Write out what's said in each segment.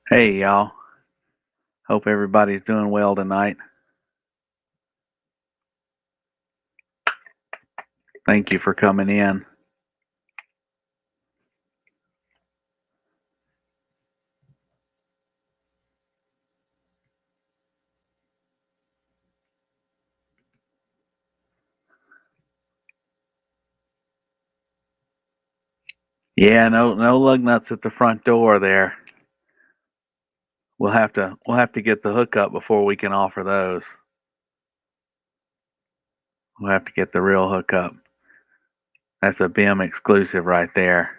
Hey, y'all. Hope everybody's doing well tonight. Thank you for coming in. Yeah, no lug nuts at the front door there. We'll have to get the hookup before we can offer those. We'll have to get the real hookup. That's a BIM exclusive right there.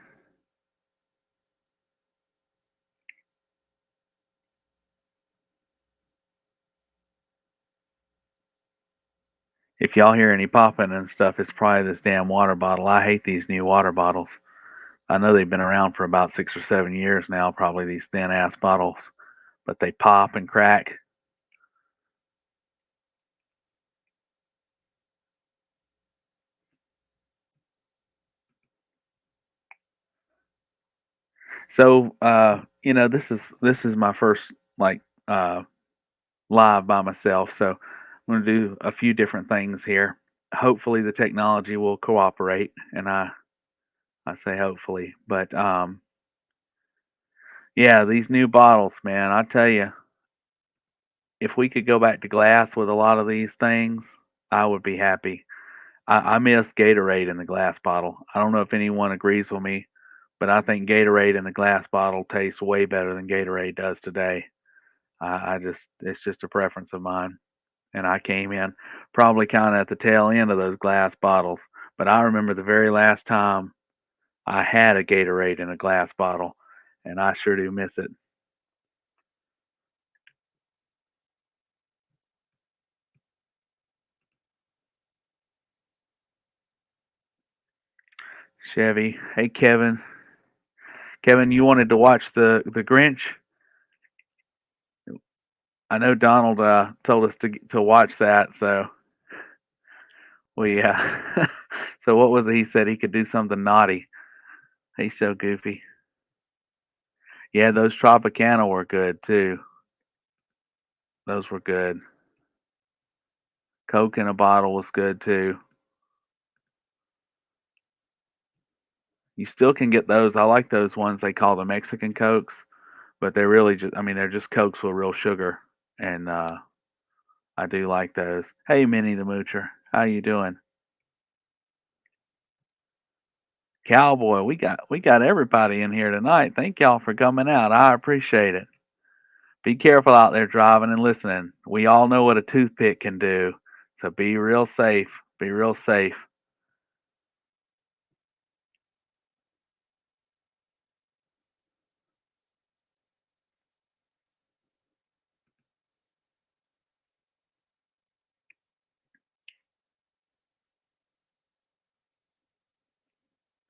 If y'all hear any popping and stuff, it's probably this damn water bottle. I hate these new water bottles. I know they've been around for about 6 or 7 years now, probably these thin ass bottles, but they pop and crack. So, this is my first like uh live by myself, so I'm going to do a few different things here. Hopefully, the technology will cooperate, and I say hopefully, but yeah, these new bottles, man, I tell you, if we could go back to glass with a lot of these things, I would be happy. I miss Gatorade in the glass bottle. I don't know if anyone agrees with me, but I think Gatorade in the glass bottle tastes way better than Gatorade does today. I just, it's just a preference of mine. And I came in probably kind of at the tail end of those glass bottles. But I remember the very last time I had a Gatorade in a glass bottle, and I sure do miss it. Chevy, hey Kevin, Kevin, you wanted to watch the Grinch? I know Donald told us to watch that, so we so what was it? He said he could do something naughty. He's so goofy. Yeah, those Tropicana were good too. Those were good. Coke in a bottle was good too. You still can get those. I like those ones they call the Mexican Cokes, but they're really just, I mean, they're just Cokes with real sugar, and I do like those. Hey, Minnie the Moocher, how you doing? Cowboy, we got everybody in here tonight. Thank y'all for coming out. I appreciate it. Be careful out there driving and listening. We all know what a toothpick can do, so be real safe. Be real safe.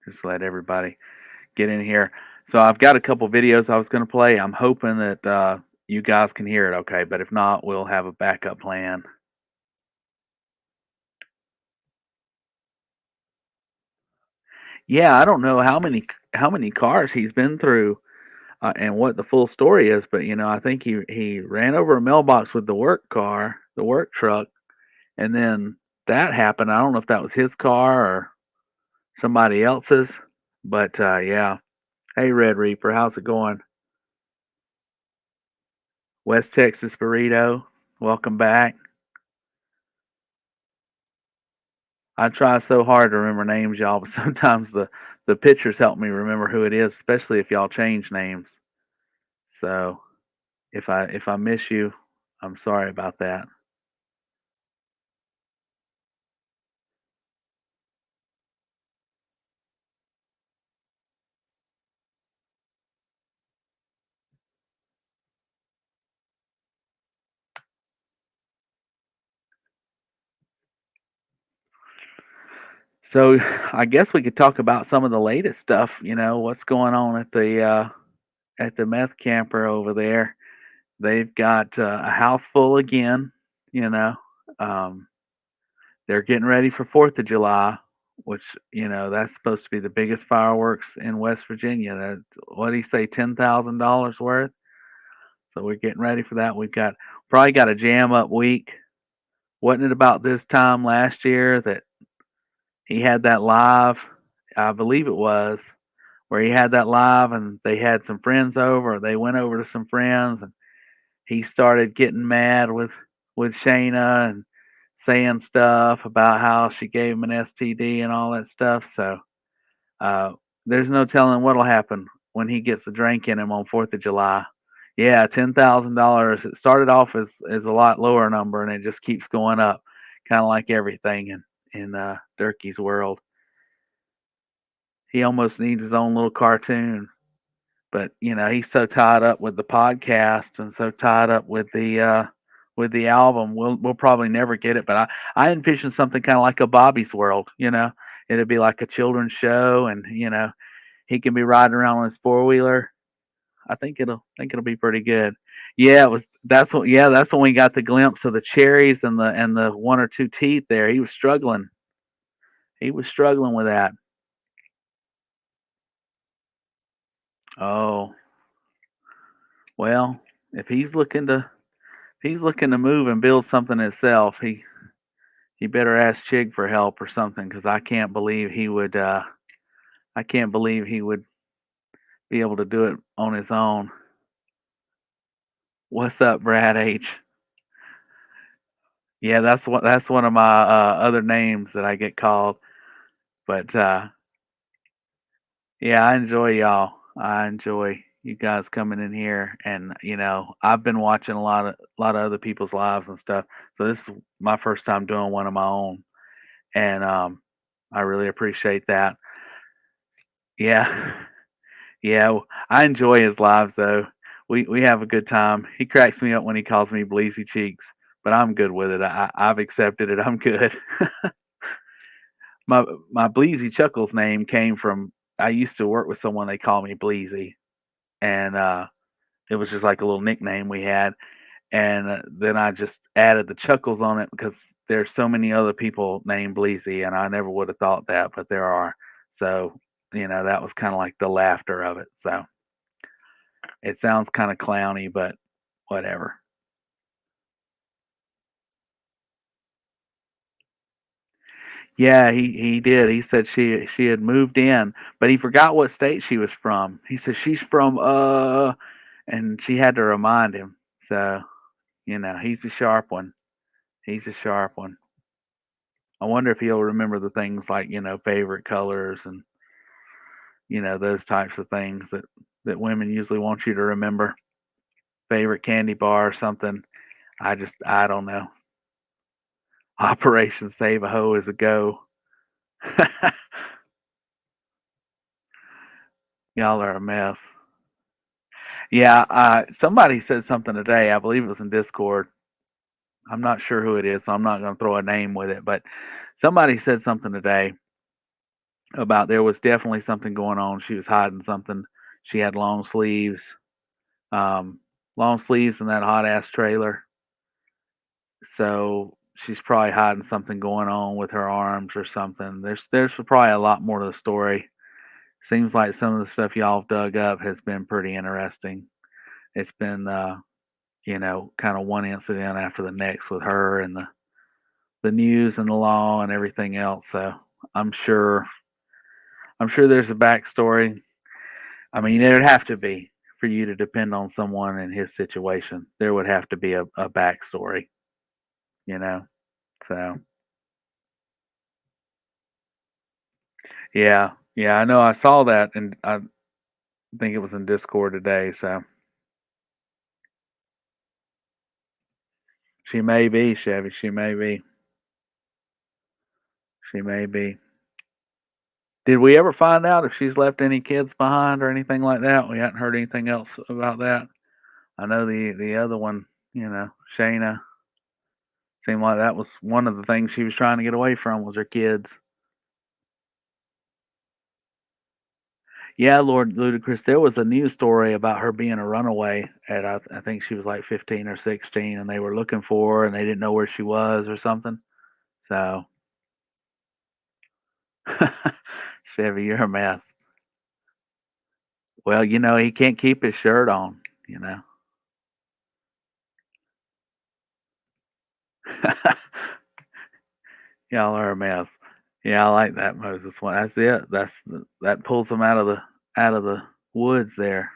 Just let everybody get in here. So I've got a couple videos I was going to play. I'm hoping that you guys can hear it okay, but if not, we'll have a backup plan. Yeah, I don't know how many cars he's been through and what the full story is, but I think he ran over a mailbox with the work car, the work truck, and then that happened. I don't know if that was his car or somebody else's, but yeah. Hey, Red Reaper, how's it going? West Texas Burrito, welcome back. I try so hard to remember names, y'all, but sometimes the pictures help me remember who it is, especially if y'all change names. So if I miss you, I'm sorry about that. So I guess we could talk about some of the latest stuff. What's going on at the meth camper over there. They've got a house full again. You know, um, they're getting ready for July 4th, which that's supposed to be the biggest fireworks in West Virginia. That, what do you say, $10,000 worth? So we're getting ready for that. We've got probably got a jam up week. Wasn't it about this time last year that he had that live? I believe it was where he had that live and they had some friends over. They went over to some friends and he started getting mad with Shayna and saying stuff about how she gave him an STD and all that stuff. So uh, there's no telling what'll happen when he gets the drink in him on Fourth of July. Yeah, $10,000. It started off as a lot lower number, and it just keeps going up, kind of like everything in Durkee's world. He almost needs his own little cartoon, but he's so tied up with the podcast and so tied up with the album. We'll probably never get it, but I envision something kind of like a Bobby's World. It'd be like a children's show, and he can be riding around on his four wheeler. I think it'll be pretty good. Yeah, it was. That's when we got the glimpse of the cherries and the one or two teeth there. He was struggling. He was struggling with that. Oh well, if he's looking to move and build something himself, he better ask Chig for help or something because I can't believe he would. I can't believe he would be able to do it on his own. What's up, Brad H? Yeah, that's one of my other names that I get called. But yeah, I enjoy y'all. I enjoy you guys coming in here, and I've been watching a lot of other people's lives and stuff. So this is my first time doing one of my own, and I really appreciate that. Yeah, yeah, I enjoy his lives though. We have a good time. He cracks me up when he calls me Bleezy Cheeks, but I'm good with it. I've accepted it. I'm good. My BleezyChuckles name came from I used to work with someone they call me Bleezy, and it was just like a little nickname we had. And then I just added the Chuckles on it because there's so many other people named Bleezy, and I never would have thought that, but there are. So that was kind of like the laughter of it. So it sounds kind of clowny, but whatever. Yeah, he did. He said she had moved in, but he forgot what state she was from. He said she's from and she had to remind him. So, he's a sharp one. He's a sharp one. I wonder if he'll remember the things like, favorite colors and, those types of things that women usually want you to remember. Favorite candy bar or something. I don't know. Operation Save a Hoe is a go. Y'all are a mess. Yeah, somebody said something today. I believe it was in Discord. I'm not sure who it is, so I'm not going to throw a name with it. But somebody said something today about there was definitely something going on. She was hiding something. She had um, long sleeves in that hot ass trailer. So she's probably hiding something going on with her arms or something. There's probably a lot more to the story. Seems like some of the stuff y'all have dug up has been pretty interesting. It's been kind of one incident after the next with her and the news and the law and everything else. So I'm sure I'm sure there's a backstory. I mean, there'd have to be for you to depend on someone in his situation. There would have to be a backstory, you know. So yeah, yeah, I know. I saw that, and I think it was in Discord today. So she may be Chevy. She may be. She may be. Did we ever find out if she's left any kids behind or anything like that? We hadn't heard anything else about that. I know the other one, Shayna, seemed like that was one of the things she was trying to get away from was her kids. Yeah, Lord Ludacris, there was a news story about her being a runaway at I think she was like 15 or 16, and they were looking for her and they didn't know where she was or something. So, Chevy, you're a mess. Well, he can't keep his shirt on. Y'all are a mess. Yeah, I like that Moses one. That's it. That pulls them out of the woods there.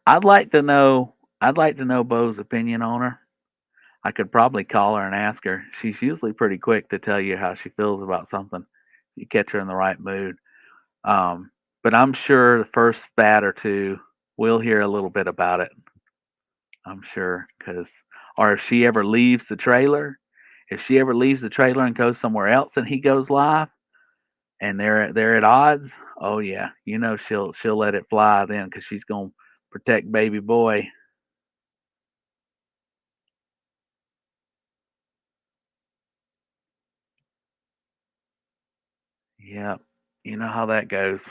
I'd like to know. I'd like to know Bo's opinion on her. I could probably call her and ask her. She's usually pretty quick to tell you how she feels about something. You catch her in the right mood. Um, but I'm sure the first spat or two, we'll hear a little bit about it. I'm sure, because or if she ever leaves the trailer and goes somewhere else, and he goes live, and they're at odds. Oh yeah, she'll let it fly then, because she's gonna protect baby boy. Yeah, you know how that goes.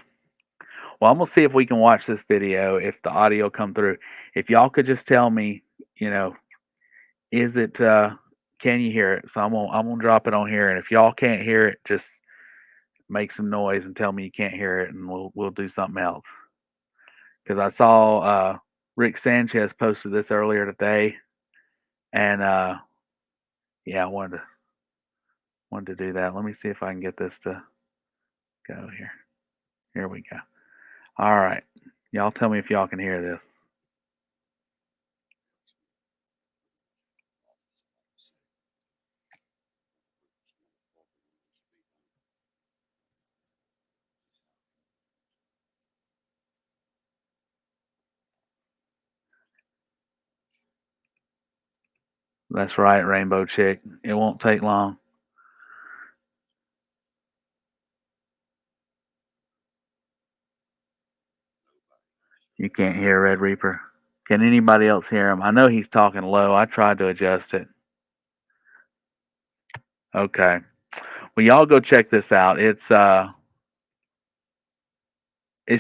Well, I'm gonna see if we can watch this video if the audio come through. If y'all could just tell me, you know, is it can you hear it? So I'm gonna drop it on here, and if y'all can't hear it, just make some noise and tell me you can't hear it, and we'll do something else. Because I saw Rick Sanchez posted this earlier today, and yeah, I wanted to do that. Let me see if I can get this to go here. Here we go. All right, y'all tell me if y'all can hear this. That's right, Rainbow Chick. It won't take long. You can't hear Red Reaper. Can anybody else hear him? I know he's talking low. I tried to adjust it. Okay. Well, y'all go check this out. It's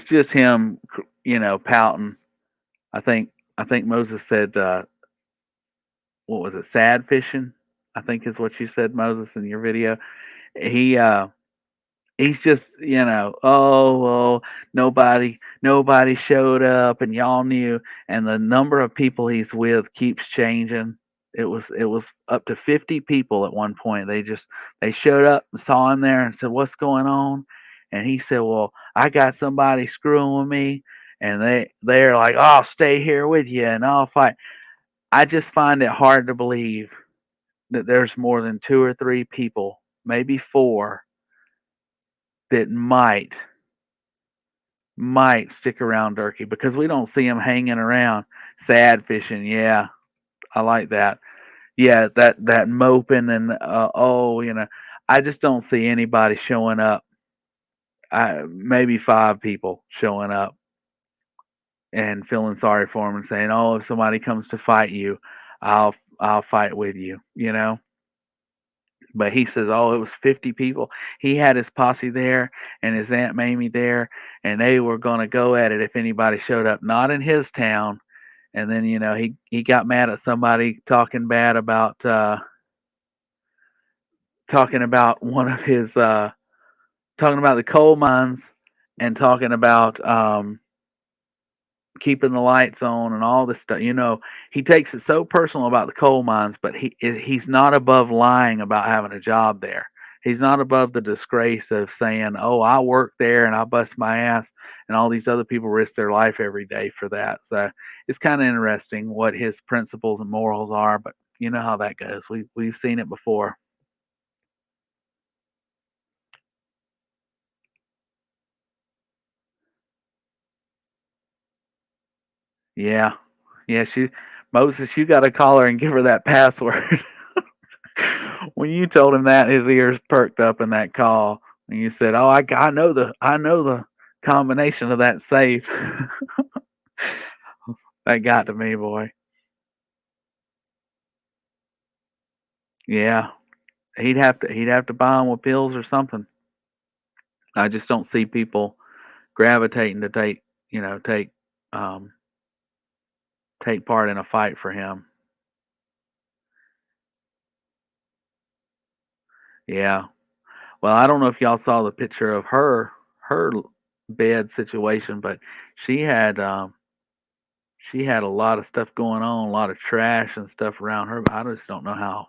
just him, pouting. I think I think Moses said what was it? Sad fishing. I think is what you said, Moses, in your video. He he's just, oh well, nobody showed up, and y'all knew, and the number of people he's with keeps changing. It was up to 50 people at one point. They showed up and saw him there and said, "What's going on?" And he said, "Well, I got somebody screwing with me." And they're like, "Oh, I'll stay here with you and I'll fight." I just find it hard to believe that there's more than two or three people, maybe four, that might stick around Durkee, because we don't see him hanging around. Sad fishing, yeah, I like that. Yeah, that moping and I just don't see anybody showing up. Maybe five people showing up and feeling sorry for him and saying, "Oh, if somebody comes to fight you, I'll fight with you." But he says, "Oh, it was 50 people." He had his posse there and his Aunt Mamie there, and they were going to go at it if anybody showed up, not in his town. And then, he got mad at somebody talking about one of his talking about the coal mines, and talking about keeping the lights on and all this stuff. He takes it so personal about the coal mines, but he's not above lying about having a job there. He's not above the disgrace of saying, "Oh, I work there and I bust my ass," and all these other people risk their life every day for that. So it's kind of interesting what his principles and morals are. But you know how that goes. We've seen it before. Yeah, yeah. Moses, you got to call her and give her that password. When you told him that, his ears perked up in that call, and you said, "Oh, I know the combination of that safe." That got to me, boy. Yeah, he'd have to buy him with pills or something. I just don't see people gravitating to um take part in a fight for him. Yeah. Well, I don't know if y'all saw the picture of her bed situation, but she had she had a lot of stuff going on, a lot of trash and stuff around her. I just don't know how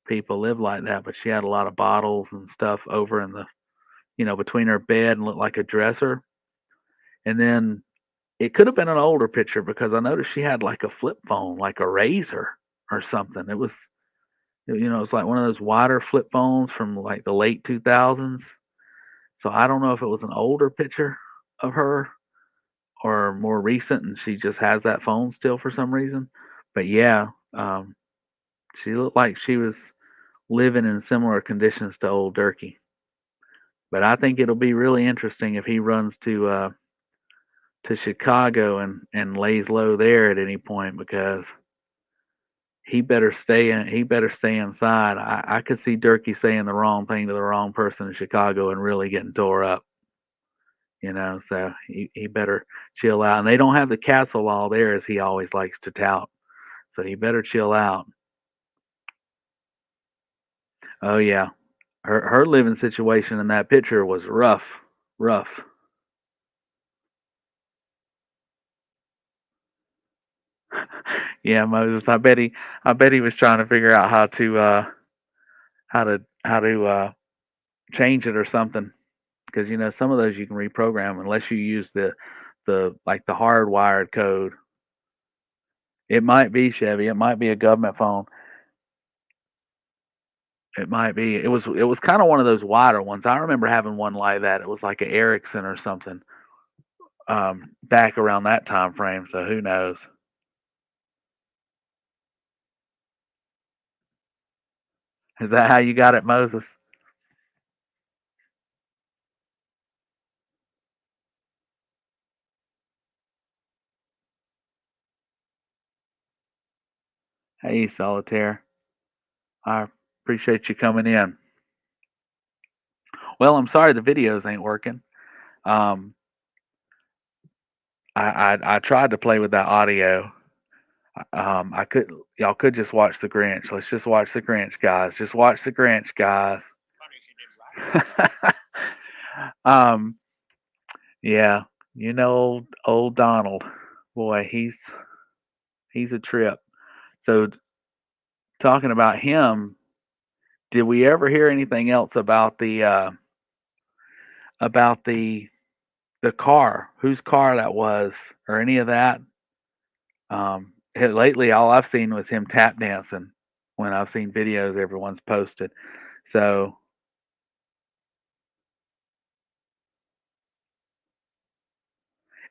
people live like that, but she had a lot of bottles and stuff over in the, between her bed and looked like a dresser. And then it could have been an older picture because I noticed she had like a flip phone, like a razor or something. It's like one of those wider flip phones from like the late 2000s. So I don't know if it was an older picture of her or more recent and she just has that phone still for some reason. But yeah, she looked like she was living in similar conditions to old Durkee. But I think it'll be really interesting if he runs to Chicago and lays low there at any point because he better stay inside. I could see Durkee saying the wrong thing to the wrong person in Chicago and really getting tore up. So he better chill out. And they don't have the castle law there as he always likes to tout. So he better chill out. Oh yeah. Her living situation in that picture was rough. Rough. Yeah, Moses. I bet he was trying to figure out how to change it or something. Because some of those you can reprogram unless you use the hardwired code. It might be Chevy. It might be a government phone. It might be. It was kind of one of those wider ones. I remember having one like that. It was like an Ericsson or something. Back around that time frame. So who knows? Is that how you got it, Moses? Hey, Solitaire. I appreciate you coming in. Well, I'm sorry the videos ain't working. Um, I tried to play with that audio. I could Y'all could just watch the Grinch. Let's just watch the Grinch, guys. Just watch the Grinch, guys. um, yeah, old Donald. Boy, he's a trip. So talking about him, did we ever hear anything else about the car? Whose car that was, or any of that? Lately, all I've seen was him tap dancing when I've seen videos everyone's posted. So,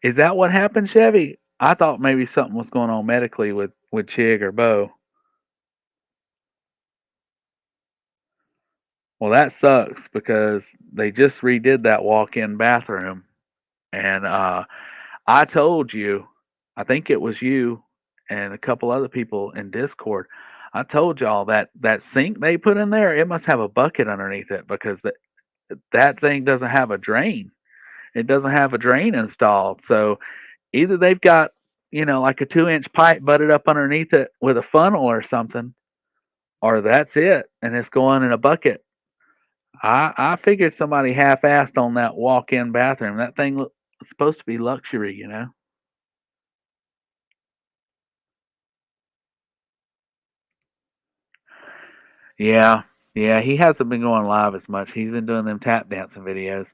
is that what happened, Chevy? I thought maybe something was going on medically with Chig or Bo. Well, that sucks because they just redid that walk-in bathroom, and I told you, I think it was you and a couple other people in Discord. I told y'all that sink they put in there, it must have a bucket underneath it because that thing doesn't have a drain. It doesn't have a drain installed. So either they've got, like a 2-inch pipe butted up underneath it with a funnel or something, or that's it, and it's going in a bucket. I figured somebody half-assed on that walk-in bathroom. That thing supposed to be luxury. Yeah, yeah. He hasn't been going live as much. He's been doing them tap dancing videos,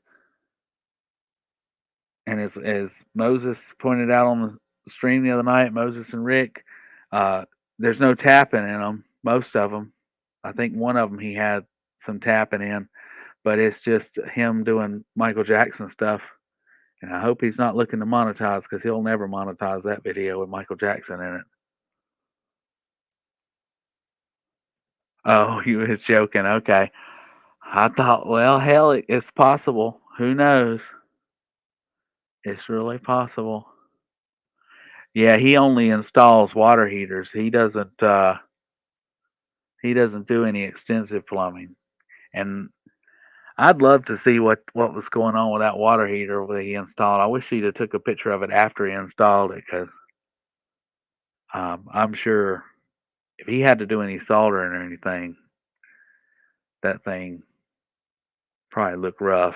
and as Moses pointed out on the stream the other night, Moses and Rick, uh, there's no tapping in them. Most of them. I think one of them he had some tapping in, but it's just him doing Michael Jackson stuff. And I hope he's not looking to monetize because he'll never monetize that video with Michael Jackson in it. Oh, he was joking. Okay. I thought, well, hell, it's possible. Who knows? It's really possible. Yeah, he only installs water heaters. He doesn't do any extensive plumbing. And I'd love to see what was going on with that water heater that he installed. I wish he'd have took a picture of it after he installed it because I'm sure if he had to do any soldering or anything, that thing probably looked rough.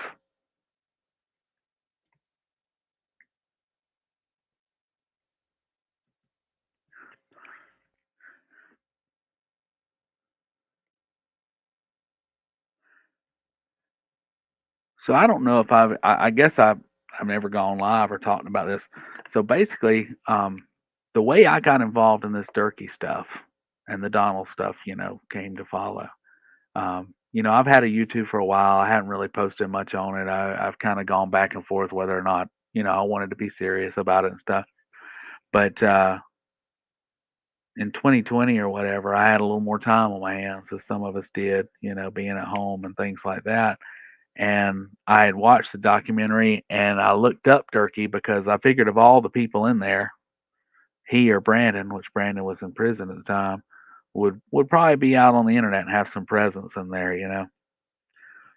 So I don't know if I guess I've never gone live or talked about this. So basically, the way I got involved in this Durkee stuff and the Donald stuff, came to follow. I've had a YouTube for a while. I hadn't really posted much on it. I've kind of gone back and forth whether or not, I wanted to be serious about it and stuff. But in 2020 or whatever, I had a little more time on my hands, as some of us did, being at home and things like that. And I had watched the documentary and I looked up Durkee because I figured of all the people in there, he or Brandon, which Brandon was in prison at the time, would probably be out on the internet and have some presence in there.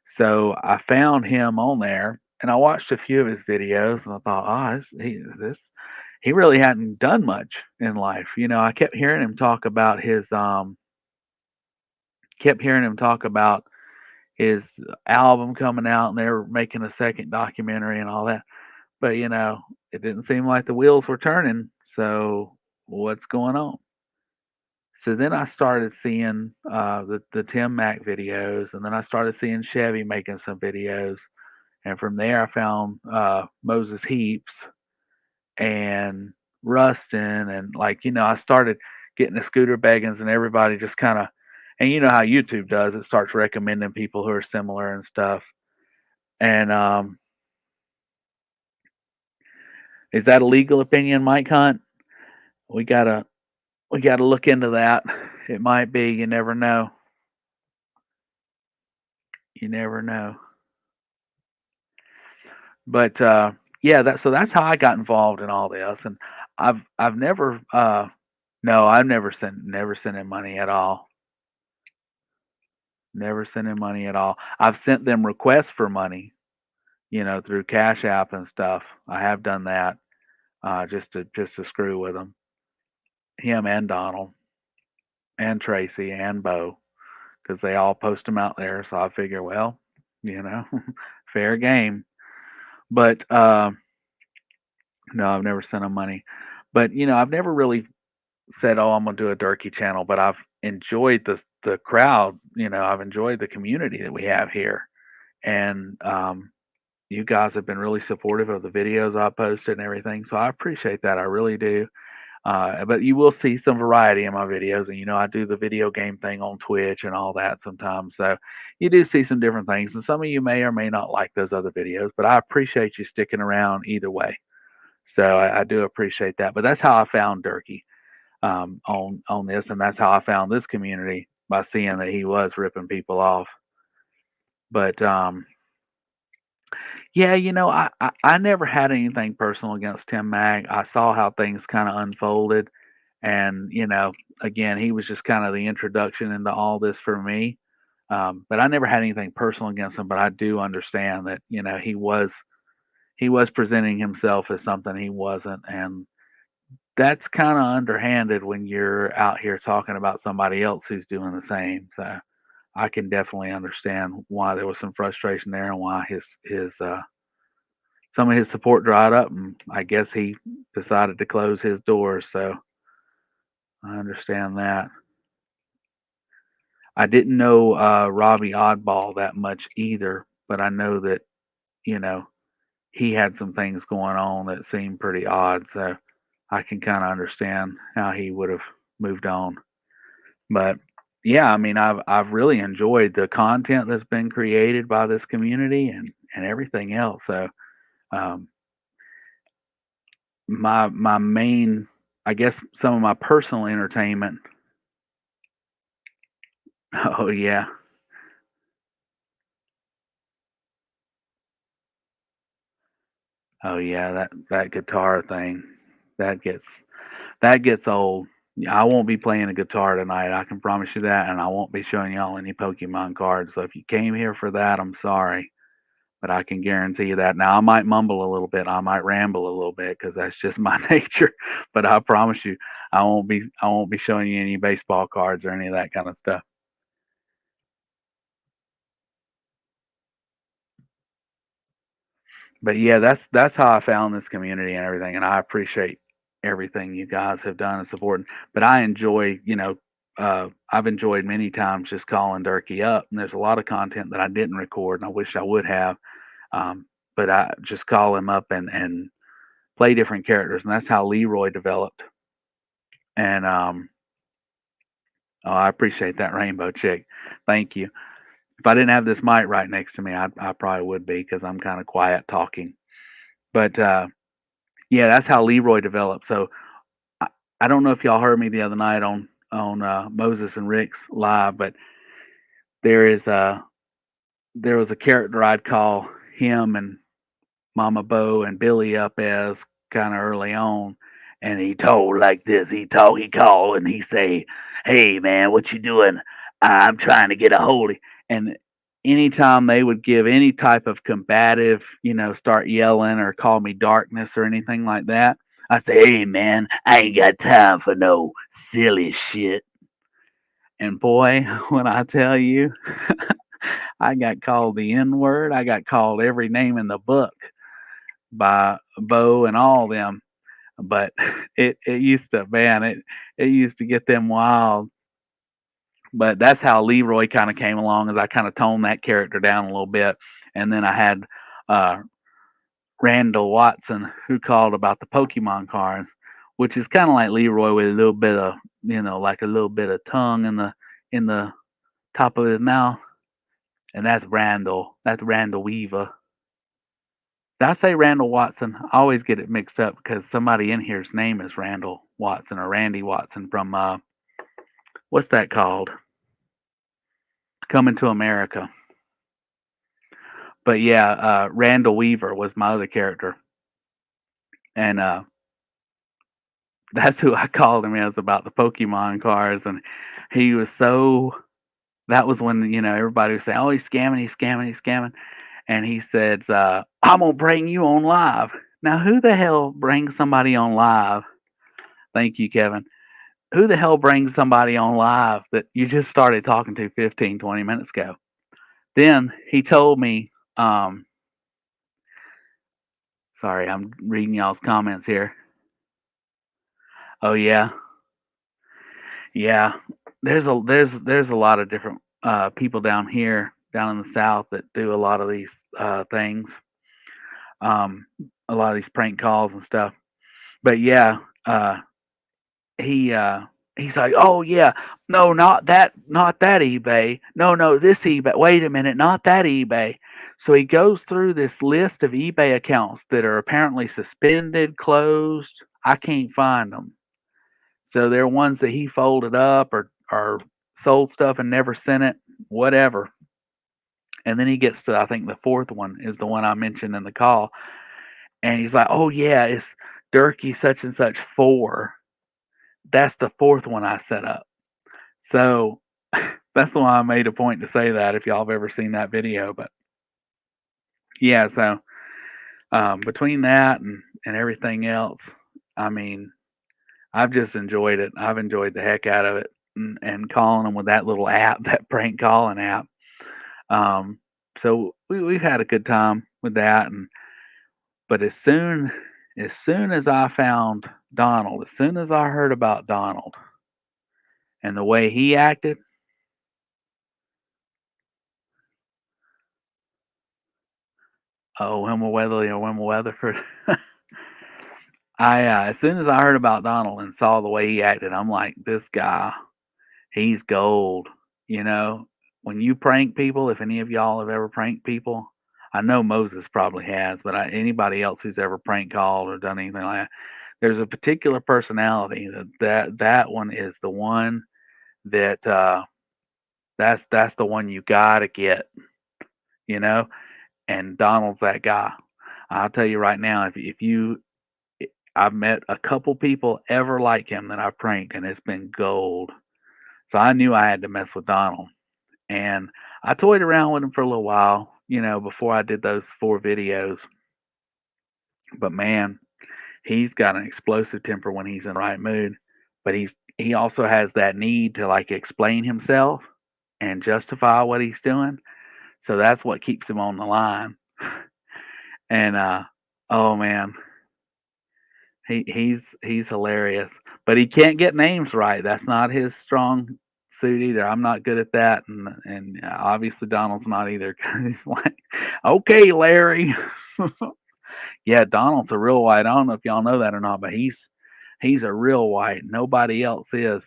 So I found him on there and I watched a few of his videos and I thought, oh, he really hadn't done much in life. I kept hearing him talk about his album coming out and they were making a second documentary and all that. But it didn't seem like the wheels were turning. So what's going on? So then I started seeing the Tim Mack videos, and then I started seeing Chevy making some videos, and from there I found Moses Heaps and Rustin, and I started getting the Scooter Beggins, and everybody just kind of, and you know how YouTube does, it starts recommending people who are similar and stuff. And is that a legal opinion, Mike Hunt? We gotta we gotta look into that. It might be. You never know. You never know. But yeah, that's how I got involved in all this. And I've never no, I've never sent him money at all. Never sent him money at all. I've sent them requests for money, through Cash App and stuff. I have done that just to screw with them. Him and Donald and Tracy and Bo, because they all post them out there. So I figure, well, you know, fair game. But no, I've never sent them money. But I've never really said, "Oh, I'm gonna do a Durkee channel," but I've enjoyed the crowd. I've enjoyed the community that we have here, and you guys have been really supportive of the videos I posted and everything. So I appreciate that. I really do. But you will see some variety in my videos, and I do the video game thing on Twitch and all that sometimes. So you do see some different things, and some of you may or may not like those other videos. But I appreciate you sticking around either way. So I do appreciate that. But that's how I found Durkee on this, and that's how I found this community by seeing that he was ripping people off. But yeah, I never had anything personal against Tim Mack. I saw how things kind of unfolded, and again, he was just kind of the introduction into all this for me. But I never had anything personal against him. But I do understand that he was presenting himself as something he wasn't, and that's kind of underhanded when you're out here talking about somebody else who's doing the same. So I can definitely understand why there was some frustration there and why his some of his support dried up, and I guess he decided to close his doors. So I understand that. I didn't know Robbie Oddball that much either, but I know that you know he had some things going on that seemed pretty odd. So I can kind of understand how he would have moved on. But yeah, I mean, I've really enjoyed the content that's been created by this community and everything else. So um, my main, I guess, some of my personal entertainment. Oh yeah, oh yeah, that guitar thing, that gets that gets old. Yeah, I won't be playing a guitar tonight. I can promise you that, and I won't be showing y'all any Pokemon cards. So if you came here for that, I'm sorry. But I can guarantee you that. Now I might mumble a little bit, I might ramble a little bit because that's just my nature. But I promise you, I won't be showing you any baseball cards or any of that kind of stuff. But yeah, that's how I found this community and everything, and I appreciate everything you guys have done and supporting. But I enjoy, I've enjoyed many times just calling Durkee up, and there's a lot of content that I didn't record, and I wish I would have. Um, but I just call him up and play different characters, and that's how Leroy developed. And oh, I appreciate that, Rainbow Chick. Thank you. If I didn't have this mic right next to me, I probably would be because I'm kind of quiet talking. But yeah, that's how Leroy developed. So I, I don't know if y'all heard me the other night on Moses and Rick's live, but there is there was a character I'd call him and Mama Bo and Billy up as kind of early on, and he told like this. He called and he say, "Hey man, what you doing? I'm trying to get a hold of." And anytime they would give any type of combative, start yelling or call me darkness or anything like that, I say, "Hey man, I ain't got time for no silly shit." And boy, when I tell you, I got called the N word. I got called every name in the book by Bo and all them. But it used to, man, it used to get them wild. But that's how Leroy kind of came along, as I kind of toned that character down a little bit, and then I had uh, Randall Watson who called about the Pokemon cards, which is kind of like Leroy with a little bit of like a little bit of tongue in the top of his mouth, and that's Randall. That's Randall Weaver. Did I say Randall Watson? I always get it mixed up because somebody in here's name is Randall Watson or Randy Watson from what's that called? Coming to America. But yeah, Randall Weaver was my other character, and that's who I called him as about the Pokemon cards, and he was so. That was when everybody was saying, "Oh, he's scamming, he's scamming, he's scamming," and he says, "I'm gonna bring you on live." Now, who the hell brings somebody on live? Thank you, Kevin. Who the hell brings somebody on live that you just started talking to 15, 20 minutes ago? Then he told me, sorry, I'm reading y'all's comments here. Oh yeah, yeah. There's a lot of different people down here, down in the South, that do a lot of these things, um, a lot of these prank calls and stuff. But yeah, he he's like, "Oh yeah, no, not that eBay. No, no, this eBay. Wait a minute, not that eBay." So he goes through this list of eBay accounts that are apparently suspended, closed. I can't find them. So they're ones that he folded up or sold stuff and never sent it, whatever. And then he gets to, I think the fourth one is the one I mentioned in the call, and he's like, "Oh yeah, it's Durkee such and such 4. That's the fourth one I set up." So that's why I made a point to say that if y'all have ever seen that video. But yeah, so between that and everything else, I mean, I've just enjoyed it. I've enjoyed the heck out of it, and calling them with that little app, that prank calling app. Um, so we've had a good time with that. And but as soon as I found Donald, as soon as I heard about Donald and the way he acted, oh, Wimble Weatherly or Wimble Weatherford. As soon as I heard about Donald and saw the way he acted, I'm like, this guy, he's gold. You know, when you prank people, if any of y'all have ever pranked people, I know Moses probably has, but anybody else who's ever prank called or done anything like that, there's a particular personality that one is the one that that's the one you gotta get. You know, and Donald's that guy. I'll tell you right now, if you I've met a couple people ever like him that I've pranked, and it's been gold. So I knew I had to mess with Donald, and I toyed around with him for a little while, before I did those 4 videos. But man, he's got an explosive temper when he's in the right mood. But he also has that need to like explain himself and justify what he's doing. So that's what keeps him on the line. And oh man, he's hilarious, but he can't get names right. That's not his strong suit either. I'm not good at that, and obviously Donald's not either. 'Cause he's like, "Okay, Larry." Yeah, Donald's a real white. I don't know if y'all know that or not, but he's a real white. Nobody else is,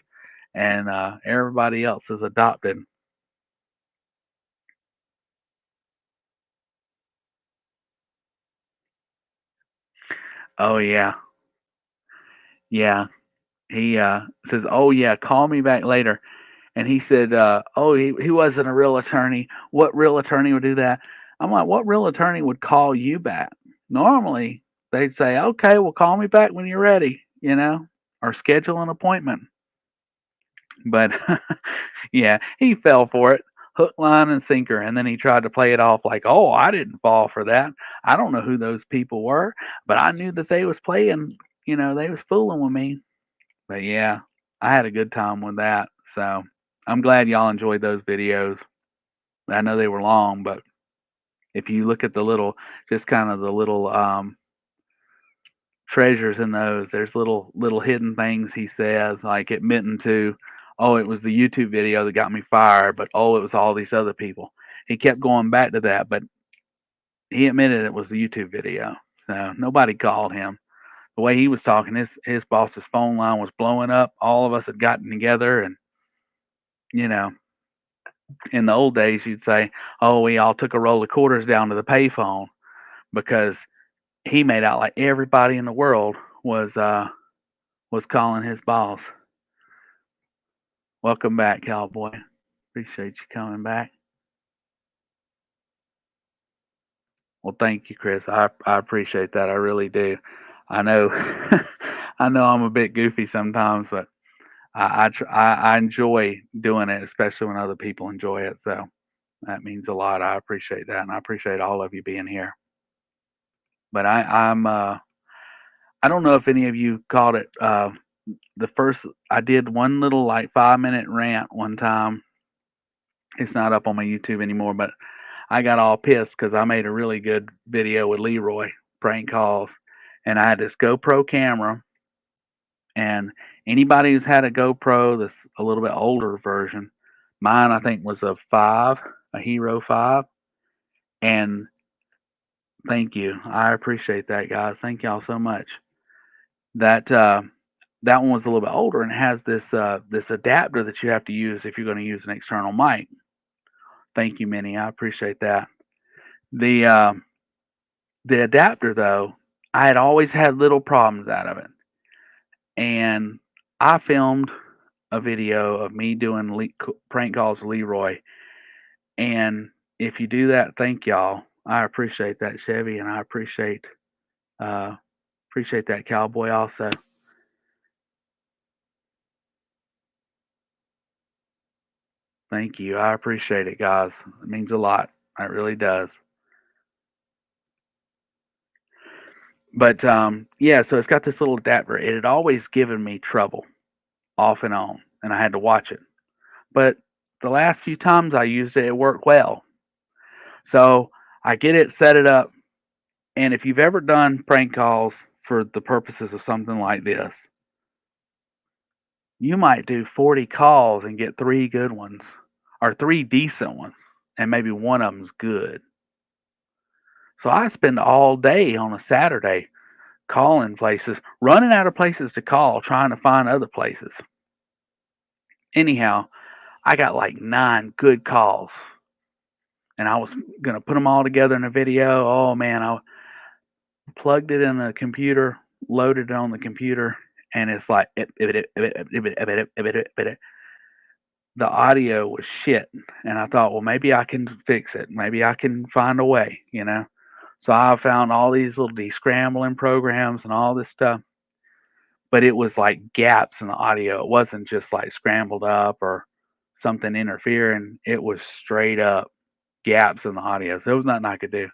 and everybody else is adopted. Oh yeah, yeah. He says, "Oh yeah, call me back later." And he said, "Oh, he wasn't a real attorney. What real attorney would do that?" I'm like, "What real attorney would call you back?" Normally, they'd say, "Okay, well, call me back when you're ready," or schedule an appointment. But yeah, he fell for it, hook, line, and sinker. And then he tried to play it off like, "Oh, I didn't fall for that. I don't know who those people were, but I knew that they was playing. They was fooling with me." But yeah, I had a good time with that. So I'm glad y'all enjoyed those videos. I know they were long, but if you look at just kind of the little treasures in those, there's little hidden things he says, like admitting to, "Oh, it was the YouTube video that got me fired," but oh, it was all these other people. He kept going back to that, but he admitted it was the YouTube video. So nobody called him. The way he was talking, his boss's phone line was blowing up. All of us had gotten together, and you know, in the old days, you'd say, "Oh, we all took a roll of quarters down to the payphone," because he made out like everybody in the world was calling his boss. Welcome back, cowboy. Appreciate you coming back. Well, thank you, Chris. I appreciate that. I really do. I know I know I'm a bit goofy sometimes, but I enjoy doing it, especially when other people enjoy it. So that means a lot. I appreciate that, and I appreciate all of you being here. But I don't know if any of you caught it. The first I did one little like 5 minute rant one time. It's not up on my YouTube anymore, but I got all pissed because I made a really good video with Leroy prank calls, and I had this GoPro camera. And anybody who's had a GoPro that's a little bit older version, mine I think was a Hero 5, and thank you. I appreciate that, guys. Thank y'all so much. That that one was a little bit older and has this adapter that you have to use if you're going to use an external mic. Thank you, Minnie. I appreciate that. The uh, the adapter though, I had always had little problems out of it, and I filmed a video of me doing prank calls with Leroy. And if you do that, thank y'all. I appreciate that, Chevy, and I uh, appreciate that, Cowboy. Also, thank you. I appreciate it, guys. It means a lot. It really does. But yeah, so it's got this little adapter. It had always given me trouble off and on, and I had to watch it. But the last few times I used it, it worked well. So I get it, set it up, and if you've ever done prank calls for the purposes of something like this, you might do 40 calls and get three good ones or three decent ones, and maybe one of them's good. So I spend all day on a Saturday calling places, running out of places to call, trying to find other places. Anyhow, I got like 9 good calls, and I was gonna put them all together in a video. Oh man, I plugged it in the computer, loaded it on the computer, and it's like the audio was shit. And I thought, well, maybe I can fix it. Maybe I can find a way. So I found all these little descrambling programs and all this stuff, but it was like gaps in the audio. It wasn't just like scrambled up or something interfering. It was straight up gaps in the audio. So there was nothing I could do.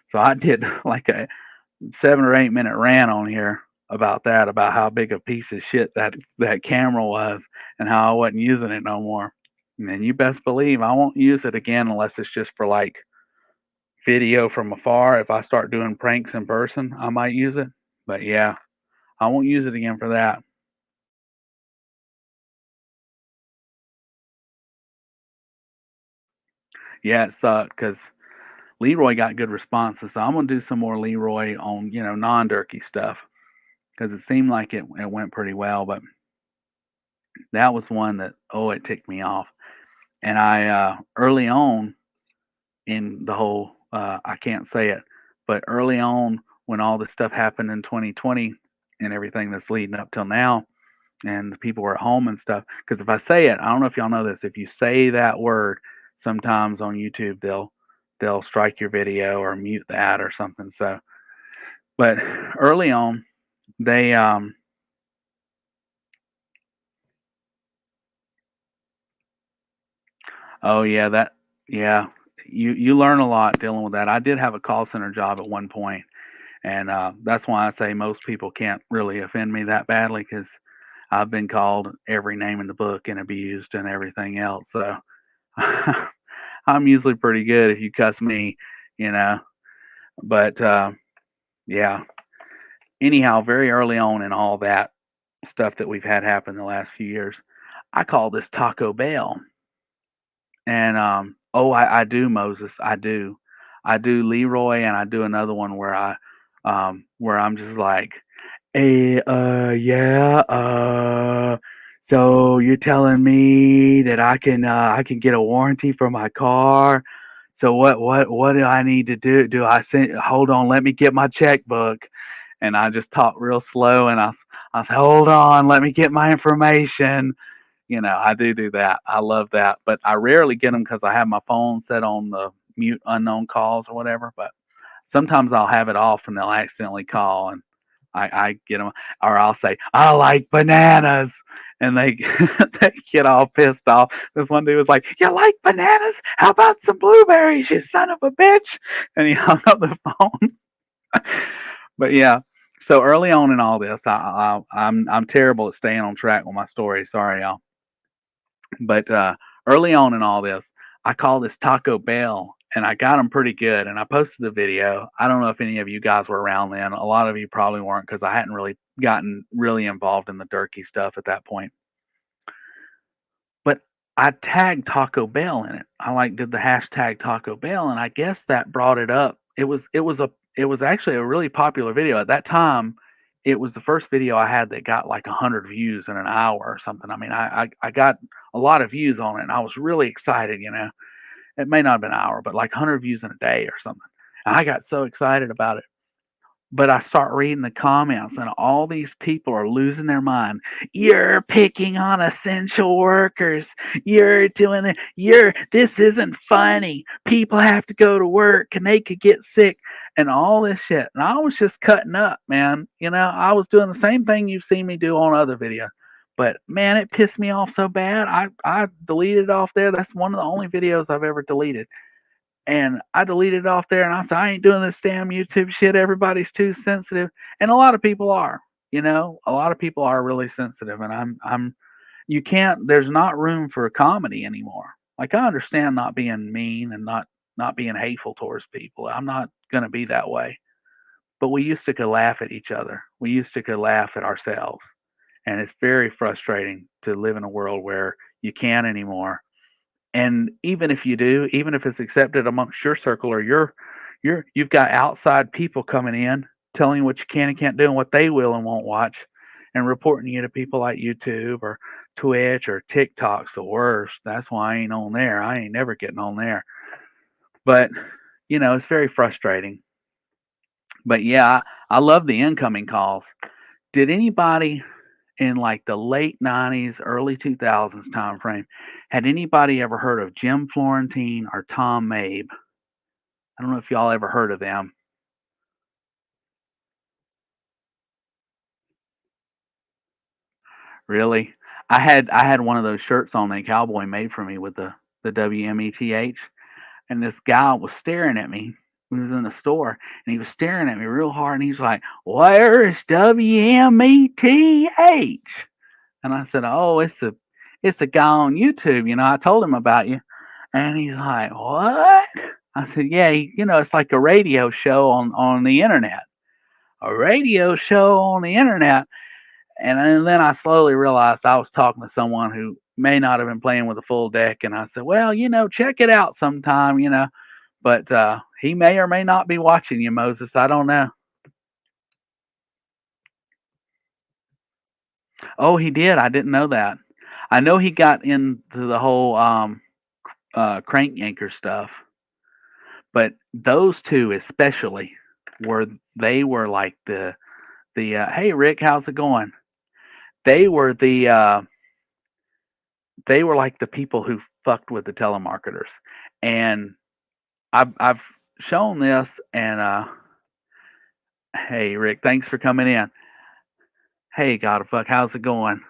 So I did like a 7 or 8 minute rant on here about that, about how big a piece of shit that camera was and how I wasn't using it no more. And you best believe I won't use it again unless it's just for like video from afar. If I start doing pranks in person, I might use it. But yeah, I won't use it again for that. Yeah, it sucked because Leroy got good responses. So I'm gonna do some more Leroy on non-Durkee stuff because it seemed like it went pretty well. But that was one that it ticked me off. And I early on in the whole I can't say it, but early on when all this stuff happened in 2020 and everything that's leading up till now, and the people were at home and stuff. Because if I say it, I don't know if y'all know this. If you say that word, sometimes on YouTube they'll strike your video or mute that or something. So, but early on, they oh yeah, yeah, you learn a lot dealing with that. I did have a call center job at one point, and that's why I say most people can't really offend me that badly because I've been called every name in the book and abused and everything else. So I'm usually pretty good if you cuss me, you know. But yeah. Anyhow, very early on in all that stuff that we've had happen the last few years, I call this Taco Bell. And I do Moses, I do Leroy, and I do another one where I'm just like, hey, yeah, so you're telling me that I can get a warranty for my car? So what do I need to do? Do I send? Hold on, let me get my checkbook. And I just talk real slow, and I say, hold on, let me get my information. I do that. I love that, but I rarely get them because I have my phone set on the mute unknown calls or whatever. But sometimes I'll have it off and they'll accidentally call, and I get them, or I'll say I like bananas, and they they get all pissed off. This one dude was like, "You like bananas? How about some blueberries, you son of a bitch?" And he hung up the phone. But yeah. So early on in all this, I'm terrible at staying on track with my story. Sorry, y'all. But early on in all this, I call this Taco Bell, and I got them pretty good. And I posted the video. I don't know if any of you guys were around then. A lot of you probably weren't because I hadn't really gotten really involved in the Durkee stuff at that point. But I tagged Taco Bell in it. I like did the hashtag Taco Bell, and I guess that brought it up. It was actually a really popular video at that time. It was the first video I had that got like 100 views in an hour or something. I mean, I got a lot of views on it, and I was really excited. It may not have been an hour, but like 100 views in a day or something. And I got so excited about it. But I start reading the comments, and all these people are losing their mind. You're picking on essential workers. You're doing it. This isn't funny. People have to go to work and they could get sick and all this shit. And I was just cutting up, man. I was doing the same thing you've seen me do on other videos. But man, it pissed me off so bad. I deleted it off there. That's one of the only videos I've ever deleted, and I deleted it off there, and I said, I ain't doing this damn YouTube shit. Everybody's too sensitive. And a lot of people are, a lot of people are really sensitive. And you can't, there's not room for comedy anymore. Like, I understand not being mean and not being hateful towards people. I'm not going to be that way. But we used to could laugh at each other. We used to could laugh at ourselves. And it's very frustrating to live in a world where you can't anymore. And even if you do, even if it's accepted amongst your circle or you've got outside people coming in telling you what you can and can't do and what they will and won't watch, and reporting you to people like YouTube or Twitch or TikTok's the worst. That's why I ain't on there. I ain't never getting on there. But it's very frustrating. But yeah, I love the incoming calls. Did anybody in like the late 90s, early 2000s time frame, had anybody ever heard of Jim Florentine or Tom Mabe? I don't know if y'all ever heard of them. Really? I had one of those shirts on that Cowboy made for me with the WMETH, and this guy was staring at me. He was in the store, and he was staring at me real hard, and he's like, "Where is WMETH?" And I said, "Oh, it's a guy on YouTube. I told him about you." And he's like, "What?" I said, "Yeah, it's like a radio show on the internet. A radio show on the internet." And then I slowly realized I was talking to someone who may not have been playing with a full deck, and I said, "Well, check it out sometime, But he may or may not be watching you, Moses. I don't know. Oh, he did. I didn't know that. I know he got into the whole crank yanker stuff, but those two especially were they were like the hey Rick, how's it going? They were they were like the people who fucked with the telemarketers, and I've shown this, and hey Rick, thanks for coming in. Hey, God, fuck, how's it going?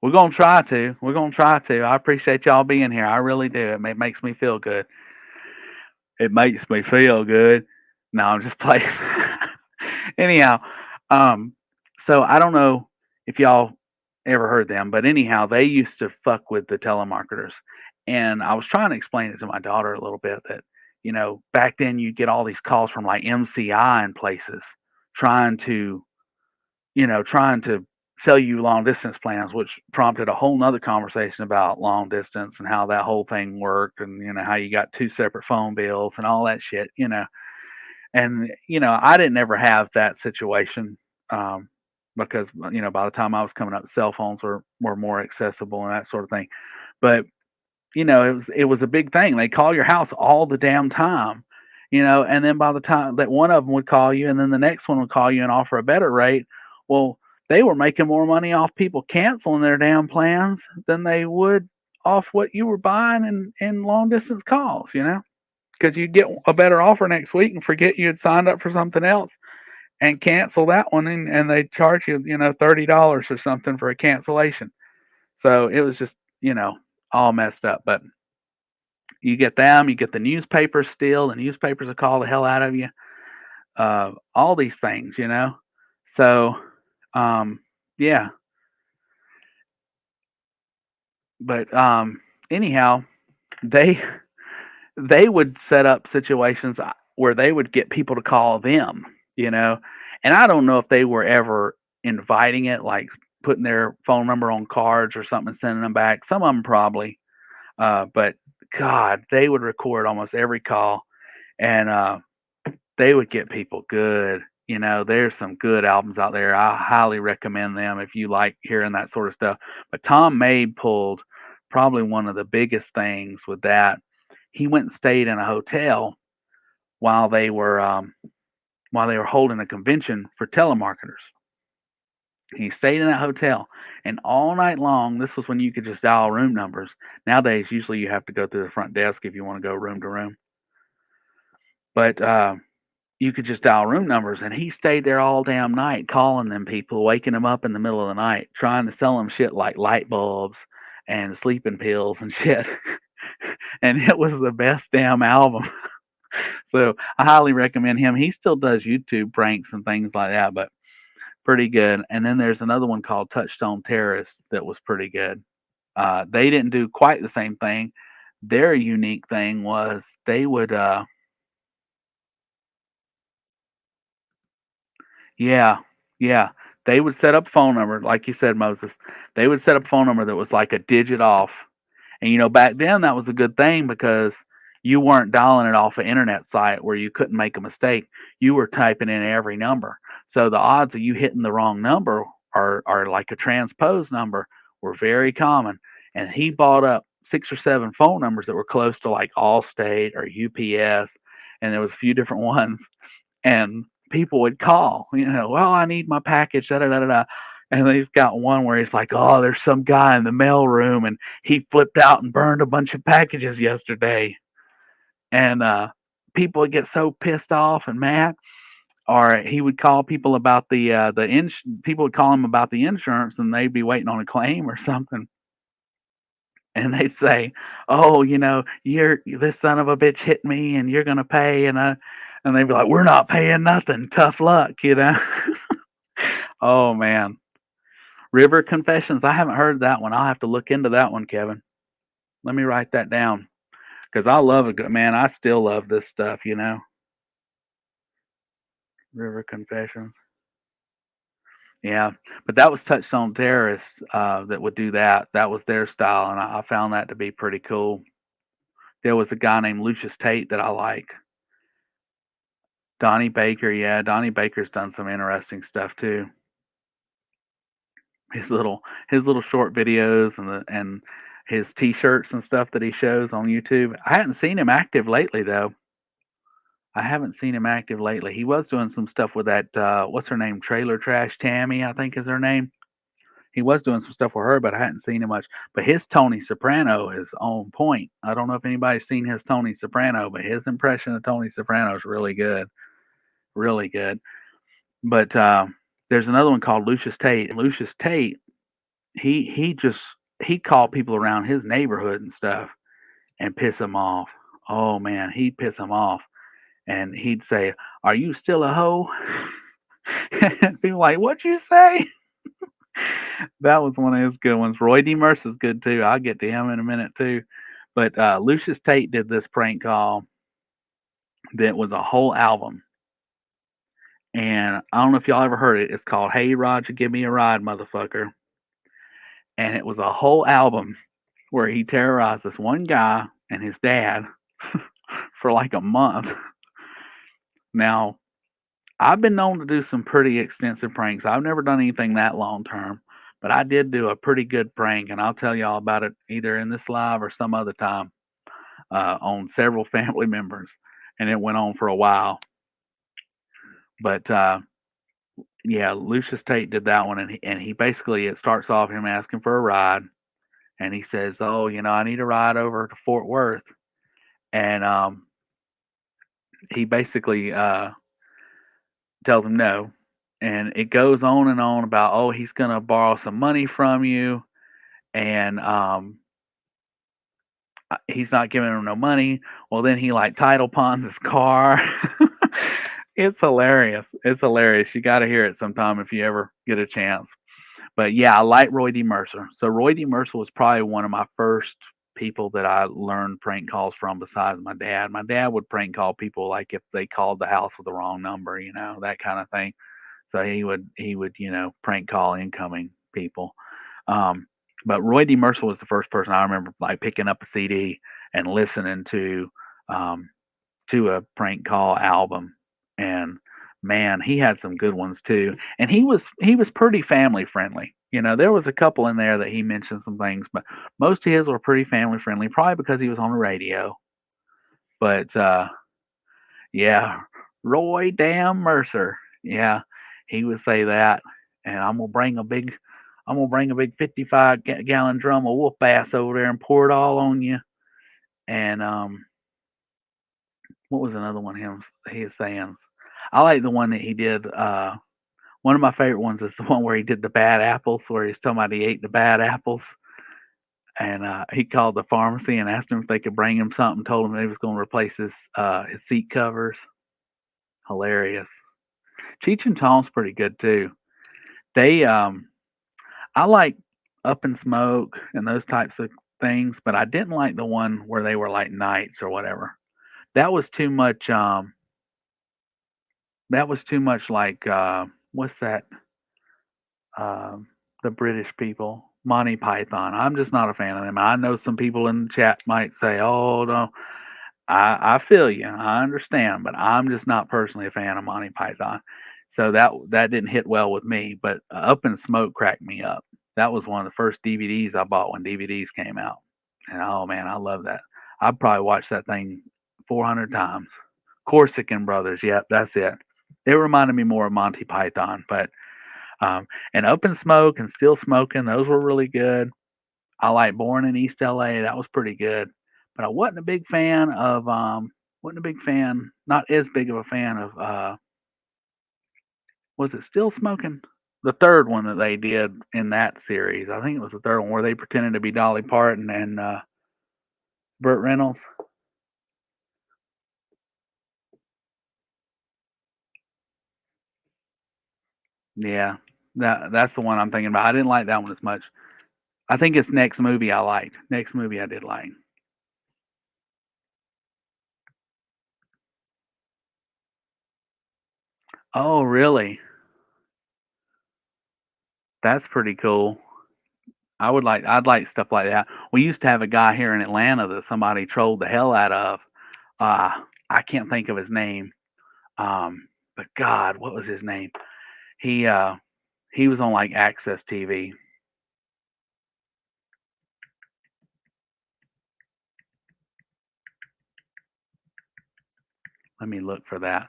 We're gonna try to. We're gonna try to. I appreciate y'all being here. I really do. It makes me feel good. It makes me feel good. No, I'm just playing. Anyhow, um, so I don't know if y'all ever heard them, but anyhow, they used to fuck with the telemarketers, and I was trying to explain it to my daughter a little bit that back then you'd get all these calls from like MCI and places trying to trying to sell you long distance plans, which prompted a whole nother conversation about long distance and how that whole thing worked and, how you got two separate phone bills and all that shit. And, I didn't ever have that situation because, by the time I was coming up, cell phones were more accessible and that sort of thing. But it was a big thing. They call your house all the damn time, and then by the time that one of them would call you, and then the next one would call you and offer a better rate, well, they were making more money off people canceling their damn plans than they would off what you were buying in long distance calls. Because you get a better offer next week and forget you had signed up for something else and cancel that one, and they charge you, $30 or something for a cancellation. So it was just, all messed up. But you get them, you get the newspapers still, the newspapers will call the hell out of you. All these things. So, um, yeah. But anyhow, they they would set up situations where they would get people to call them. And I don't know if they were ever inviting it, like putting their phone number on cards or something and sending them back. Some of them probably, but God, they would record almost every call, and they would get people good. There's some good albums out there. I highly recommend them if you like hearing that sort of stuff. But Tom Mabe pulled probably one of the biggest things with that. He went and stayed in a hotel while they were holding a convention for telemarketers. He stayed in that hotel, and all night long, this was when you could just dial room numbers. Nowadays, usually you have to go through the front desk if you want to go room to room. But you could just dial room numbers, and he stayed there all damn night calling them people, waking them up in the middle of the night, trying to sell them shit like light bulbs and sleeping pills and shit. And it was the best damn album. So I highly recommend him. He still does YouTube pranks and things like that, but pretty good. And then there's another one called Touchstone Terrace that was pretty good. They didn't do quite the same thing. Their unique thing was they would yeah, yeah. They would set up a phone number, like you said, Moses. They would set up a phone number that was like a digit off. And back then that was a good thing because you weren't dialing it off an internet site where you couldn't make a mistake. You were typing in every number. So the odds of you hitting the wrong number are like a transposed number were very common. And he bought up 6 or 7 phone numbers that were close to like Allstate or UPS, and there was a few different ones, and people would call, well, I need my package, da da da da. Da. And then he's got one where he's like, oh, there's some guy in the mail room and he flipped out and burned a bunch of packages yesterday. And people would get so pissed off and mad. Or he would call people about people would call him about the insurance, and they'd be waiting on a claim or something. And they'd say, "Oh, you're this son of a bitch hit me, and you're gonna pay." And they'd be like, "We're not paying nothing. Tough luck." Oh man, River Confessions. I haven't heard that one. I'll have to look into that one, Kevin. Let me write that down because I love a good man. I still love this stuff. River Confessions. Yeah, but that was touched on terrorists that would do that. That was their style, and I found that to be pretty cool. There was a guy named Lucius Tate that I like. Donnie Baker, yeah, Donnie Baker's done some interesting stuff too. His little short videos and his T-shirts and stuff that he shows on YouTube. I hadn't seen him active lately though. I haven't seen him active lately. He was doing some stuff with that what's her name? Trailer Trash Tammy, I think is her name. He was doing some stuff with her, but I hadn't seen him much. But his Tony Soprano is on point. I don't know if anybody's seen his Tony Soprano, but his impression of Tony Soprano is really good, really good. But there's another one called Lucius Tate. Lucius Tate, he called people around his neighborhood and stuff and piss them off. Oh man, he'd piss them off, and he'd say, "Are you still a hoe?" And people like, "What'd you say?" That was one of his good ones. Roy D. Mercer's good too. I'll get to him in a minute too. But Lucius Tate did this prank call that was a whole album. And I don't know if y'all ever heard it. It's called Hey Roger, Give Me a Ride, Motherfucker. And it was a whole album where he terrorized this one guy and his dad for like a month. Now, I've been known to do some pretty extensive pranks. I've never done anything that long term, but I did do a pretty good prank, and I'll tell y'all about it either in this live or some other time on several family members. And it went on for a while. But yeah, Lucius Tate did that one, and he basically it starts off him asking for a ride, and he says, "Oh, I need a ride over to Fort Worth," and he basically tells him no, and it goes on and on about, oh, he's gonna borrow some money from you, and he's not giving him no money. Well, then he like title pawns his car. It's hilarious. It's hilarious. You got to hear it sometime if you ever get a chance. But yeah, I like Roy D. Mercer. So Roy D. Mercer was probably one of my first people that I learned prank calls from besides my dad. My dad would prank call people like if they called the house with the wrong number, that kind of thing. So he would prank call incoming people. Um, but Roy D. Mercer was the first person I remember like picking up a CD and listening um, to a prank call album. And man, he had some good ones too. And he was pretty family friendly. There was a couple in there that he mentioned some things, but most of his were pretty family friendly, probably because he was on the radio. But yeah, Roy Damn Mercer. Yeah, he would say that, and I'm gonna bring a big 55 gallon drum of whoop ass over there and pour it all on you. And what was another one he was saying? I like the one that he did. One of my favorite ones is the one where he did the bad apples, where he's talking about he ate the bad apples, and he called the pharmacy and asked him if they could bring him something. Told him they was going to replace his seat covers. Hilarious. Cheech and Chong's pretty good too. They I like Up in Smoke and those types of things, but I didn't like the one where they were like knights or whatever. That was too much. That was too much like what's that? Um, the British people, Monty Python. I'm just not a fan of them. I know some people in the chat might say, "Oh no," I feel you. I understand, but I'm just not personally a fan of Monty Python. So that didn't hit well with me. But Up in Smoke cracked me up. That was one of the first DVDs I bought when DVDs came out, and oh man, I love that. I've probably watched that thing 400 times. Corsican Brothers, yep, that's it. It reminded me more of Monty Python, but and Up in Smoke and Still Smoking, those were really good. I like Born in East LA, that was pretty good. But I wasn't a big fan, not as big of a fan of was it Still Smoking? The third one that they did in that series. I think it was the third one where they pretended to be Dolly Parton and Burt Reynolds. Yeah. That's the one I'm thinking about. I didn't like that one as much. I think it's next movie I liked. Next movie I did like. Oh, really? That's pretty cool. I'd like stuff like that. We used to have a guy here in Atlanta that somebody trolled the hell out of. I can't think of his name. But God, what was his name? He uh he was on like Access TV. Let me look for that.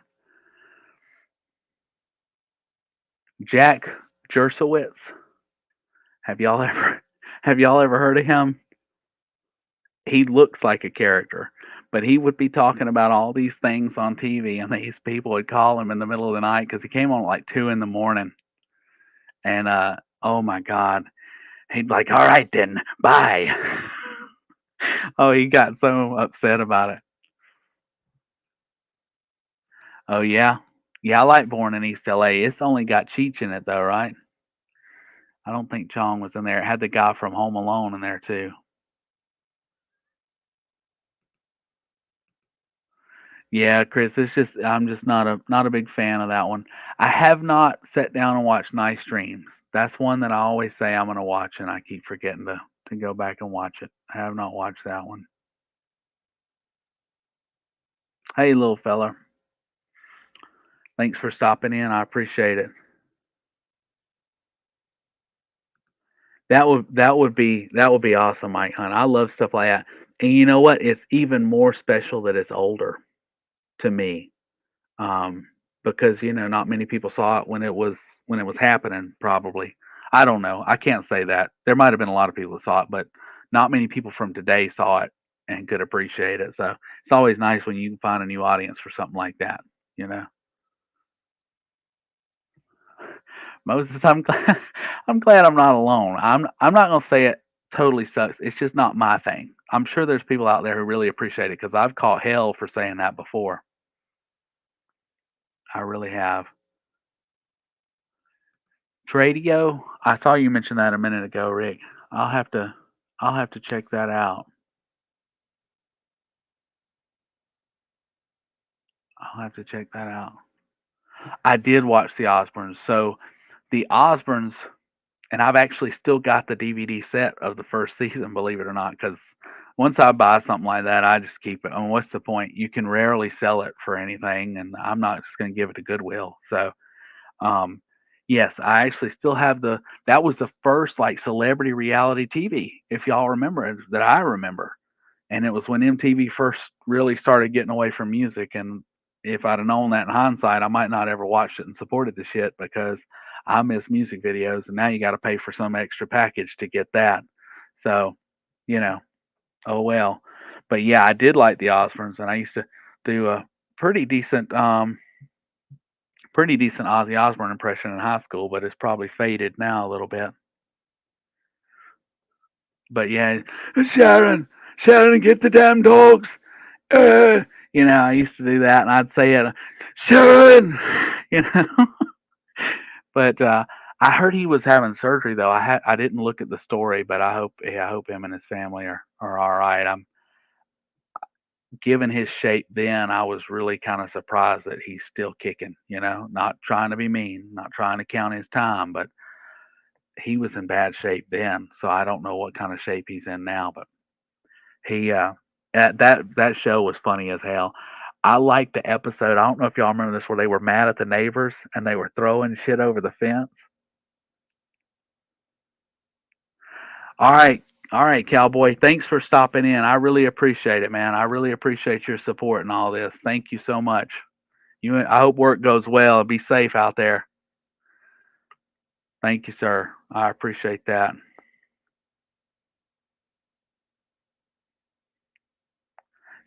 Jack Jersiewicz. Have y'all ever have y'all ever heard of him? He looks like a character, but he would be talking about all these things on TV, and these people would call him in the middle of the night because he came on at like 2 in the morning, and oh my God, he'd be like, "All right then, bye." Oh, he got so upset about it. Oh yeah, yeah, I like Born in East LA. It's only got Cheech in it though, right? I don't think Chong was in there. It had the guy from Home Alone in there too. Yeah, Chris, it's just I'm just not a big fan of that one. I have not sat down and watched Nice Dreams. That's one that I always say I'm gonna watch, and I keep forgetting to go back and watch it. I have not watched that one. Hey, little fella, thanks for stopping in. I appreciate it. That would be awesome, Mike Hunt. I love stuff like that. And you know what? It's even more special that it's older to me. um, because not many people saw it when it was happening. Probably, I don't know. I can't say that. There might have been a lot of people that saw it, but not many people from today saw it and could appreciate it. So it's always nice when you can find a new audience for something like that. You know, Moses, I'm glad, I'm glad I'm not alone. I'm not gonna say it totally sucks. It's just not my thing. I'm sure there's people out there who really appreciate it because I've caught hell for saying that before. I really have. Tradio? I saw you mention that a minute ago, Rick. I'll have to I'll have to check that out. I'll have to check that out. I did watch the Osbournes. So the Osbournes, and I've actually still got the DVD set of the first season, believe it or not, because once I buy something like that, I just keep it. I mean, what's the point? You can rarely sell it for anything, and I'm not just going to give it to Goodwill. So, um, yes, I actually still have the. That was the first like celebrity reality TV, if y'all remember it, that I remember. And it was when MTV first really started getting away from music. And if I'd have known that in hindsight, I might not ever watched it and supported the shit because I miss music videos. And now you got to pay for some extra package to get that. So, you know, oh well. But yeah, I did like the Osbournes, and I used to do a pretty decent, pretty decent Ozzy Osbourne impression in high school, but it's probably faded now a little bit. But yeah, Sharon, Sharon, get the damn dogs. Uh, I used to do that, and I'd say it, Sharon, you know. But I heard he was having surgery though. I didn't look at the story, but I hope him and his family are all right. I'm given his shape then. I was really kind of surprised that he's still kicking. Not trying to be mean, not trying to count his time, but he was in bad shape then. So I don't know what kind of shape he's in now, but he that show was funny as hell. I liked the episode. I don't know if y'all remember this, where they were mad at the neighbors and they were throwing shit over the fence. All right, all right, cowboy. Thanks for stopping in. I really appreciate it, man. I really appreciate your support and all this. Thank you so much. I hope work goes well. Be safe out there. Thank you, sir. I appreciate that.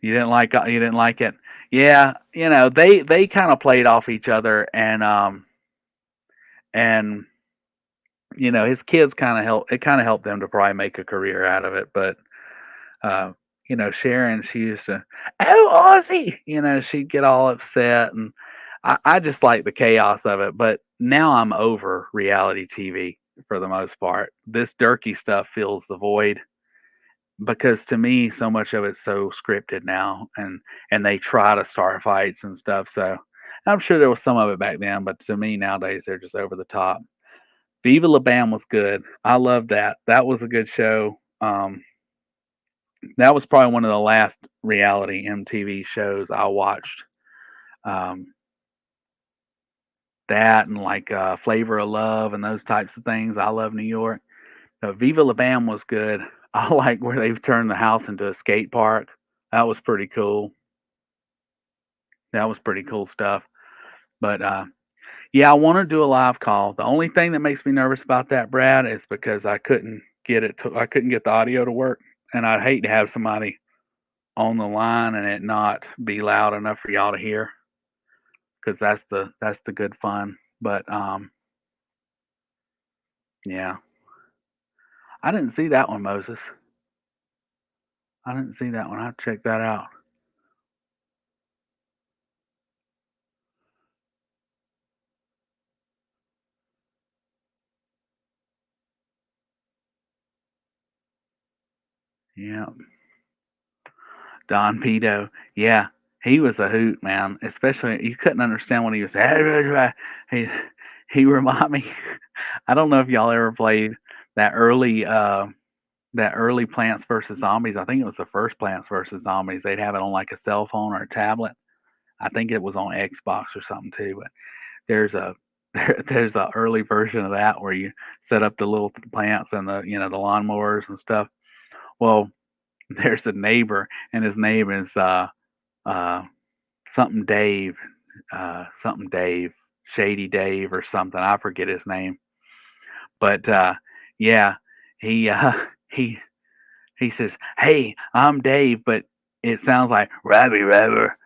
You didn't like it. Yeah, they kind of played off each other, and his kids kind of helped them to probably make a career out of it. But uh, Sharon, she used to, oh, Ozzy, she'd get all upset, and I just like the chaos of it. But now I'm over reality TV for the most part. This Durkee stuff fills the void because to me, so much of it's so scripted now, and they try to start fights and stuff. So I'm sure there was some of it back then, but to me nowadays they're just over the top. Viva La Bam was good. I loved that. That was a good show. That was probably one of the last reality MTV shows I watched. Um, that and like Flavor of Love and those types of things. I love New York. Viva La Bam was good. I like where they've turned the house into a skate park. That was pretty cool. That was pretty cool stuff. But yeah, I want to do a live call. The only thing that makes me nervous about that, Brad, is because I couldn't get the audio to work, and I'd hate to have somebody on the line and it not be loud enough for y'all to hear, because that's the good fun. But yeah, I didn't see that one, Moses. I didn't see that one. I have to check that out. Yeah, Don Vito. Yeah, he was a hoot, man. Especially you couldn't understand what he was saying. He he remind me. I don't know if y'all ever played that early that early Plants vs Zombies. I think it was the first Plants vs Zombies. They'd have it on like a cell phone or a tablet. I think it was on Xbox or something too. But there's a there's a early version of that where you set up the little plants and the lawnmowers and stuff. Well, there's a neighbor, and his name is uh, something Dave, something Dave, Shady Dave or something. I forget his name, but yeah, he he he says, "Hey, I'm Dave," but it sounds like Rabby Rabber.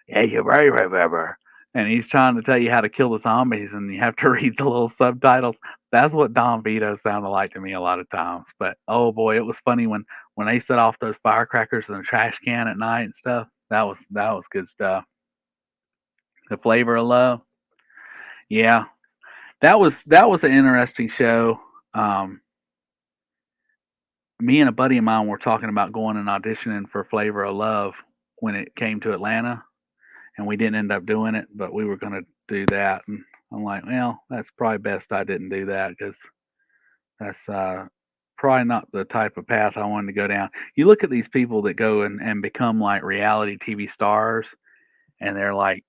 Yeah, you're right, Rabber. And he's trying to tell you how to kill the zombies, and you have to read the little subtitles. That's what Don Vito sounded like to me a lot of times. But oh boy, it was funny when they set off those firecrackers in the trash can at night and stuff. That was good stuff. The Flavor of Love. Yeah, that was an interesting show. Um, Me and a buddy of mine were talking about going and auditioning for Flavor of Love when it came to Atlanta, and we didn't end up doing it, but we were going to do that. And I'm like, well, that's probably best I didn't do that because that's probably not the type of path I wanted to go down. You look at these people that go and become like reality TV stars, and they're like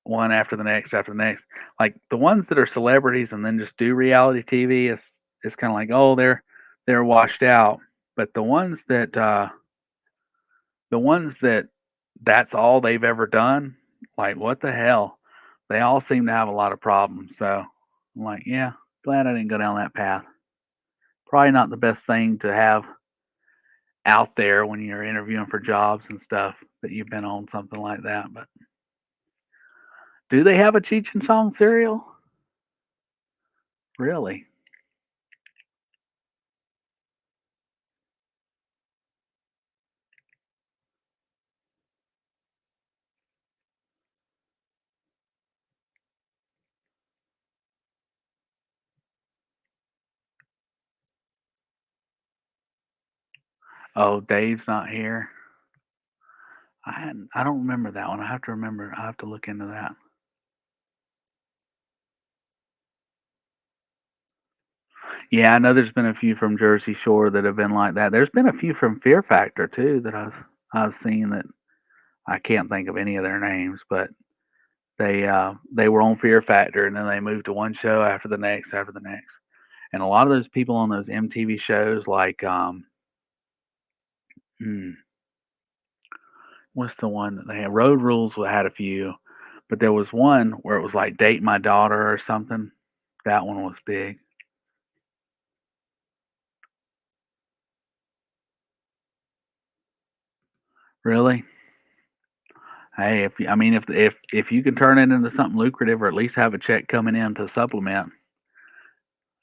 one after the next. Like the ones that are celebrities and then just do reality TV, it's kind of like, oh, they're washed out. But the ones that that's all they've ever done, like what the hell? They all seem to have a lot of problems. So I'm like, yeah, glad I didn't go down that path. Probably not the best thing to have out there when you're interviewing for jobs and stuff that you've been on something like that. But do they have a Cheech and Chong cereal? Really? Oh, Dave's not here. I don't remember that one. I have to remember. I have to look into that. Yeah, I know there's been a few from Jersey Shore that have been like that. There's been a few from Fear Factor too that I've seen that I can't think of any of their names, but they were on Fear Factor and then they moved to one show after the next. And a lot of those people on those MTV shows like hmm, what's the one that they had? Road Rules had a few, but there was one where it was like Date My Daughter or something. That one was big. Really? Hey, I mean if you can turn it into something lucrative or at least have a check coming in to supplement,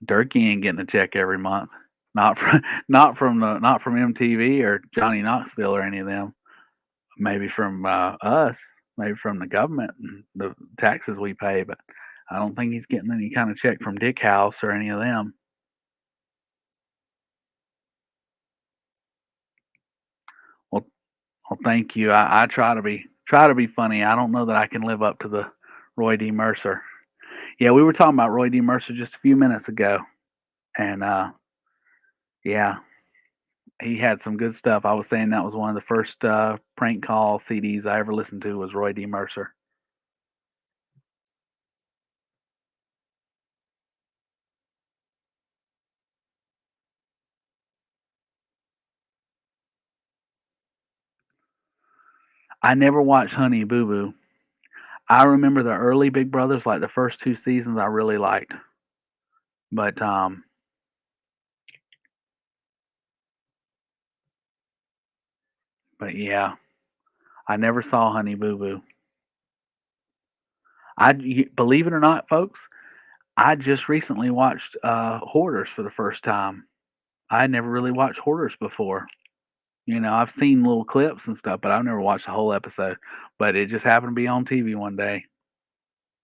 Durkee ain't getting a check every month. Not from not from MTV or Johnny Knoxville or any of them. Maybe from us, maybe from the government and the taxes we pay, but I don't think he's getting any kind of check from Dick House or any of them. Well, well, thank you. I try to be funny. I don't know that I can live up to the Roy D. Mercer. Yeah, we were talking about Roy D. Mercer just a few minutes ago, and yeah, he had some good stuff. I was saying that was one of the first prank call CDs I ever listened to was Roy D. Mercer. I never watched Honey Boo Boo. I remember the early Big Brothers, like the first two seasons, I really liked, but yeah, I never saw Honey Boo Boo. Believe it or not, folks, I just recently watched Hoarders for the first time. I had never really watched Hoarders before. I've seen little clips and stuff, but I've never watched the whole episode. But it just happened to be on TV one day,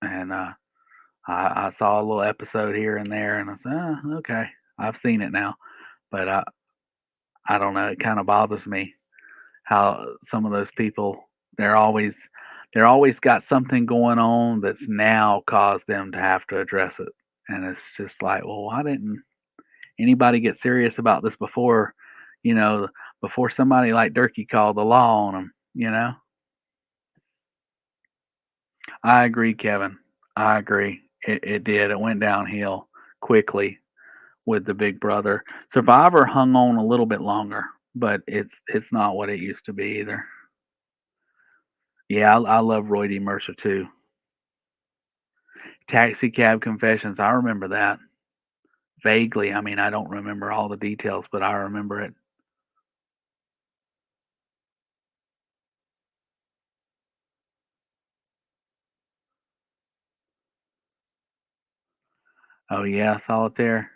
and I saw a little episode here and there, and I said, "Oh, okay, I've seen it now." But I don't know. It kind of bothers me how some of those people they're always they're always got something going on that's now caused them to have to address it, and it's just like, well, why didn't anybody get serious about this before? You know, before somebody like Durkee called the law on them. I agree, Kevin. I agree. It did. It went downhill quickly with the Big Brother. Survivor hung on a little bit longer, but it's not what it used to be either. Yeah, I love Roy D. Mercer too. Taxi Cab Confessions. I remember that vaguely. I mean, I don't remember all the details, but I remember it. Oh yeah, Solitaire.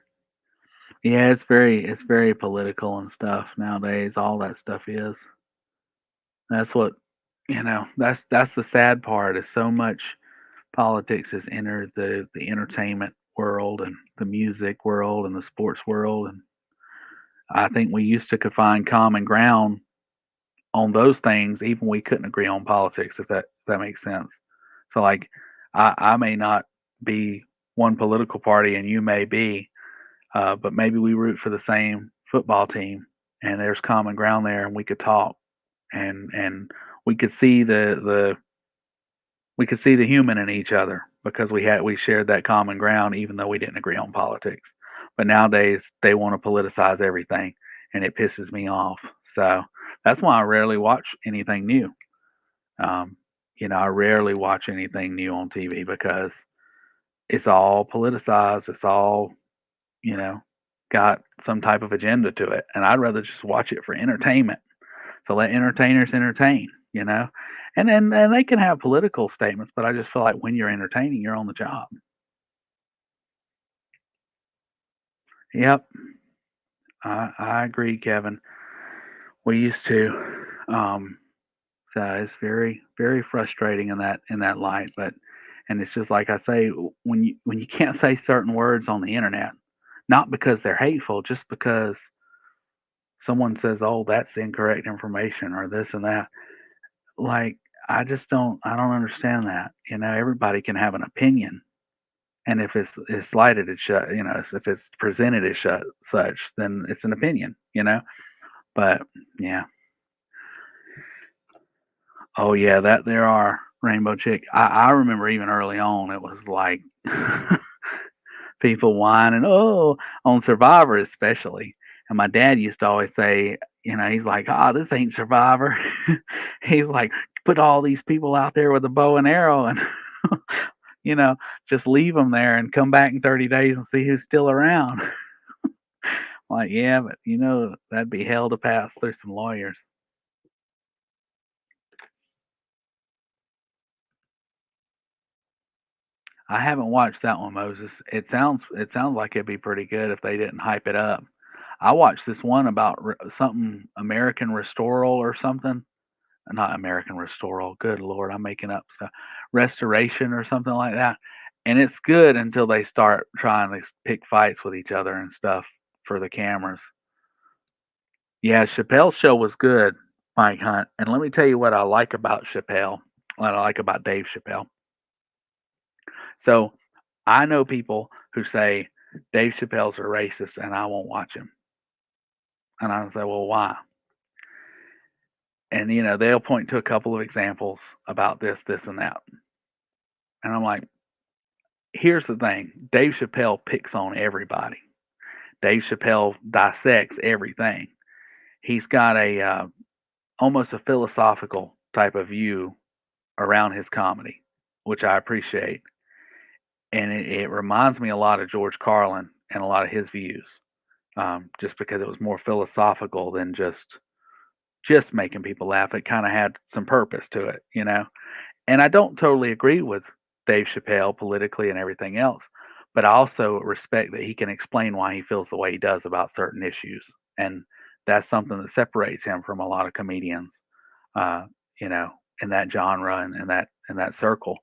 Yeah, it's very political and stuff nowadays. All that stuff is. That's what that's the sad part is so much politics has entered the entertainment world and the music world and the sports world, and I think we used to could find common ground on those things even we couldn't agree on politics if that makes sense. So like I may not be one political party and you may be, but maybe we root for the same football team and there's common ground there and we could talk and we could see the human in each other because we shared that common ground even though we didn't agree on politics. But nowadays they want to politicize everything and it pisses me off. So that's why I rarely watch anything new. Um, I rarely watch anything new on TV because it's all politicized. It's all, you know, got some type of agenda to it. And I'd rather just watch it for entertainment. So let entertainers entertain, and they can have political statements, but I just feel like when you're entertaining, you're on the job. Yep, I agree, Kevin. We used to, so it's very very frustrating in that light. But and it's just like I say, when you can't say certain words on the internet, not because they're hateful, just because someone says, "Oh, that's incorrect information," or this and that. Like I don't understand that. Everybody can have an opinion. And if it's slighted as if it's presented as such, then it's an opinion. But yeah. Oh yeah, that there are Rainbow Chick. I remember even early on it was like people whining, oh, on Survivor especially. And my dad used to always say, he's like, this ain't Survivor. He's like, put all these people out there with a bow and arrow and you know, just leave them there and come back in 30 days and see who's still around. Like, yeah, but that'd be hell to pass through some lawyers. I haven't watched that one, Moses. It sounds like it'd be pretty good if they didn't hype it up. I watched this one about something American Restoral or something. Not American Restoral. Good Lord, I'm making up stuff. Restoration or something like that. And it's good until they start trying to pick fights with each other and stuff for the cameras. Yeah, Chappelle's show was good, Mike Hunt. And let me tell you what I like about Chappelle, what I like about Dave Chappelle. So I know people who say Dave Chappelle's a racist and I won't watch him. And I say, well, why? And they'll point to a couple of examples about this, this, and that. And I'm like, here's the thing: Dave Chappelle picks on everybody. Dave Chappelle dissects everything. He's got a almost a philosophical type of view around his comedy, which I appreciate. And it reminds me a lot of George Carlin and a lot of his views, just because it was more philosophical than just making people laugh. It kind of had some purpose to it. And I don't totally agree with Dave Chappelle politically and everything else, but I also respect that he can explain why he feels the way he does about certain issues, and that's something that separates him from a lot of comedians, uh, you know, in that genre and in that circle.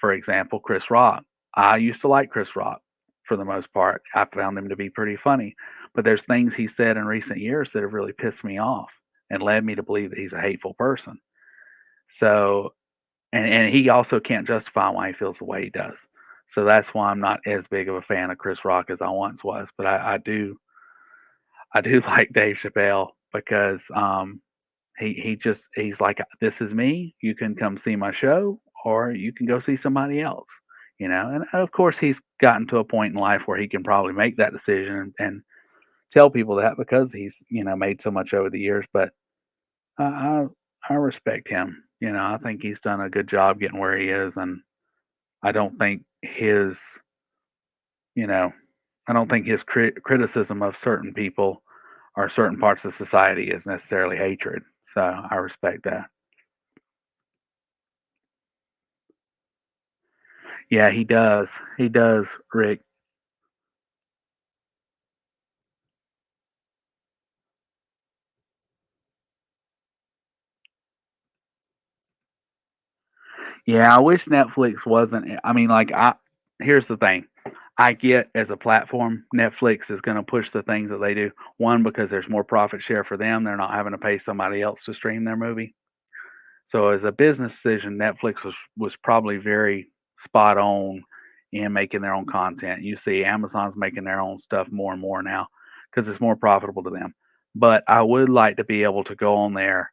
For example, Chris Rock. I used to like Chris Rock for the most part. I found him to be pretty funny, but there's things he said in recent years that have really pissed me off and led me to believe that he's a hateful person. So, and he also can't justify why he feels the way he does. So that's why I'm not as big of a fan of Chris Rock as I once was. But I do like Dave Chappelle because he's like, this is me. You can come see my show, or you can go see somebody else. And of course, he's gotten to a point in life where he can probably make that decision and tell people that because he's made so much over the years. But I I, I respect him. I think he's done a good job getting where he is, and I don't think his you know I don't think his criticism of certain people or certain parts of society is necessarily hatred. So I respect that. Yeah, he does. He does, Rick. Yeah, I wish Netflix wasn't. I mean, like, here's the thing. I get as a platform, Netflix is going to push the things that they do. One, because there's more profit share for them. They're not having to pay somebody else to stream their movie. So as a business decision, Netflix was probably very spot on in making their own content. You see Amazon's making their own stuff more and more now because it's more profitable to them. But I would like to be able to go on there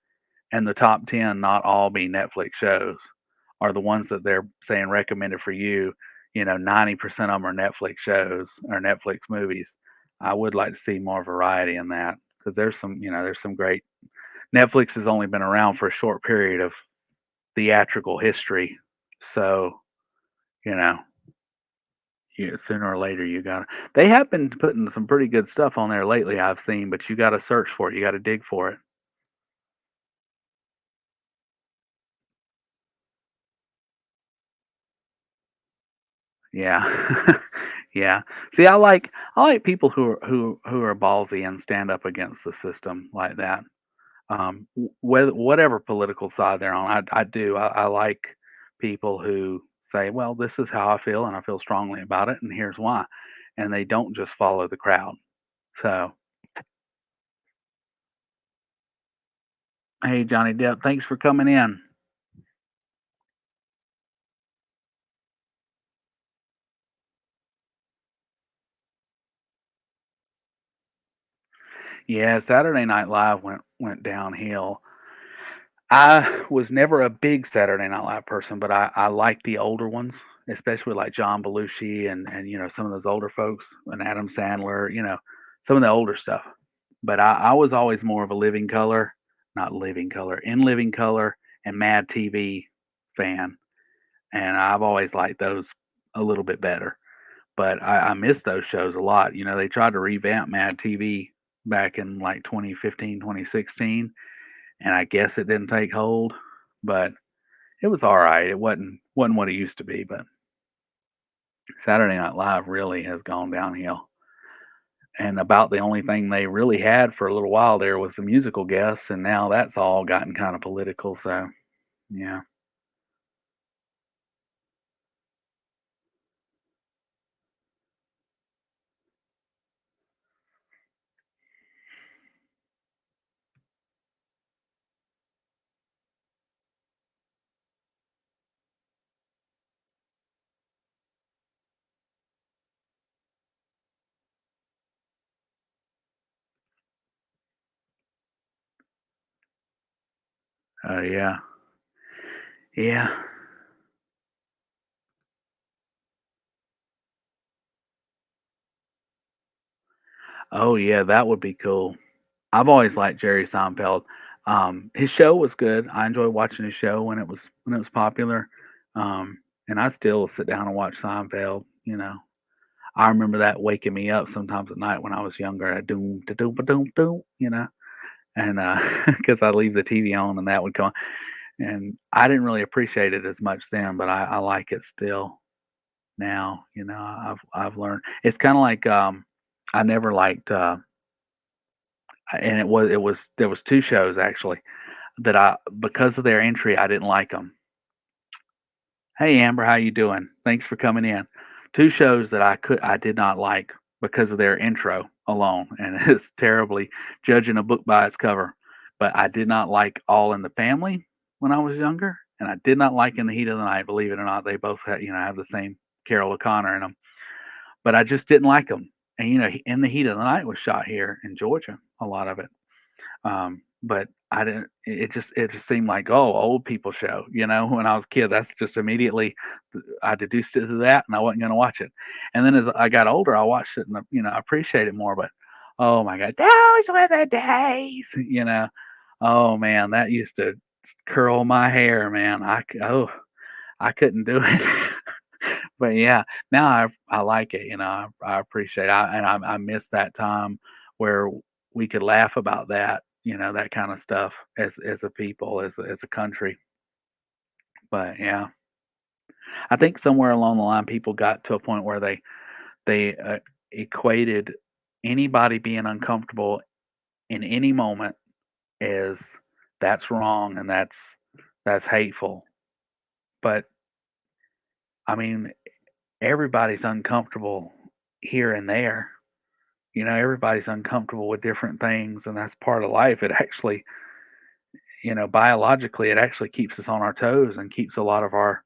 and the top 10 not all be Netflix shows, are the ones that they're saying recommended for you. 90% of them are Netflix shows or Netflix movies. I would like to see more variety in that because there's some great. Netflix has only been around for a short period of theatrical history, so you know, sooner or later you got. They have been putting some pretty good stuff on there lately. I've seen, but you got to search for it. You got to dig for it. Yeah, yeah. See, I like people who are ballsy and stand up against the system like that. Whatever political side they're on, I do. I like people who say, "Well, this is how I feel, and I feel strongly about it, and here's why," and they don't just follow the crowd. So, hey, Johnny Depp, thanks for coming in. Yeah, Saturday Night Live went downhill. I was never a big Saturday Night Live person, but I like the older ones, especially like John Belushi and some of those older folks and Adam Sandler, some of the older stuff. But I was always more of a Living Color, not Living Color, In Living Color and Mad TV fan, and I've always liked those a little bit better. But I miss those shows a lot. They tried to revamp Mad TV back in like 2015, 2016, and I guess it didn't take hold, but it was all right. It wasn't what it used to be, but Saturday Night Live really has gone downhill. And about the only thing they really had for a little while there was the musical guests, and now that's all gotten kind of political. So yeah, Oh, yeah. Yeah. Oh, yeah, that would be cool. I've always liked Jerry Seinfeld. His show was good. I enjoyed watching his show when it was popular. Um, and I still sit down and watch Seinfeld, you know. I remember that waking me up sometimes at night when I was younger, doom da doom ba doom doom, you know. And because I leave the TV on and that would come on. And I didn't really appreciate it as much then, but I like it still now, you know. I've learned. It's kind of like I never liked and it was there was two shows actually that I because of their entry, I didn't like them. "Hey, Amber, how you doing? Thanks for coming in." 2 shows that I did not like because of their intro alone, and it's terribly judging a book by its cover. But I did not like All in the Family when I was younger, and I did not like In the Heat of the Night, believe it or not. They both have the same Carol O'Connor in them, but I just didn't like them. And, In the Heat of the Night was shot here in Georgia, a lot of it. But I didn't it just seemed like, oh, old people show, when I was a kid. That's just immediately I deduced it to that and I wasn't gonna watch it. And then as I got older, I watched it and I appreciate it more, but oh my god, those were the days. Oh man, that used to curl my hair, man. I couldn't do it. But yeah, now I like it, I appreciate I miss that time where we could laugh about that, that kind of stuff as a people, as a country. But yeah, I think somewhere along the line, people got to a point where they equated anybody being uncomfortable in any moment as that's wrong and that's hateful. But I mean, everybody's uncomfortable here and there. Everybody's uncomfortable with different things, and that's part of life. It actually, biologically, it actually keeps us on our toes and keeps a lot of our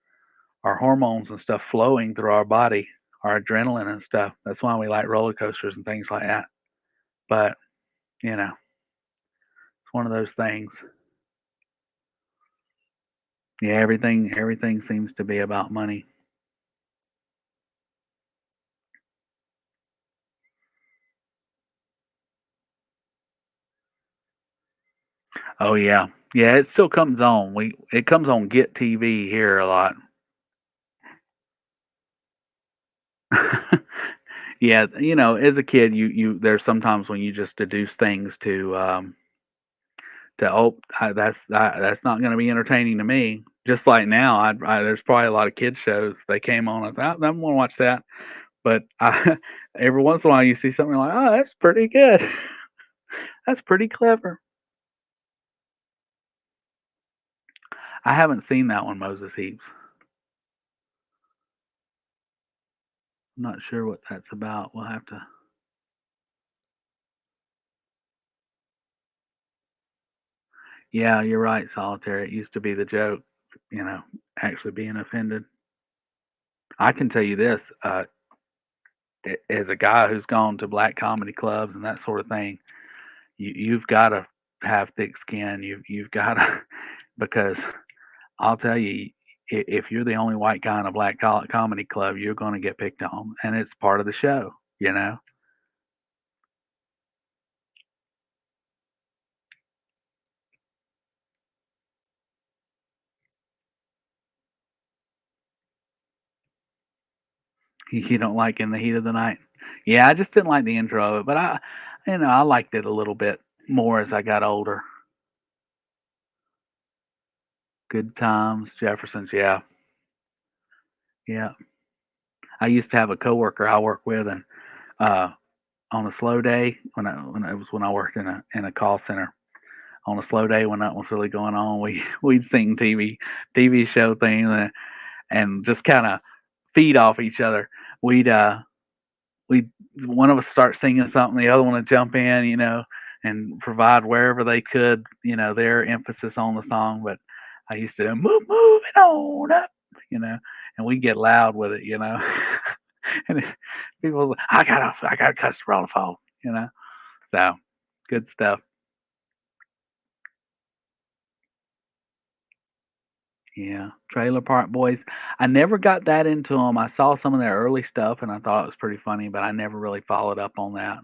hormones and stuff flowing through our body, our adrenaline and stuff. That's why we like roller coasters and things like that. But it's one of those things. Yeah, everything seems to be about money. Oh yeah, yeah. It still comes on. It comes on Get TV here a lot. Yeah, as a kid, you there's sometimes when you just deduce things to oh, that's not going to be entertaining to me. Just like now, there's probably a lot of kids shows they came on. I was like, I'm going to watch that. But every once in a while, you see something like, oh, that's pretty good. That's pretty clever. I haven't seen that one, Moses Heaps. I'm not sure what that's about. We'll have to. Yeah, you're right, Solitaire. It used to be the joke, you know, actually being offended. I can tell you this, as a guy who's gone to black comedy clubs and that sort of thing, you've got to have thick skin. You've got to because I'll tell you, if you're the only white guy in a black comedy club, you're going to get picked on, and it's part of the show. You know, you don't like In the Heat of the Night. Yeah, I just didn't like the intro of it, but I liked it a little bit more as I got older. Good times, Jefferson's. Yeah, yeah. I used to have a coworker I work with, and uh, on a slow day when I worked in a call center. On a slow day when nothing was really going on, we'd sing TV show things and just kind of feed off each other. We'd we one of us start singing something, the other one would jump in, and provide wherever they could, their emphasis on the song. But I used to moving on up, you know, and we get loud with it. And people, I got a customer on the phone. So good stuff. Yeah, Trailer Park Boys. I never got that into them. I saw some of their early stuff and I thought it was pretty funny, but I never really followed up on that.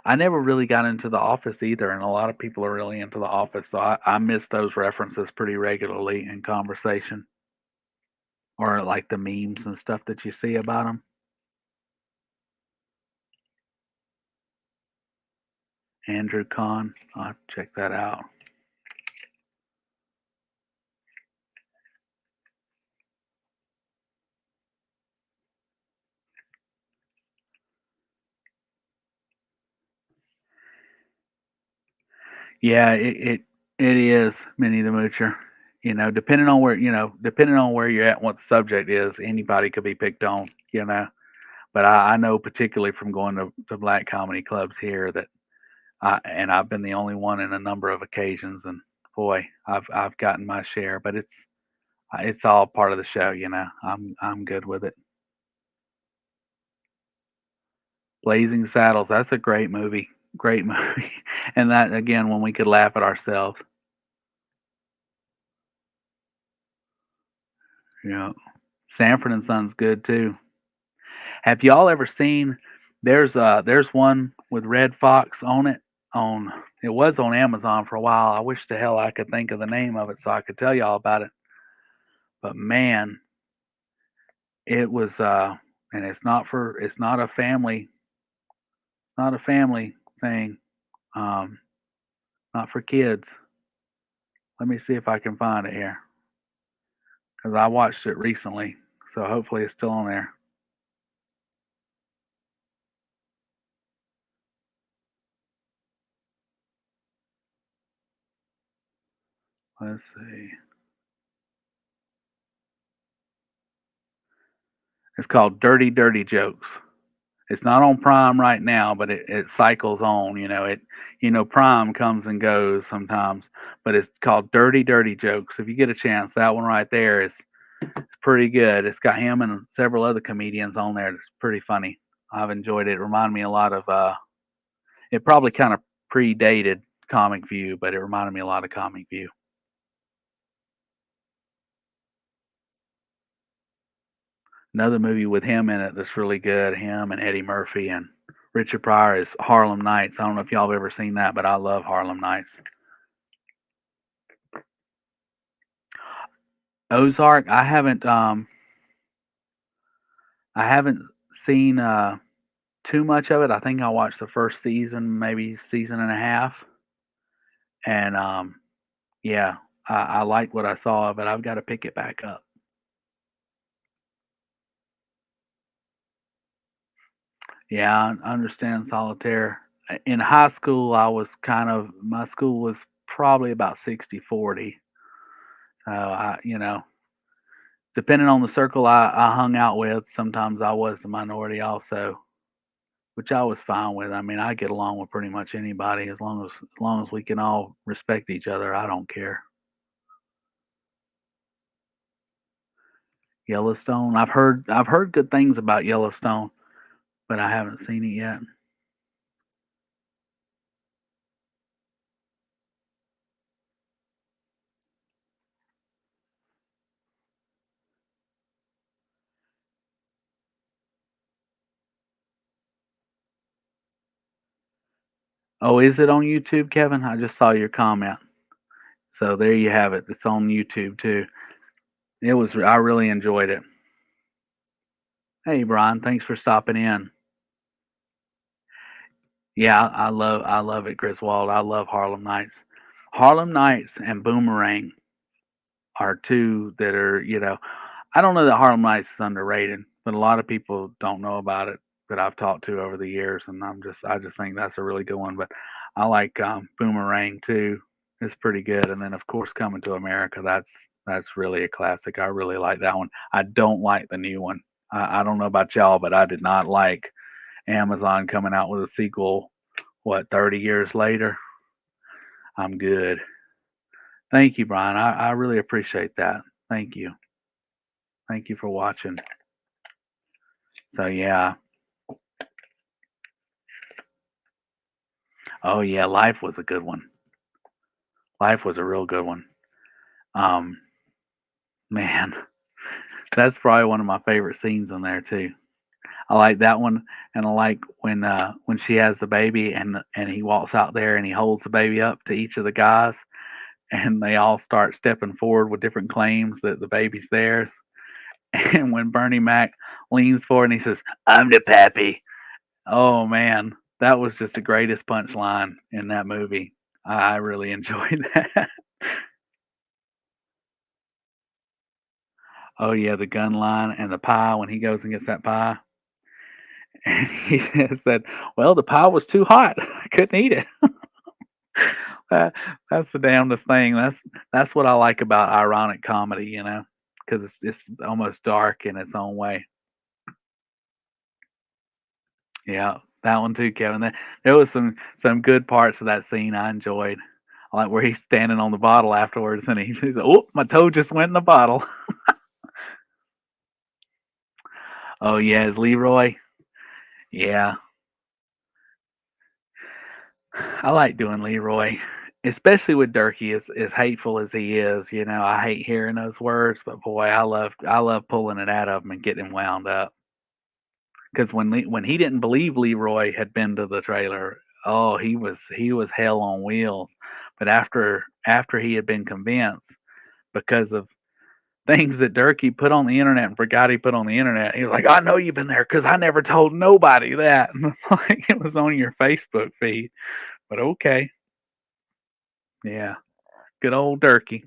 I never really got into The Office either, and a lot of people are really into The Office, so I miss those references pretty regularly in conversation or like the memes and stuff that you see about them. Andrew Kahn, I'll have to check that out. Yeah, it is Minnie the Moocher. Depending on where you're at and what the subject is, anybody could be picked on. But I know particularly from going to black comedy clubs here that I've been the only one in a number of occasions, and boy, I've gotten my share. But it's all part of the show. I'm good with it. Blazing Saddles, that's a great movie, and that again when we could laugh at ourselves. Yeah, Sanford and Son's good too. Have y'all ever seen? There's one with Red Fox on it. On It was on Amazon for a while. I wish the hell I could think of the name of it so I could tell y'all about it. But man, it was and it's not a family thing. Um, Not for kids. Let me see if I can find it here because I watched it recently. So hopefully it's still on there. Let's see. It's called Dirty Dirty Jokes. It's not on Prime right now, but it cycles on. Prime comes and goes sometimes, but it's called Dirty Dirty Jokes. If you get a chance, that one right there is pretty good. It's got him and several other comedians on there. It's pretty funny. I've enjoyed it. It reminded me a lot of it probably kind of predated Comic View, but it reminded me a lot of Comic View. Another movie with him in it that's really good. Him and Eddie Murphy and Richard Pryor is Harlem Nights. I don't know if y'all have ever seen that, but I love Harlem Nights. Ozark, I haven't seen too much of it. I think I watched the first season, maybe season and a half, and yeah, I like what I saw of it. I've got to pick it back up. Yeah, I understand solitaire. In high school, my school was probably about 60-40. Depending on the circle I hung out with, sometimes I was the minority also, which I was fine with. I mean, I get along with pretty much anybody as long as we can all respect each other. I don't care. Yellowstone. I've heard good things about Yellowstone, but I haven't seen it yet. Oh, is it on YouTube, Kevin? I just saw your comment. So there you have it. It's on YouTube too. I really enjoyed it. Hey Brian, thanks for stopping in. Yeah, I love it, Griswold. I love Harlem Nights. Harlem Nights and Boomerang are two that are. I don't know that Harlem Nights is underrated, but a lot of people don't know about it that I've talked to over the years, and I just think that's a really good one. But I like Boomerang too. It's pretty good, and then of course Coming to America. That's really a classic. I really like that one. I don't like the new one. I don't know about y'all, but I did not like Amazon coming out with a sequel. What 30 years later? I'm good. Thank you, Brian. I really appreciate that. Thank you. Thank you for watching. So yeah. Oh yeah, Life was a good one. Life was a real good one. Um, man, that's probably one of my favorite scenes in there too. I like that one, and I like when she has the baby and he walks out there and he holds the baby up to each of the guys, and they all start stepping forward with different claims that the baby's theirs. And when Bernie Mac leans forward and he says, "I'm the pappy," oh man, that was just the greatest punchline in that movie. I really enjoyed that. Oh yeah, the gun line and the pie when he goes and gets that pie. And he said, "Well, the pie was too hot. I couldn't eat it." That, that's the damnedest thing. That's what I like about ironic comedy, because it's almost dark in its own way. Yeah, that one too, Kevin. There was some good parts of that scene I enjoyed. I like where he's standing on the bottle afterwards, and he's like, "Oh, my toe just went in the bottle." Oh yeah, is Leroy? Yeah, I like doing Leroy, especially with Durkee. As hateful as he is, I hate hearing those words, but boy, I love pulling it out of him and getting him wound up. Because when he didn't believe Leroy had been to the trailer, oh, he was hell on wheels. But after he had been convinced because of things that Durkee put on the internet and forgot he put on the internet, he was like, "I know you've been there because I never told nobody that." Like it was on your Facebook feed. But okay, yeah, good old Durkee,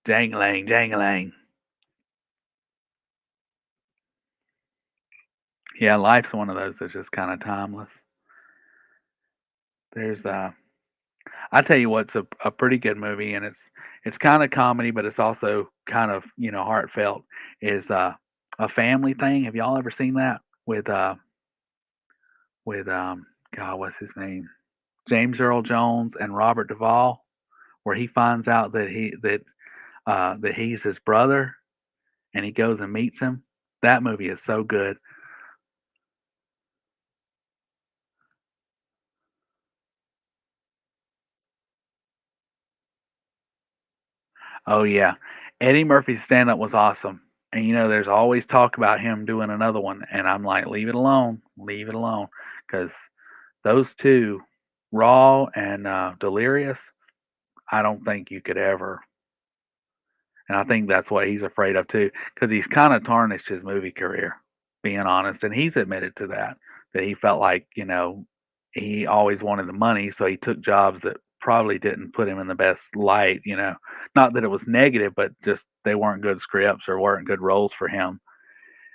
jangling, jangling. Yeah, life's one of those that's just kind of timeless. There's I tell you what's a pretty good movie, and it's kind of comedy, but it's also kind of heartfelt. Is a family thing. Have y'all ever seen that with God, what's his name? James Earl Jones and Robert Duvall, where he finds out that he's his brother, and he goes and meets him. That movie is so good. Oh yeah, Eddie Murphy's stand up was awesome. And there's always talk about him doing another one, and I'm like, leave it alone, because those two, Raw and Delirious, I don't think you could ever. And I think that's what he's afraid of too, because he's kind of tarnished his movie career, being honest. And he's admitted to that he felt like, he always wanted the money, so he took jobs that probably didn't put him in the best light. Not that it was negative, but just they weren't good scripts or weren't good roles for him.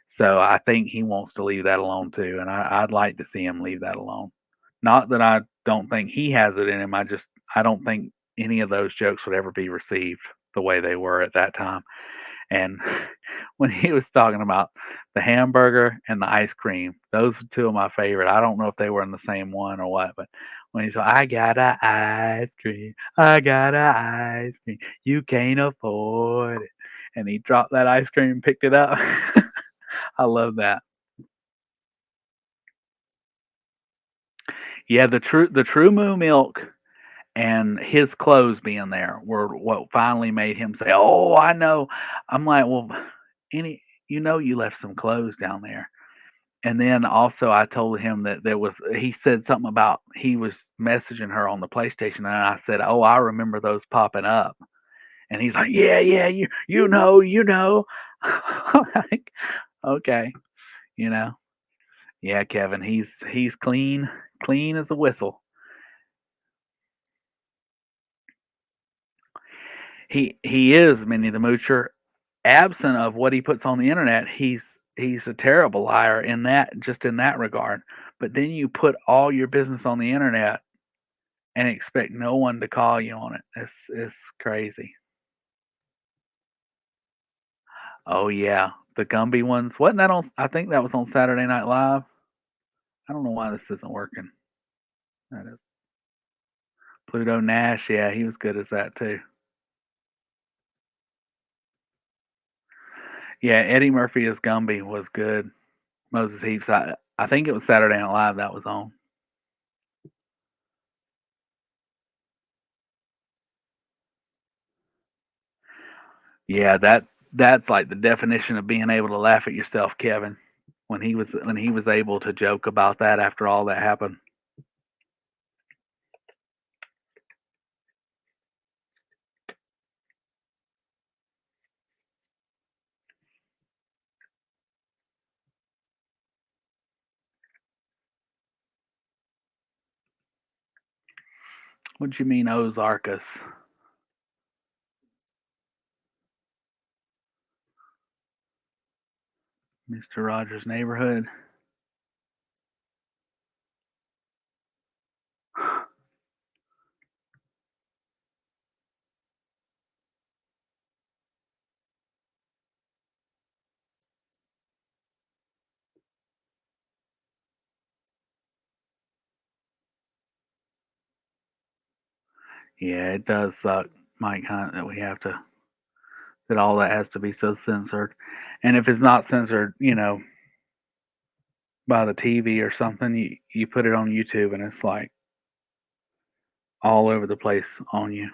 So I think he wants to leave that alone too. And I'd like to see him leave that alone. Not that I don't think he has it in him. I don't think any of those jokes would ever be received the way they were at that time. And when he was talking about the hamburger and the ice cream, those are two of my favorite. I don't know if they were in the same one or what, but when he's like, "I got a ice cream, I got a ice cream, you can't afford it," and he dropped that ice cream and picked it up. I love that. Yeah, the True Moo milk and his clothes being there were what finally made him say, "Oh, I know." I'm like, "Well, you left some clothes down there." And then also I told him that he said something about he was messaging her on the PlayStation, and I said, "Oh, I remember those popping up." And he's like, "Yeah, yeah, you know." Like, okay, you know. Yeah, Kevin, he's clean, clean as a whistle. He is Minnie the Moocher. Absent of what he puts on the internet, he's a terrible liar in that regard. But then you put all your business on the internet and expect no one to call you on it. It's crazy. Oh yeah, the Gumby ones. Wasn't that on? I think that was on Saturday Night Live. I don't know why this isn't working. That is Pluto Nash. Yeah, he was good as that too. Yeah, Eddie Murphy as Gumby was good. Moses Heaps. I think it was Saturday Night Live that was on. Yeah, that's like the definition of being able to laugh at yourself, Kevin. When he was able to joke about that after all that happened. What do you mean Ozarkus? Mr. Rogers' Neighborhood? Yeah, it does suck, Mike Hunt, that we have to that all that has to be so censored. And if it's not censored, by the TV or something, you put it on YouTube and it's like all over the place on you.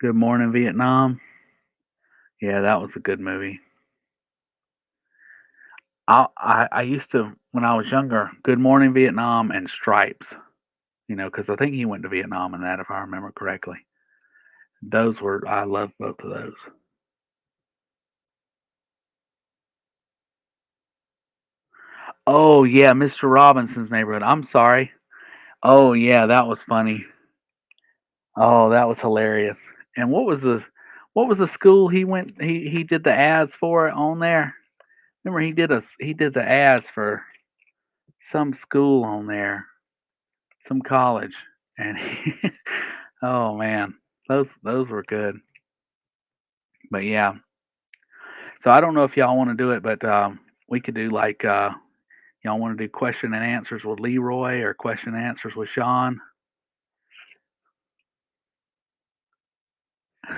Good Morning Vietnam. Yeah, that was a good movie. I used to when I was younger. Good Morning Vietnam and Stripes. Because I think he went to Vietnam in that, if I remember correctly. Those were I loved both of those. Oh yeah, Mr. Robinson's Neighborhood. I'm sorry. Oh yeah, that was funny. Oh, that was hilarious. And what was the school he went he did the ads for it on there? Remember he did the ads for some school on there, some college, and oh man, those were good. But yeah, so I don't know if y'all want to do it, but we could do like y'all want to do question and answers with Leroy or question and answers with Shaun.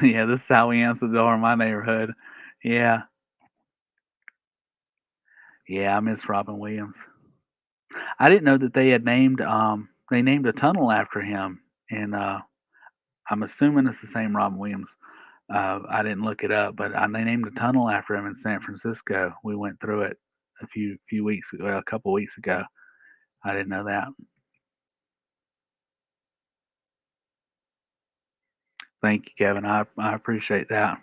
Yeah, this is how we answer the door in my neighborhood. Yeah, yeah, I miss Robin Williams. I didn't know that they named a tunnel after him, and I'm assuming it's the same Robin Williams. I didn't look it up, but they named a tunnel after him in San Francisco. We went through it a few weeks ago, well, a couple weeks ago. I didn't know that. Thank you, Kevin. I appreciate that.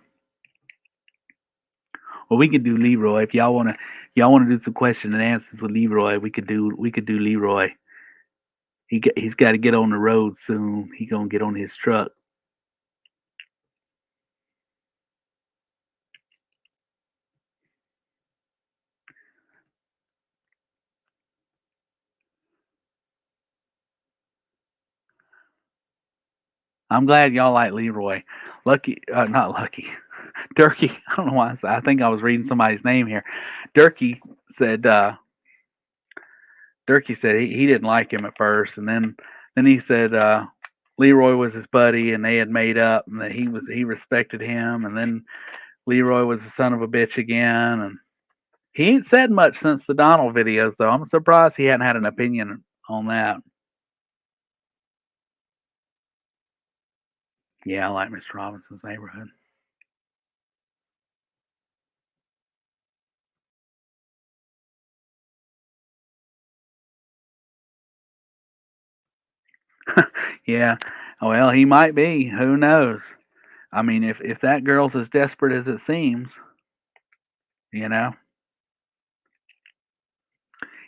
Well, we could do Leroy if y'all wanna do some question and answers with Leroy. We could do Leroy. He's got to get on the road soon. He gonna get on his truck. I'm glad y'all like Leroy. Not Lucky. Durkee. I don't know why I think I was reading somebody's name here. Durkee said. Durkee said he didn't like him at first, and then he said Leroy was his buddy, and they had made up, and that he respected him, and then Leroy was the son of a bitch again, and he ain't said much since the Donald videos, though. I'm surprised he hadn't had an opinion on that. Yeah, I like Mr. Robinson's Neighborhood. Yeah, well, he might be. Who knows? I mean, if that girl's as desperate as it seems, you know.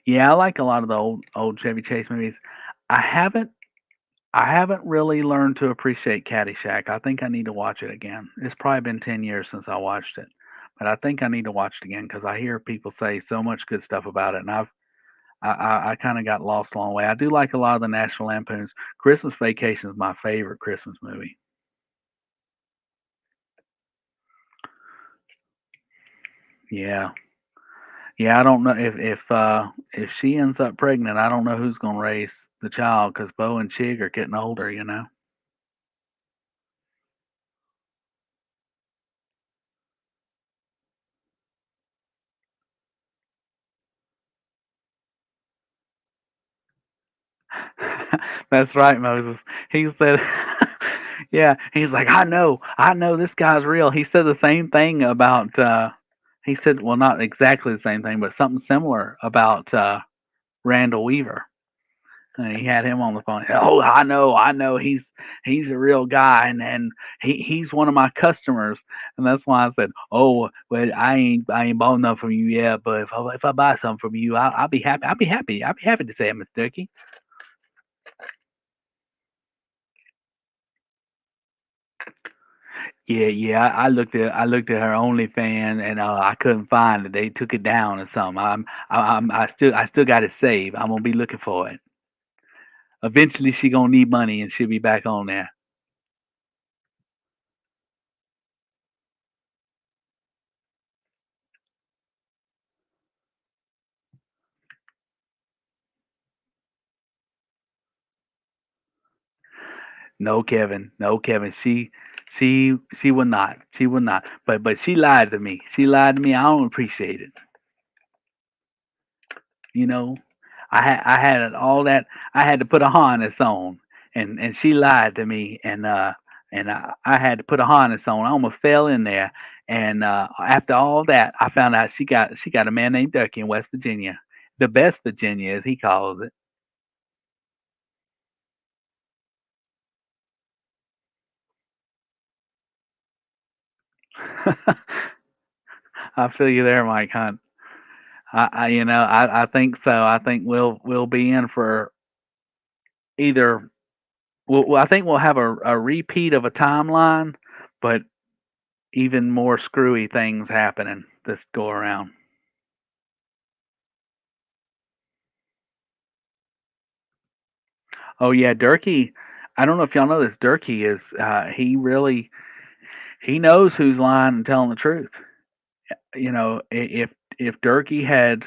Yeah, I like a lot of the old Chevy Chase movies. I haven't I haven't really learned to appreciate Caddyshack. I think I need to watch it again. It's probably been 10 years since I watched it, but I think I need to watch it again because I hear people say so much good stuff about it, and I kind of got lost along the way. I do like a lot of the National Lampoons. Christmas Vacation is my favorite Christmas movie. Yeah, yeah. I don't know if she ends up pregnant. I don't know who's gonna raise the child because Bo and Chig are getting older. That's right, Moses. He said Yeah, he's like, I know this guy's real. He said the same thing about he said, well, not exactly the same thing, but something similar about Randall Weaver. And he had him on the phone. Oh, I know, he's a real guy, and he's one of my customers, and that's why I said, oh, well, I ain't bought nothing from you yet, but if I buy something from you, I'll be happy. I'll be happy to say it, Miss Dookie. Yeah, yeah. I looked at her OnlyFans and I couldn't find it. They took it down or something. I still got it saved. I'm gonna be looking for it. Eventually, she gonna need money and she'll be back on there. No, Kevin. No, Kevin. She will not. She will not. But she lied to me. She lied to me. I don't appreciate it. You know, I had all that. I had to put a harness on, and she lied to me, and I had to put a harness on. I almost fell in there, and after all that, I found out she got a man named Ducky in West Virginia, the best Virginia as he calls it. I feel you there, Mike Hunt. I think so. I think we'll be in for either. I think we'll have a repeat of a timeline, but even more screwy things happening this go around. Oh yeah, Durkee. I don't know if y'all know this. Durkee is he really he knows who's lying and telling the truth. You know, if Durkee had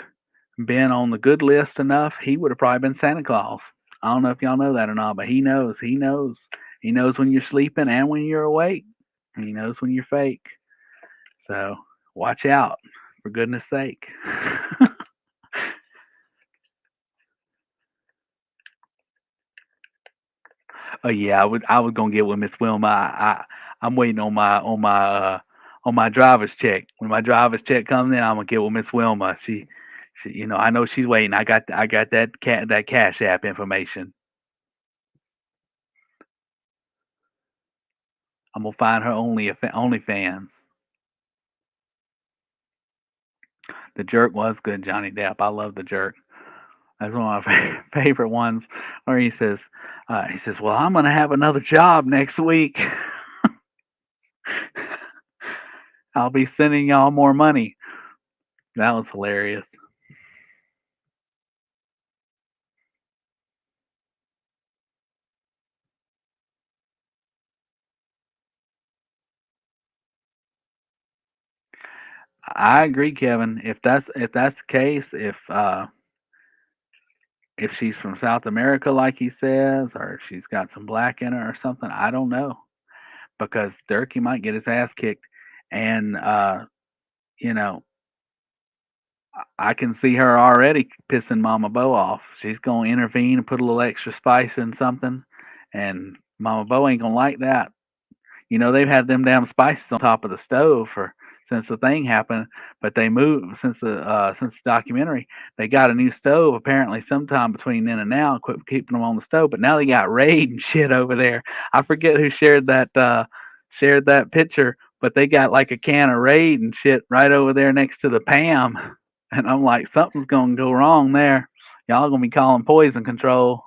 been on the good list enough, he would have probably been Santa Claus. I don't know if y'all know that or not, but he knows. He knows. He knows when you're sleeping and when you're awake. He knows when you're fake. So watch out, for goodness sake. Oh yeah, I was gonna get with Miss Wilma. I'm waiting on my driver's check. When my driver's check comes in, I'm gonna get with Miss Wilma. She I know she's waiting. I got that Cash App information. I'm gonna find her OnlyFans. The Jerk was good, Johnny Depp. I love The Jerk. That's one of my favorite ones where he says, "Well, I'm gonna have another job next week. I'll be sending y'all more money." That was hilarious. I agree, Kevin. If that's the case, if she's from South America, like he says, or if she's got some black in her or something, I don't know because Durkee might get his ass kicked, and you know I can see her already pissing Mama Bo off. She's gonna intervene and put a little extra spice in something, and Mama Bo ain't gonna like that. They've had them damn spices on top of the stove for since the thing happened, but they moved since the documentary. They got a new stove apparently sometime between then and now. Quit keeping them on the stove, but now they got Raid and shit over there. I forget who shared that picture, but they got like a can of Raid and shit right over there next to the Pam, and I'm like, something's gonna go wrong there. Y'all gonna be calling poison control.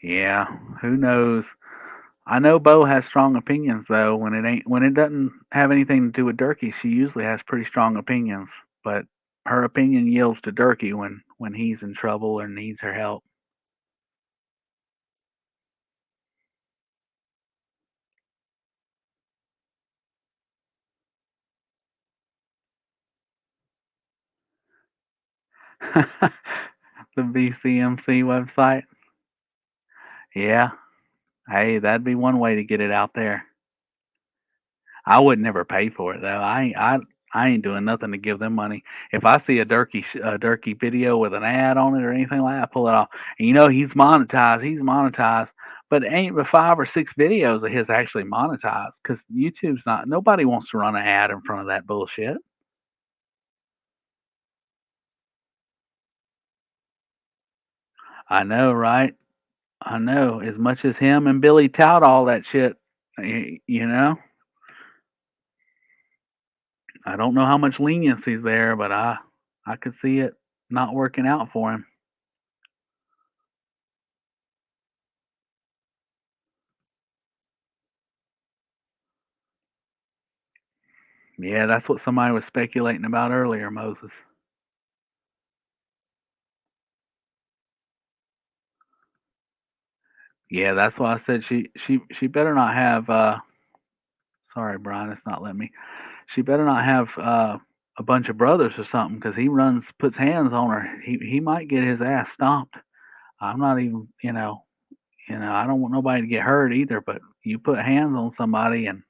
Yeah, who knows? I know Bo has strong opinions though. When it doesn't have anything to do with Durkee, she usually has pretty strong opinions. But her opinion yields to Durkee when he's in trouble or needs her help. The BCMC website. Yeah. Hey, that'd be one way to get it out there. I would never pay for it though. I ain't doing nothing to give them money. If I see a Durkee video with an ad on it or anything like that, I pull it off. And you know he's monetized. He's monetized, but it ain't but 5 or 6 videos of his actually monetized because YouTube's not. Nobody wants to run an ad in front of that bullshit. I know, right? I know. As much as him and Billy tout all that shit, you know, I don't know how much leniency's there, but I could see it not working out for him. Yeah, that's what somebody was speculating about earlier, Moses. Yeah, that's why I said she better not have sorry, Brian, it's not letting me. She better not have a bunch of brothers or something because he runs puts hands on her. He might get his ass stomped. I'm not even I don't want nobody to get hurt either, but you put hands on somebody and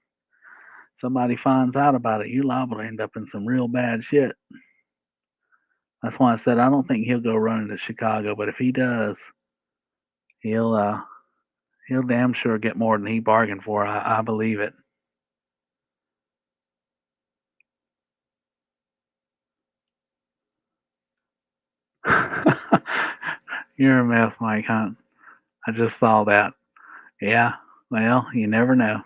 somebody finds out about it, you're liable to end up in some real bad shit. That's why I said I don't think he'll go running to Chicago, but if he does, he'll he'll damn sure get more than he bargained for. I believe it. You're a mess, Mike Hunt. I just saw that. Yeah. Well, you never know.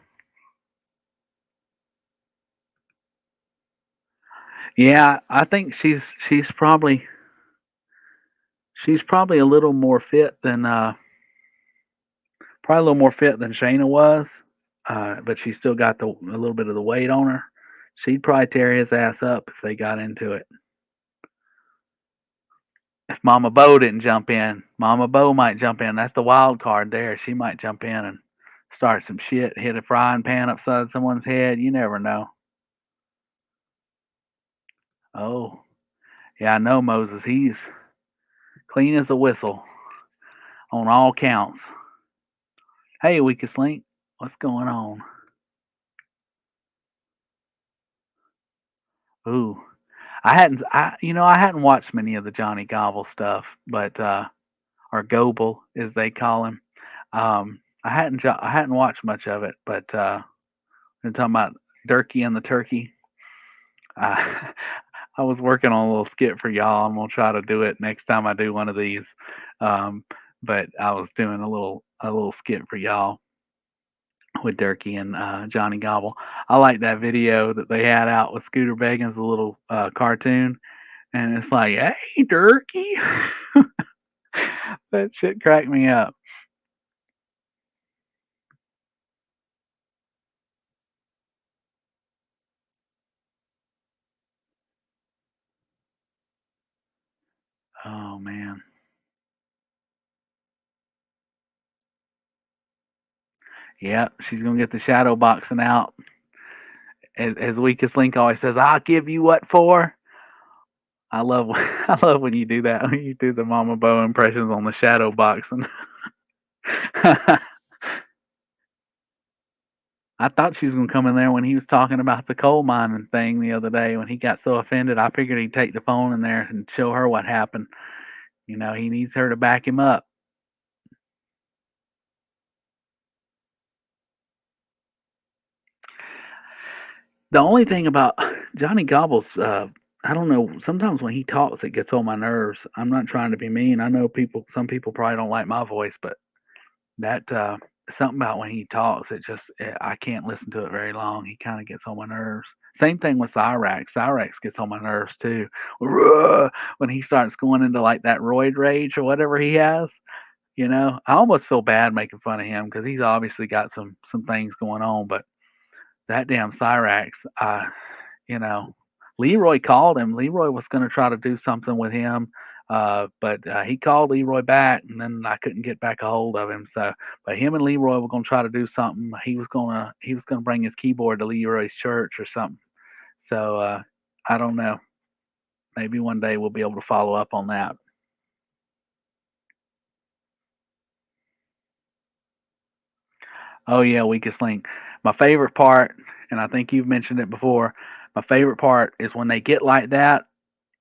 Yeah, I think she's probably a little more fit than probably a little more fit than Shayna was. But she still got a little bit of the weight on her. She'd probably tear his ass up if they got into it. If Mama Bo didn't jump in, Mama Bo might jump in. That's the wild card there. She might jump in and start some shit, hit a frying pan upside someone's head. You never know. Oh, yeah, I know Moses. He's clean as a whistle on all counts. Hey, Weakest Link, what's going on? Ooh, I hadn't watched many of the Johnny Gobble stuff, but or Goble as they call him. I hadn't watched much of it, but we're talking about Durkee and the Turkey. I I was working on a little skit for y'all. I'm gonna try to do it next time I do one of these. Um, but I was doing a little skit for y'all with Durkee and Johnny Gobble. I like that video that they had out with Scooter Beggins, the little cartoon, and it's like, "Hey, Durkee," that shit cracked me up. Oh man, yeah, she's gonna get the shadow boxing out. As Weakest Link always says, "I'll give you what for." I love I love when you do that. When you do the Mama Bo impressions on the shadow boxing. I thought she was gonna come in there when he was talking about the coal mining thing the other day. When he got so offended, I figured he'd take the phone in there and show her what happened. He needs her to back him up. The only thing about Johnny Gobble's, I don't know. Sometimes when he talks, it gets on my nerves. I'm not trying to be mean. I know some people probably don't like my voice, but that something about when he talks, I can't listen to it very long. He kind of gets on my nerves. Same thing with Cyrax. Cyrax gets on my nerves too. When he starts going into like that roid rage or whatever he has. I almost feel bad making fun of him because he's obviously got some things going on. But that damn Cyrax, you know, Leroy called him. Leroy was going to try to do something with him, but he called Leroy back, and then I couldn't get back a hold of him. So, but him and Leroy were going to try to do something. He was gonna bring his keyboard to Leroy's church or something. So I don't know. Maybe one day we'll be able to follow up on that. Oh yeah, Weakest Link. My favorite part. and I think you've mentioned it before. My favorite part is when they get like that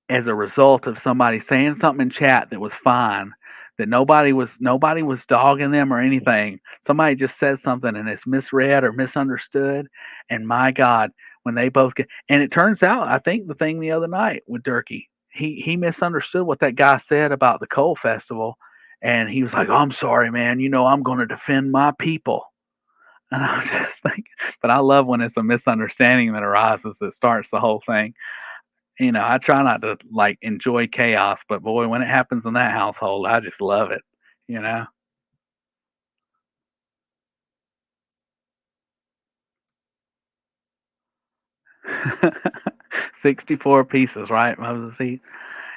as a result of somebody saying something in chat that was fine, that nobody was dogging them or anything. Somebody just says something and it's misread or misunderstood, and my God, when they both get and it turns out, I think the thing the other night with Durkee, he misunderstood what that guy said about the coal festival, and he was like, "Oh, I'm sorry, man. I'm going to defend my people." And I was just thinking, but I love when it's a misunderstanding that arises that starts the whole thing. I try not to like enjoy chaos, but boy, when it happens in that household, I just love it, you know? 64 pieces, right, Moses?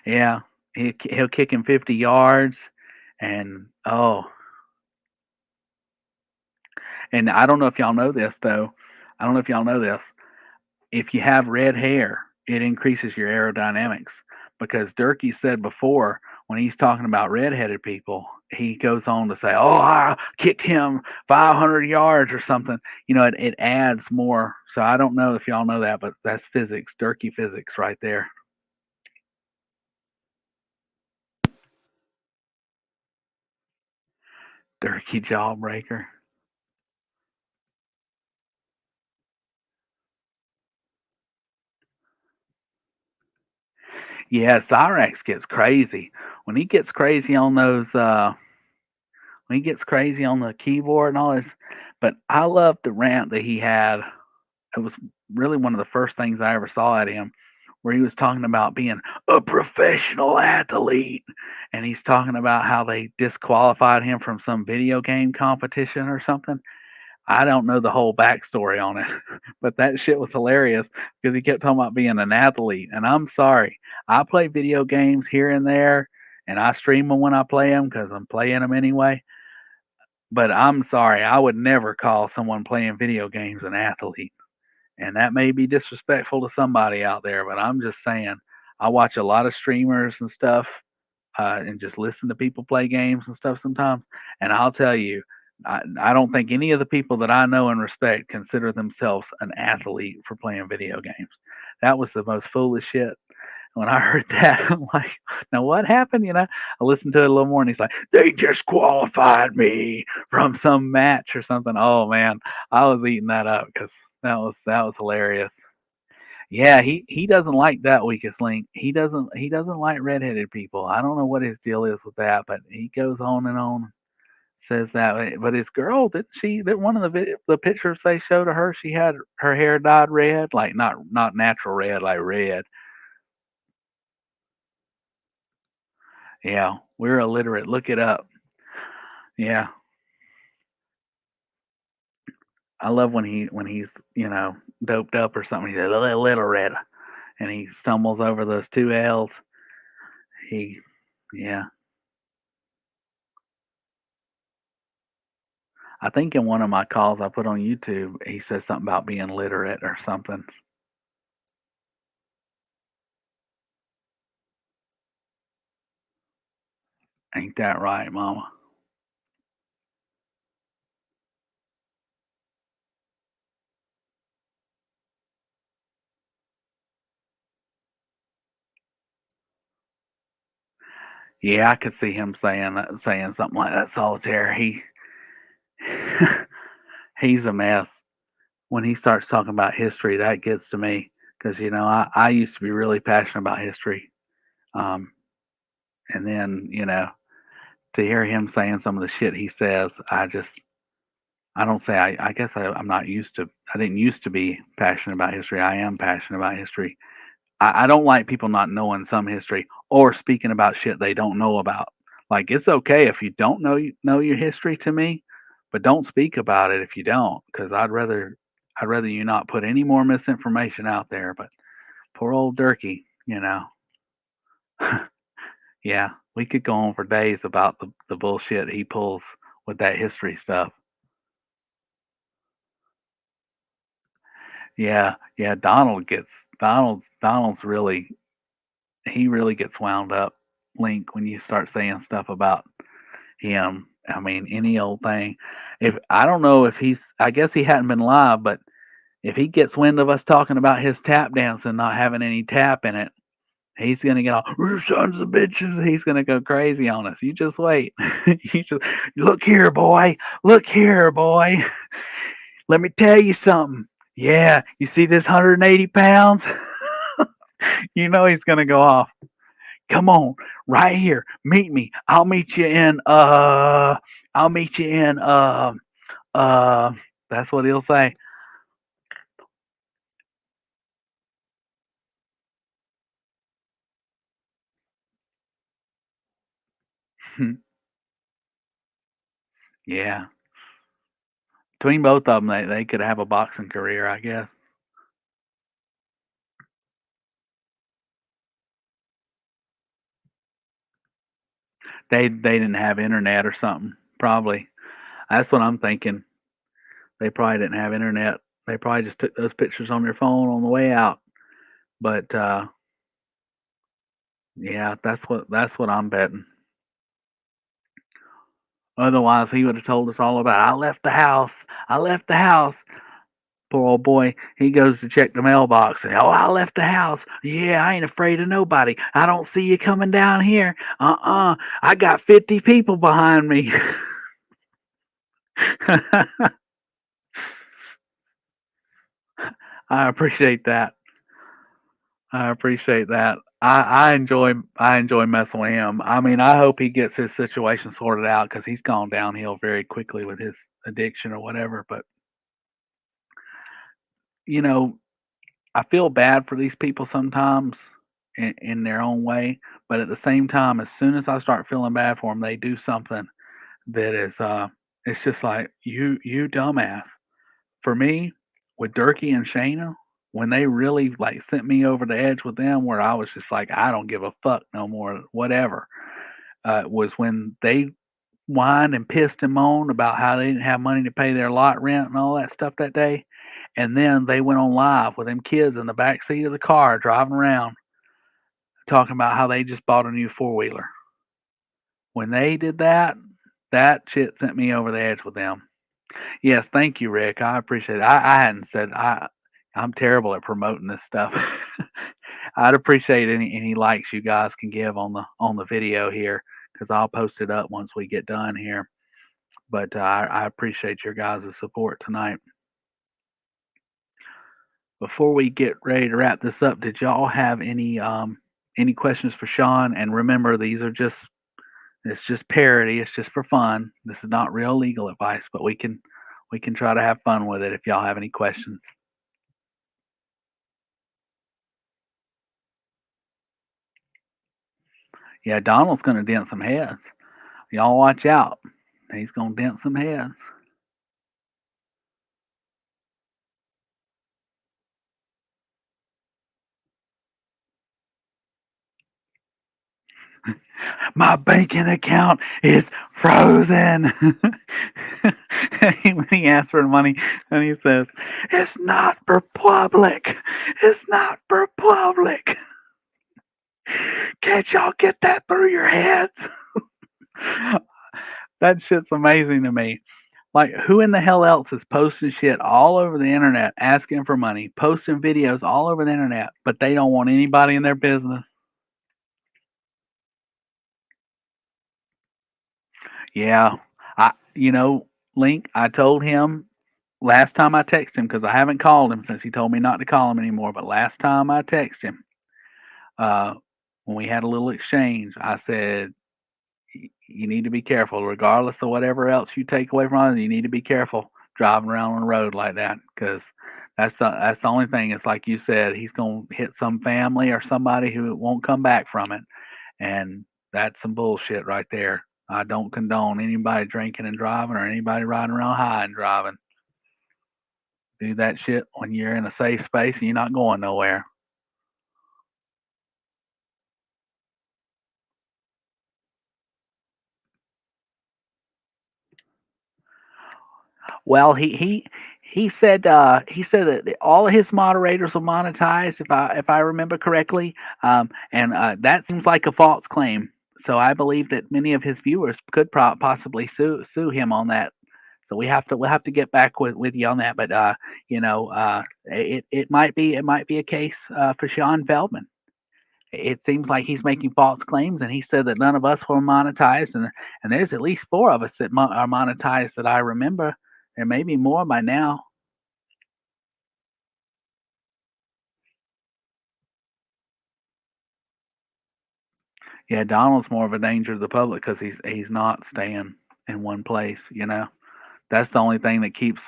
Yeah, he'll kick him 50 yards, and and I don't know if y'all know this though. I don't know if y'all know this. If you have red hair, it increases your aerodynamics because Durkee said before when he's talking about redheaded people, he goes on to say, "Oh, I kicked him 500 yards or something." It adds more. So I don't know if y'all know that, but that's physics, Durkee physics, right there. Durkee jawbreaker. Yeah, Cyrax gets crazy when he gets crazy on those. When he gets crazy on the keyboard and all this. But I love the rant that he had. It was really one of the first things I ever saw at him, where he was talking about being a professional athlete, and he's talking about how they disqualified him from some video game competition or something. I don't know the whole backstory on it, but that shit was hilarious because he kept talking about being an athlete. And I'm sorry, I play video games here and there, and I stream them when I play them because I'm playing them anyway. But I'm sorry, I would never call someone playing video games an athlete. And that may be disrespectful to somebody out there, but I'm just saying, I watch a lot of streamers and stuff, and just listen to people play games and stuff sometimes. And I'll tell you, I don't think any of the people that I know and respect consider themselves an athlete for playing video games. That was the most foolish shit. When I heard that, I'm like, now what happened? I listened to it a little more, and he's like, they disqualified me from some match or something. Oh man, I was eating that up because that was hilarious. Yeah, he doesn't like that weakest link. He doesn't like redheaded people. I don't know what his deal is with that, but he goes on and on, says that. But his girl, didn't she? That one of the pictures they showed of her, she had her hair dyed red, like not natural red, like red. Yeah, we're illiterate. Look it up. Yeah, I love when he's doped up or something. He's a little red, and he stumbles over those two L's. He, yeah, I think in one of my calls I put on YouTube, he says something about being literate or something. Ain't that right, Mama? Yeah, I could see him saying something like that. Solitaire. He's a mess. When he starts talking about history, that gets to me because I used to be really passionate about history. Um, and then to hear him saying some of the shit he says, I don't say I guess I'm not used to. I didn't used to be passionate about history. I am passionate about history. I don't like people not knowing some history or speaking about shit they don't know about. Like it's okay if you don't know your history to me, but don't speak about it if you don't, because I'd rather you not put any more misinformation out there. But poor old Durkee, yeah, we could go on for days about the bullshit he pulls with that history stuff. Yeah, yeah, Donald's really he really gets wound up, Link, when you start saying stuff about him. I mean, any old thing. If I don't know if I guess he hadn't been live, but If he gets wind of us talking about his tap dance and not having any tap in it, he's gonna get all "You sons of bitches." He's gonna go crazy on us. You just wait. You just look here, boy. Look here, boy. Let me tell you something. Yeah, you see this 180 pounds? You know he's gonna go off. Come on, right here. Meet me. I'll meet you in uh that's what he'll say. Yeah. Between both of them, they could have a boxing career, I guess. They didn't have internet or something. Probably. That's what I'm thinking. They probably didn't have internet. They probably just took those pictures on their phone on the way out. But yeah, that's what I'm betting. Otherwise, he would have told us all about it. I left the house. I left the house. Poor old boy, he goes to check the mailbox and, oh, I left the house. Yeah, I ain't afraid of nobody. I don't see you coming down here. I got 50 people behind me. I appreciate that. I appreciate that. I enjoy messing with him. I mean, I hope he gets his situation sorted out because he's gone downhill very quickly with his addiction or whatever. But you know, I feel bad for these people sometimes in their own way. But at the same time, as soon as I start feeling bad for them, they do something that is it's just like you dumbass. For me, with Durkee and Shayna, when they really like sent me over the edge with them, where I was just like, I don't give a fuck no more, whatever. Was when they whined and pissed and moaned about how they didn't have money to pay their lot rent and all that stuff that day, and then they went on live with them kids in the back seat of the car driving around talking about how they just bought a new four wheeler. When they did that, that shit sent me over the edge with them. Yes, thank you, Rick. I appreciate it. I hadn't said I'm terrible at promoting this stuff. I'd appreciate any likes you guys can give on the video here because I'll post it up once we get done here. But I appreciate your guys' support tonight. Before we get ready to wrap this up, did y'all have any questions for Shaun? And remember, these are just it's just parody. It's just for fun. This is not real legal advice, but we can try to have fun with it if y'all have any questions. Yeah, Donald's gonna dent some heads. Y'all watch out. He's gonna dent some heads. My banking account is frozen. When he asks for money and he says, it's not for public. It's not for public. Can't y'all get that through your heads? That shit's amazing to me. Like, who in the hell else is posting shit all over the internet asking for money, posting videos all over the internet, but they don't want anybody in their business? Yeah. Link, I told him last time I texted him, because I haven't called him since he told me not to call him anymore, but last time I texted him, uh, when we had a little exchange, I said, you need to be careful, regardless of whatever else you take away from it. You need to be careful driving around on the road like that, because that's the only thing. It's like you said, he's gonna hit some family or somebody who won't come back from it, and that's some bullshit right there. I don't condone anybody drinking and driving or anybody riding around high and driving. Do that shit when you're in a safe space and you're not going nowhere. Well, he said that all of his moderators will monetize if I remember correctly, and that seems like a false claim. So I believe that many of his viewers could possibly sue him on that. So we'll have to get back with you on that. But it might be a case for Shaun Feldman. It seems like he's making false claims, and he said that none of us were monetized, and there's at least four of us that are monetized that I remember. There may be more by now. Yeah, Donald's more of a danger to the public because he's not staying in one place. That's the only thing that keeps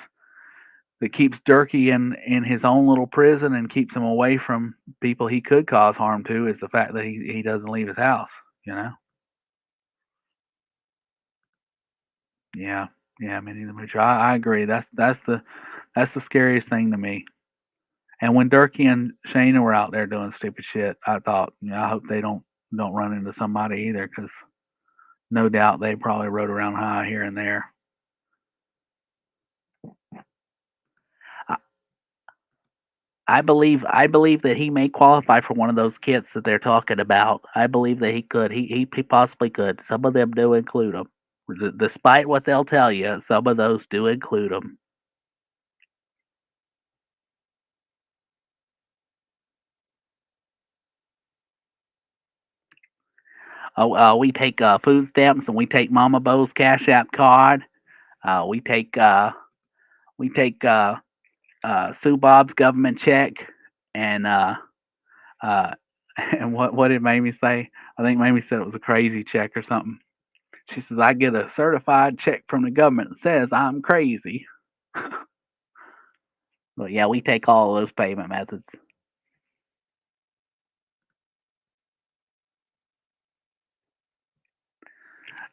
Durkee in his own little prison and keeps him away from people he could cause harm to is the fact that he doesn't leave his house. You know. Yeah, yeah. I mean, neither much. I agree. That's the scariest thing to me. And when Durkee and Shayna were out there doing stupid shit, I thought, I hope they don't run into somebody either, because no doubt they probably rode around high here and there. I, I believe that he may qualify for one of those kits that they're talking about. I believe that he could. He possibly could. Some of them do include him. Despite what they'll tell you, some of those do include him. Oh, we take food stamps, and we take Mama Bo's Cash App card. We take Sue Bob's government check, and uh, and what did Mamie say? I think Mamie said it was a crazy check or something. She says, "I get a certified check from the government that says I'm crazy." But yeah, we take all of those payment methods.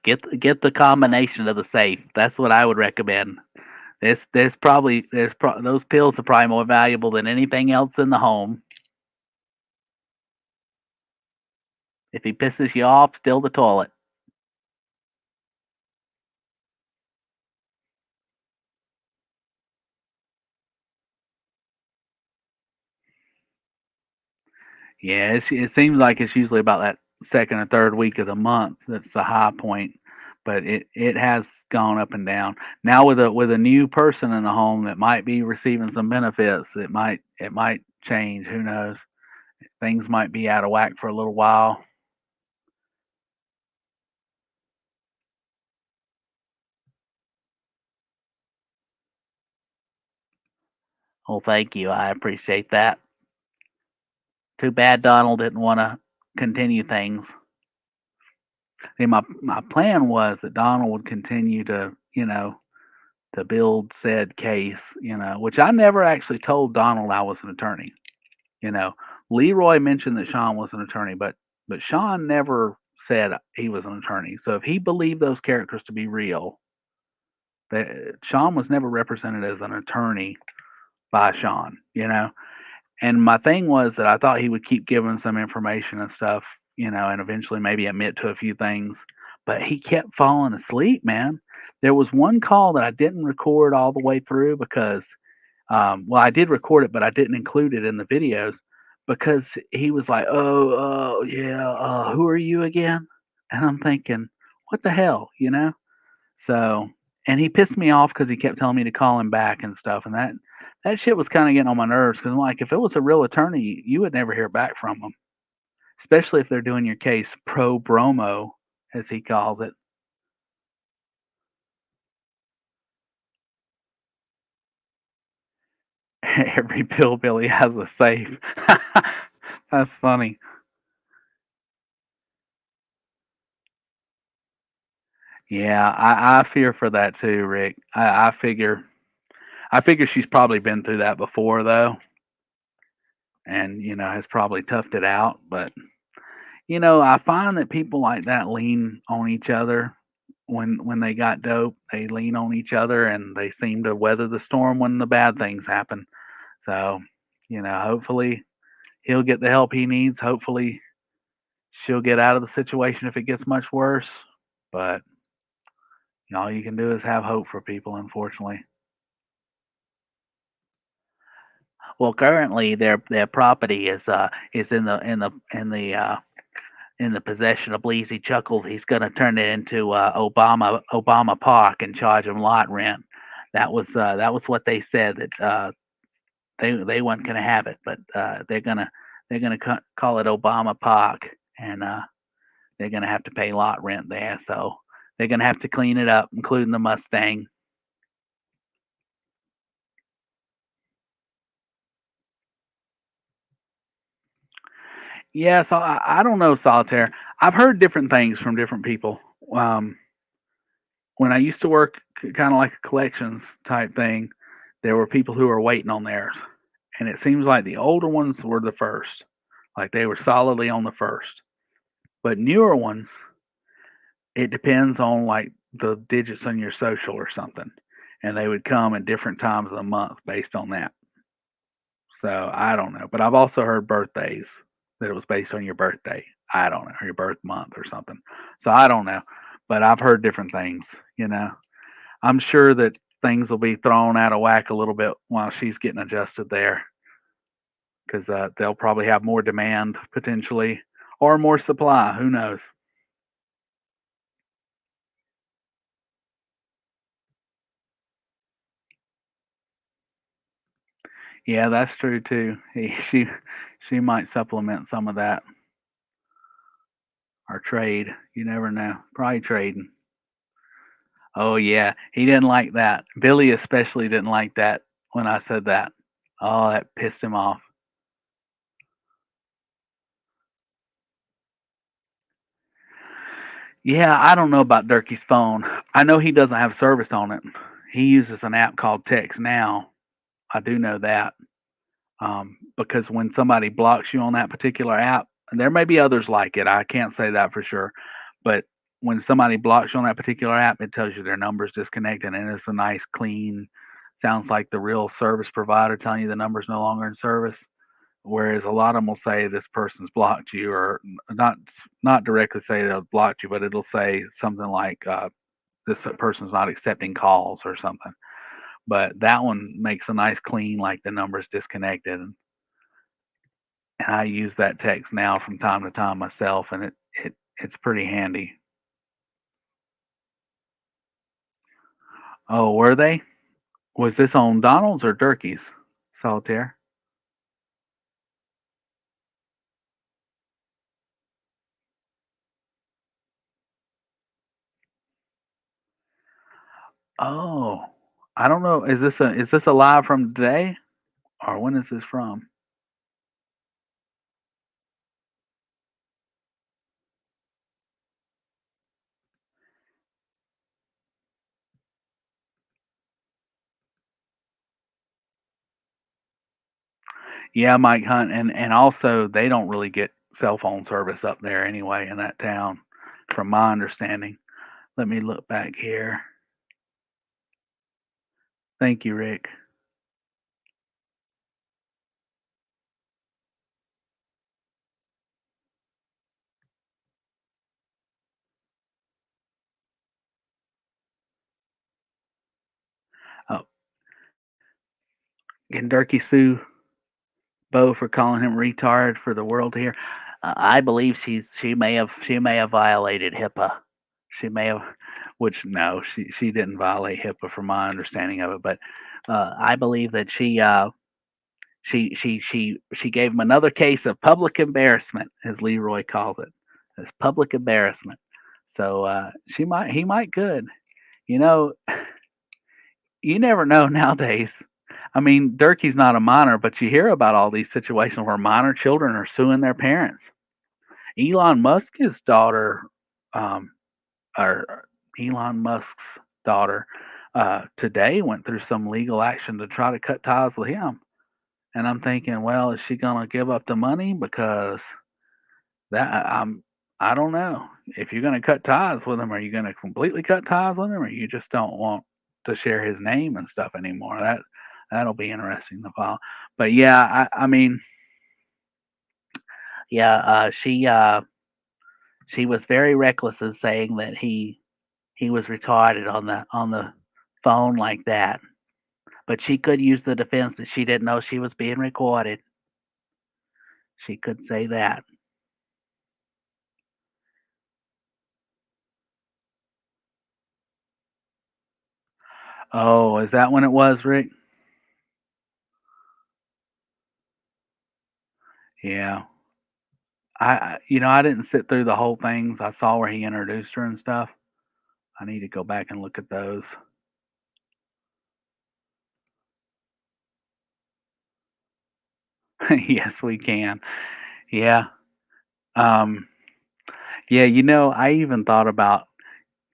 Get the combination of the safe. That's what I would recommend. Those pills are probably more valuable than anything else in the home. If he pisses you off, still the toilet. Yeah, it seems like it's usually about that second or third week of the month that's the high point, but it has gone up and down. Now with a new person in the home that might be receiving some benefits, it might change. Who knows? Things might be out of whack for a little while. Well, thank you. I appreciate that. Too bad Donald didn't want to continue things. See, my plan was that Donald would continue to, to build said case, which I never actually told Donald I was an attorney. You know, Leroy mentioned that Shaun was an attorney, but Shaun never said he was an attorney. So if he believed those characters to be real, that Shaun was never represented as an attorney by Shaun. And my thing was that I thought he would keep giving some information and stuff, and eventually maybe admit to a few things. But he kept falling asleep, man. There was one call that I didn't record all the way through because, well, I did record it, but I didn't include it in the videos because he was like, "Oh, yeah, who are you again?" And I'm thinking, "What the hell?" So, and he pissed me off because he kept telling me to call him back and stuff, and that shit was kind of getting on my nerves because I'm like, if it was a real attorney, you would never hear back from them, especially if they're doing your case pro bromo, as he calls it. Every pillbilly has a safe. That's funny. Yeah, I fear for that too, Rick. I figure she's probably been through that before though, and has probably toughed it out. But I find that people like that lean on each other when they got dope. They lean on each other and they seem to weather the storm when the bad things happen. So, hopefully he'll get the help he needs. Hopefully she'll get out of the situation if it gets much worse. But all you can do is have hope for people, unfortunately. Well, currently their property is in the possession of BleezyChuckles. He's going to turn it into Obama Park and charge him lot rent. That was what they said that they weren't going to have it, but they're gonna call it Obama Park, and they're gonna have to pay lot rent there, so they're gonna have to clean it up, including the Mustang. Yeah, so I don't know solitaire. I've heard different things from different people. Um, when I used to work kind of like a collections type thing, there were people who were waiting on theirs, and it seems like the older ones were the first, like they were solidly on the first. But newer ones, it depends on like the digits on your social or something, and they would come at different times of the month based on that. So I don't know, but I've also heard birthdays that it was based on your birthday. I don't know, or your birth month or something. So I don't know, but I've heard different things. You know, I'm sure that things will be thrown out of whack a little bit while she's getting adjusted there, because they'll probably have more demand potentially or more supply. Who knows? Yeah, that's true too. She might supplement some of that or trade. You never know. Probably trading. Oh yeah, he didn't like that. Billy especially didn't like that when I said that. Oh, that pissed him off. Yeah, I don't know about Durkee's phone. I know he doesn't have service on it. He uses an app called Text Now. I do know that. Because when somebody blocks you on that particular app, and there may be others like it, I can't say that for sure, but when somebody blocks you on that particular app, it tells you their number's disconnected, and it's a nice, clean, sounds like the real service provider telling you the number's no longer in service. Whereas a lot of them will say this person's blocked you, or not directly say they've blocked you, but it'll say something like this person's not accepting calls or something. But that one makes a nice clean, like the number's disconnected, and I use that text now from time to time myself, and it's pretty handy. Oh, were they? Was this on Donald's or Durkee's solitaire? Oh, I don't know. Is this a live from today, or when is this from? Yeah, Mike Hunt, and also they don't really get cell phone service up there anyway in that town, from my understanding. Let me look back here. Thank you, Rick. Oh, can Durkee sue Bo for calling him retard for the world to hear? I believe she may have violated HIPAA. She may have, which no, she didn't violate HIPAA from my understanding of it, but I believe that she gave him another case of public embarrassment, as Leroy calls it. It's public embarrassment. So he might could. You know, you never know nowadays. I mean, Durkee's not a minor, but you hear about all these situations where minor children are suing their parents. Elon Musk's daughter, um, or Elon Musk's daughter, today went through some legal action to try to cut ties with him. And I'm thinking, well, is she gonna give up the money? Because that I don't know. If you're gonna cut ties with him, are you gonna completely cut ties with him, or you just don't want to share his name and stuff anymore? That'll be interesting to follow. But yeah, I mean, yeah, she was very reckless in saying that he was retarded on the phone like that. But she could use the defense that she didn't know she was being recorded. She could say that. Oh, is that when it was, Rick? Yeah. I didn't sit through the whole things. I saw where he introduced her and stuff. I need to go back and look at those. Yes, we can. Yeah. Um, yeah, I even thought about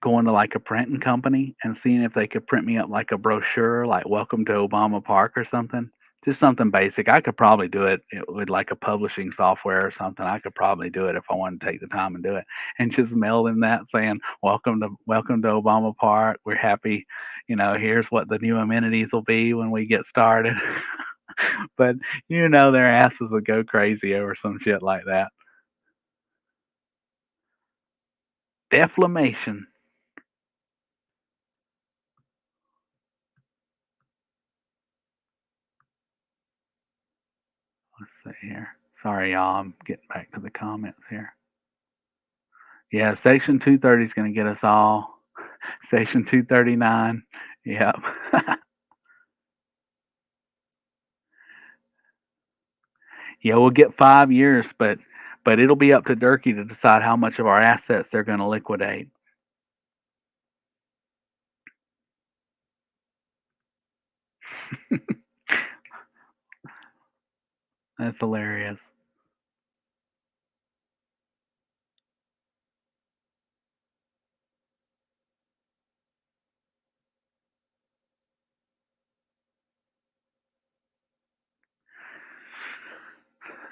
going to like a printing company and seeing if they could print me up like a brochure, like Welcome to Obama Park or something. Just something basic. I could probably do it with like a publishing software or something. I could probably do it if I wanted to take the time and do it, and just mail them that saying Welcome to Obama Park. We're happy, here's what the new amenities will be when we get started. But their asses will go crazy over some shit like that. Defamation. Let's see here. Sorry, y'all. I'm getting back to the comments here. Yeah, Section 230 is going to get us all. Section 239. Yep. Yeah, we'll get 5 years, but it'll be up to Durkee to decide how much of our assets they're going to liquidate. That's hilarious.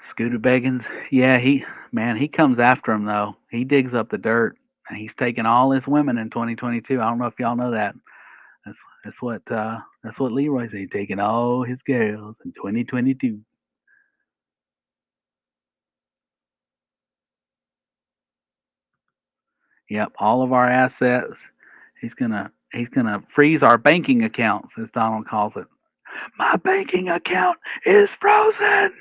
Scooter Beggins, yeah, he comes after him though. He digs up the dirt. And he's taking all his women in 2022. I don't know if y'all know that. That's that's what Leroy said. He's taking all his girls in 2022. Yep, all of our assets. He's gonna freeze our banking accounts, as Donald calls it. My banking account is frozen.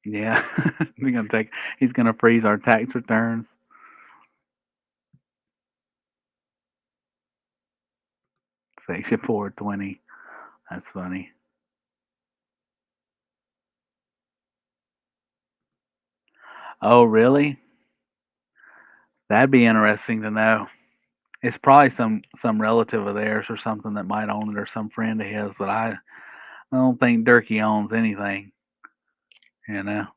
Yeah, he's gonna take. He's gonna freeze our tax returns. Section 420. That's funny. Oh, really? That'd be interesting to know. It's probably some relative of theirs or something that might own it, or some friend of his. But I don't think Durkee owns anything. You know,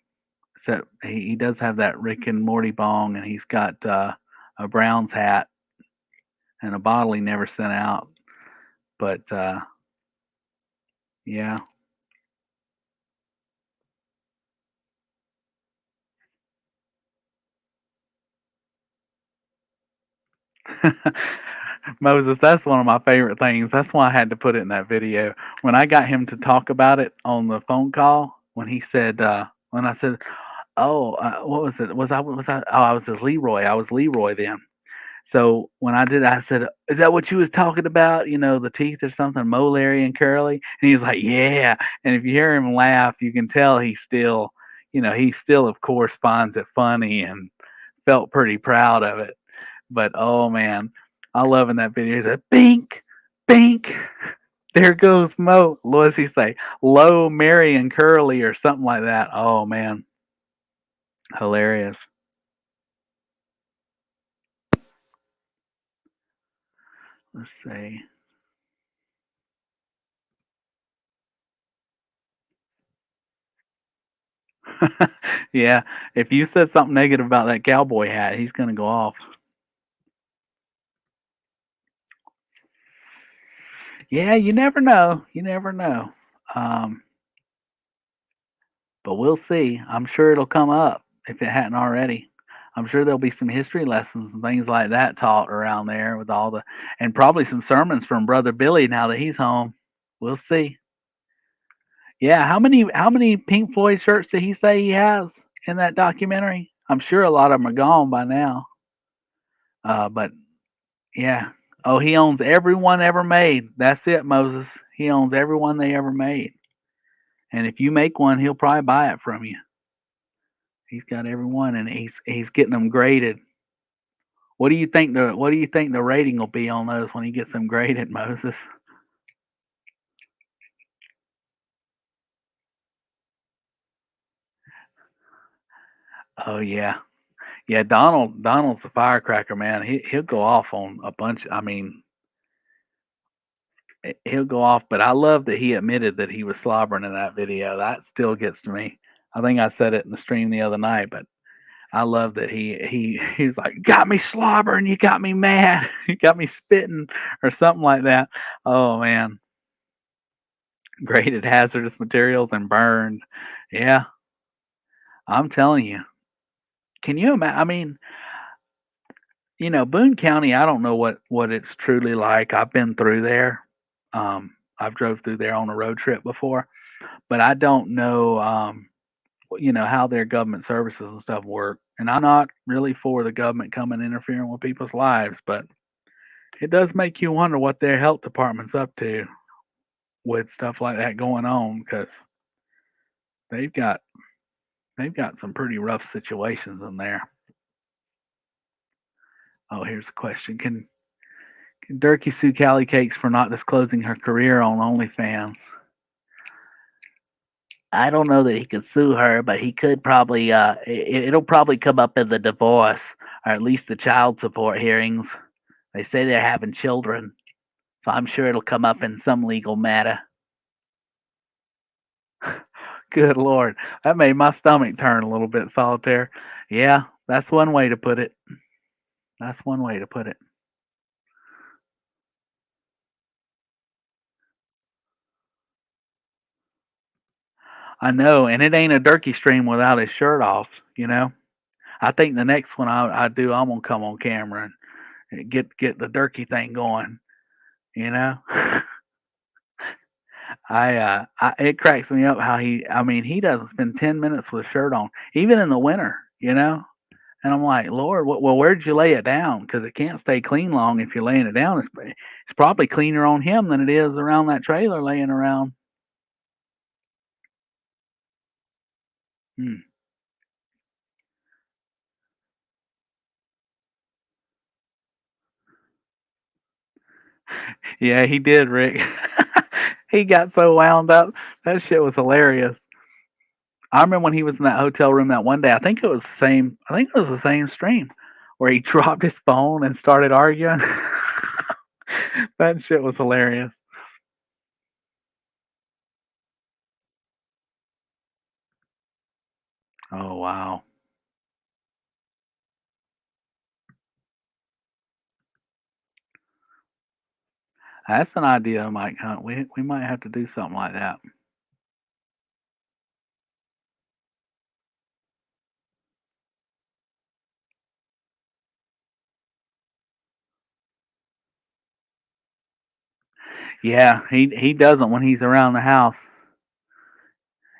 except he does have that Rick and Morty bong, and he's got a Browns hat and a bottle he never sent out. But yeah. Moses, that's one of my favorite things. That's why I had to put it in that video. When I got him to talk about it on the phone call, when I said, "Oh, what was it? Was I? Oh, I was his Leroy. I was Leroy then." So when I did, I said, "Is that what you was talking about? The teeth or something, molary and curly?" And he was like, "Yeah." And if you hear him laugh, you can tell he still, of course, finds it funny and felt pretty proud of it. But oh man, I love in that video. He said, "Bink, bink." There goes Mo. What does he say? Low, Mary, and Curly, or something like that. Oh man, hilarious. Let's see. Yeah, if you said something negative about that cowboy hat, he's gonna go off. Yeah, you never know. You never know. Um, but we'll see. I'm sure it'll come up if it hadn't already. I'm sure there'll be some history lessons and things like that taught around there with and probably some sermons from Brother Billy now that he's home. We'll see. Yeah, how many Pink Floyd shirts did he say he has in that documentary? I'm sure a lot of them are gone by now. But yeah. Oh, he owns every one ever made. That's it, Moses. He owns every one they ever made. And if you make one, he'll probably buy it from you. He's got everyone, and he's getting them graded. What do you think the rating will be on those when he gets them graded, Moses? Oh yeah, yeah. Donald's the firecracker, man. He'll go off on a bunch. I mean, he'll go off. But I love that he admitted that he was slobbering in that video. That still gets to me. I think I said it in the stream the other night, but I love that he was like, got me slobbering, you got me mad, you got me spitting, or something like that. Oh man, graded hazardous materials and burned. Yeah, I'm telling you. Can you imagine? I mean, Boone County. I don't know what it's truly like. I've been through there. I've drove through there on a road trip before, but I don't know. How their government services and stuff work. And I'm not really for the government coming interfering with people's lives, but it does make you wonder what their health department's up to with stuff like that going on because they've got they've got some pretty rough situations in there. Oh, here's a question: Can Durkee sue Callie Cakes for not disclosing her career on OnlyFans? I don't know that he could sue her, but he could probably. It'll probably come up in the divorce, or at least the child support hearings. They say they're having children, so I'm sure it'll come up in some legal matter. Good Lord. That made my stomach turn a little bit, Solitaire. Yeah, that's one way to put it. That's one way to put it. I know, and it ain't a Durkee stream without his shirt off. I think the next one I do, I'm gonna come on camera and get the Durkee thing going, you know? It cracks me up how I mean, he doesn't spend 10 minutes with a shirt on, even in the winter. And I'm like, Lord, well, where'd you lay it down? Because it can't stay clean long if you're laying it down. It's probably cleaner on him than it is around that trailer laying around. Hmm. Yeah, he did, Rick. He got so wound up. That shit was hilarious. I remember when he was in that hotel room that one day. I think it was the same. I think it was the same stream where he dropped his phone and started arguing. That shit was hilarious. Oh wow, that's an idea, Mike Hunt. We might have to do something like that. Yeah, he doesn't when he's around the house.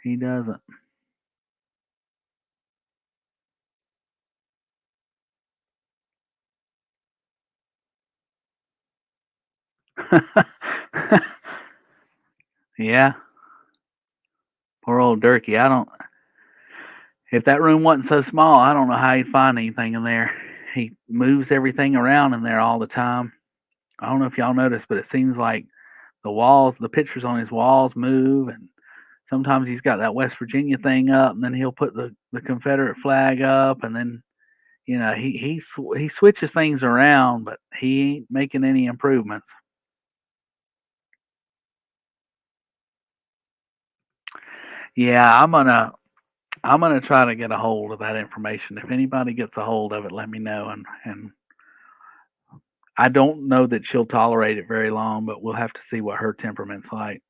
He doesn't. Yeah, poor old Durkee. I don't. If that room wasn't so small, I don't know how he'd find anything in there. He moves everything around in there all the time. I don't know if y'all noticed, but it seems like the pictures on his walls move, and sometimes he's got that West Virginia thing up, and then he'll put the Confederate flag up, and then he switches things around, but he ain't making any improvements. Yeah, I'm gonna try to get a hold of that information. If anybody gets a hold of it, let me know. And I don't know that she'll tolerate it very long, but we'll have to see what her temperament's like.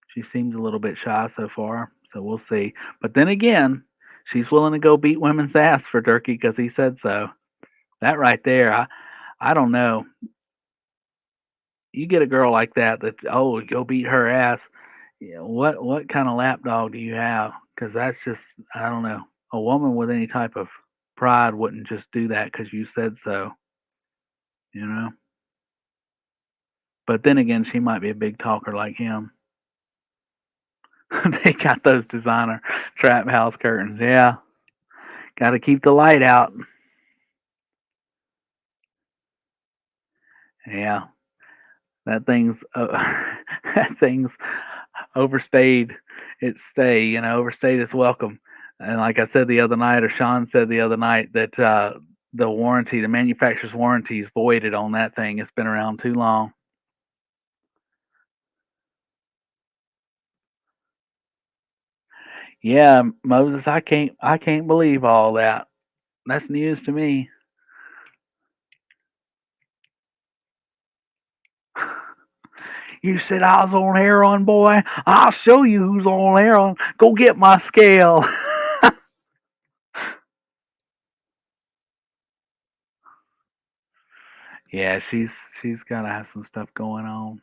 She seems a little bit shy so far, so we'll see. But then again, she's willing to go beat women's ass for Turkey because he said so. That right there, I don't know. You get a girl like that that's go beat her ass. What kind of lapdog do you have? Because that's just I don't know. A woman with any type of pride wouldn't just do that because you said so. You know. But then again, she might be a big talker like him. They got those designer trap house curtains. Yeah, got to keep the light out. Yeah, that thing's that thing's overstayed its stay. Overstayed its welcome. And like I said the other night, or Shaun said the other night, that the warranty, the manufacturer's warranty, is voided on that thing. It's been around too long. Yeah, Moses, I can't believe all that. That's news to me. You said I was on heroin, boy. I'll show you who's on heroin. Go get my scale. Yeah, she's gotta have some stuff going on.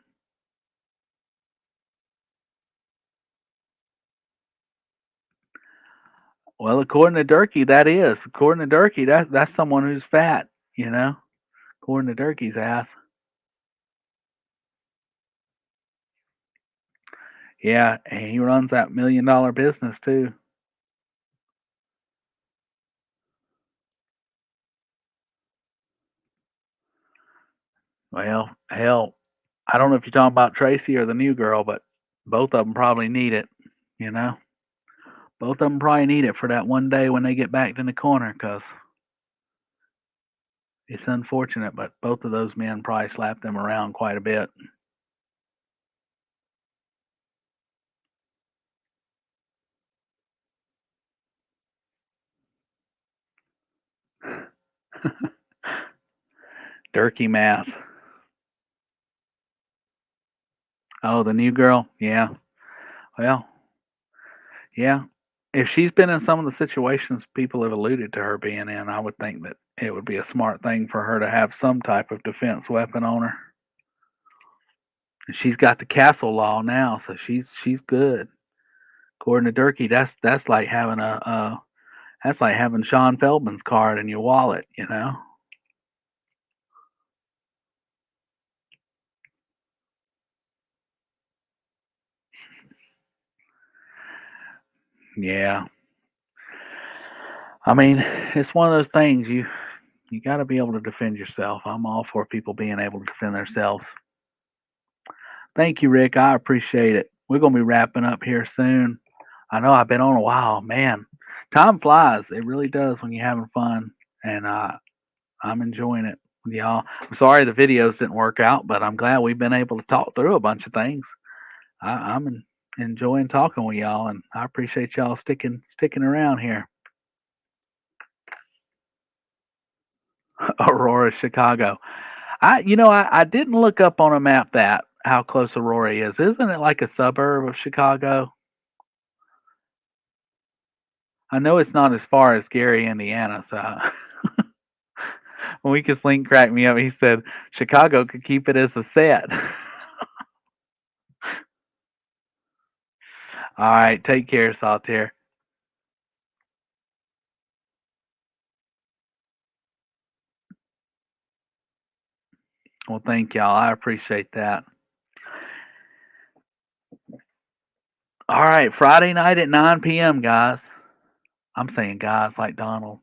Well, according to Durkee, that is. According to Durkee, that's someone who's fat, you know? According to Durkee's ass. Yeah, and he runs that $1 million business too. Well, hell, I don't know if you're talking about Tracy or the new girl, but both of them probably need it, you know? Both of them probably need it for that one day when they get backed in the corner, 'cause it's unfortunate, but both of those men probably slapped them around quite a bit. Durkee math. Oh, the new girl? Yeah. Well, yeah. If she's been in some of the situations people have alluded to her being in, I would think that it would be a smart thing for her to have some type of defense weapon on her. And she's got the castle law now, so she's good. According to Durkee, that's like having a that's like having Shaun Feldman's card in your wallet, you know? Yeah. I mean, it's one of those things you got to be able to defend yourself. I'm all for people being able to defend themselves. Thank you, Rick. I appreciate it. We're going to be wrapping up here soon. I know I've been on a while, man. Time flies. It really does when you're having fun, and I'm enjoying it with y'all. I'm sorry the videos didn't work out, but I'm glad we've been able to talk through a bunch of things. I'm enjoying talking with y'all, and I appreciate y'all sticking around here. Aurora, Chicago. I didn't look up on a map that how close Aurora is. Isn't it like a suburb of Chicago? I know it's not as far as Gary, Indiana. So when Weakest Link cracked me up, he said Chicago could keep it as a set. All right, take care, Saltaire. Well, thank y'all. I appreciate that. All right, Friday night at 9 p.m., guys. I'm saying guys like Donald.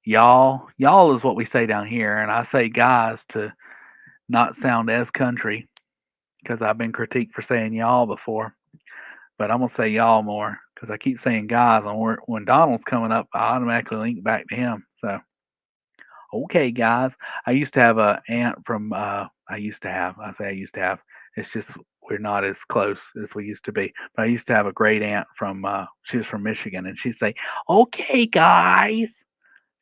Y'all is what we say down here, and I say guys to not sound as country because I've been critiqued for saying y'all before. But I'm gonna say y'all more because I keep saying guys, and when Donald's coming up, I automatically link back to him. So okay, guys. I used to have a aunt from. I used to have. I say I used to have. It's just we're not as close as we used to be. But I used to have a great aunt from. She was from Michigan, and she'd say, "Okay, guys,"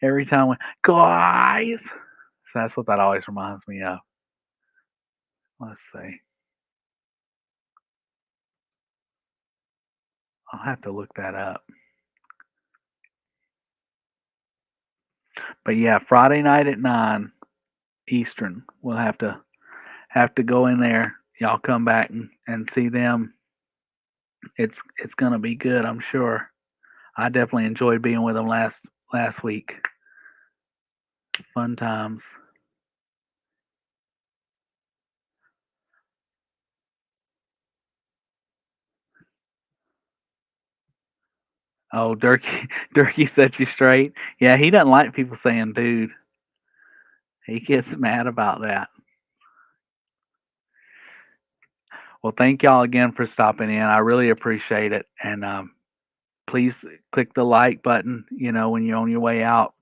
every time. Guys. So that's what that always reminds me of. Let's see. I'll have to look that up. But yeah, Friday night at 9 Eastern. We'll have to go in there. Y'all come back and see them. It's gonna be good, I'm sure. I definitely enjoyed being with them last week. Fun times. Oh, Durkee, Durkee set you straight. Yeah, he doesn't like people saying dude. He gets mad about that. Well, thank y'all again for stopping in. I really appreciate it. And please click the like button, when you're on your way out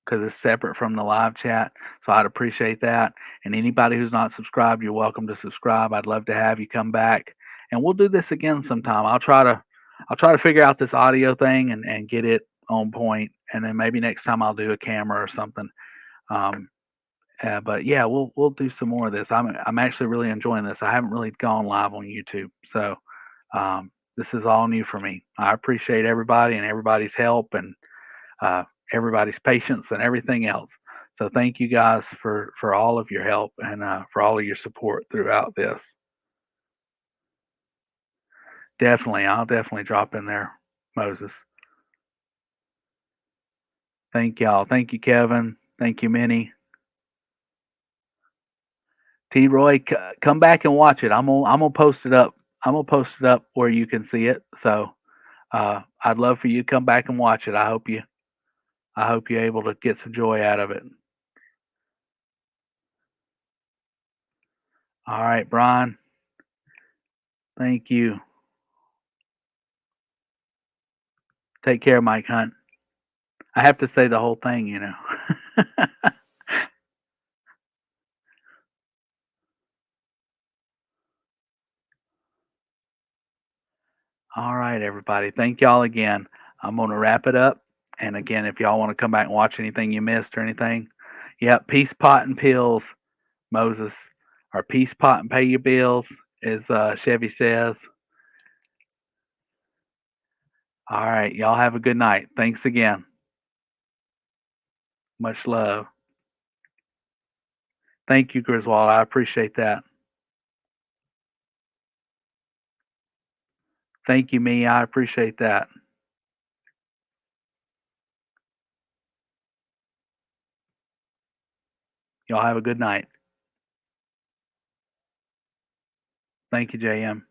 because it's separate from the live chat. So I'd appreciate that. And anybody who's not subscribed, you're welcome to subscribe. I'd love to have you come back. And we'll do this again sometime. I'll try to figure out this audio thing and get it on point. And then maybe next time I'll do a camera or something. Um, but yeah, we'll do some more of this. I'm actually really enjoying this. I haven't really gone live on YouTube, so this is all new for me. I appreciate everybody and everybody's help and uh, everybody's patience and everything else. So thank you guys for all of your help and for all of your support throughout this. Definitely, I'll definitely drop in there, Moses. Thank y'all. Thank you, Kevin. Thank you, Minnie. T. Roy, come back and watch it. I'm gonna post it up. I'm gonna post it up where you can see it. So I'd love for you to come back and watch it. I hope you're able to get some joy out of it. All right, Brian. Thank you. Take care, Mike Hunt. I have to say the whole thing. All right, everybody. Thank y'all again. I'm gonna wrap it up. And again, if y'all want to come back and watch anything you missed or anything, yep, peace, pot, and pills, Moses. Or peace, pot, and pay your bills, as Chevy says. All right, y'all have a good night. Thanks again. Much love. Thank you, Griswold. I appreciate that. Thank you, me. I appreciate that. Y'all have a good night. Thank you, JM.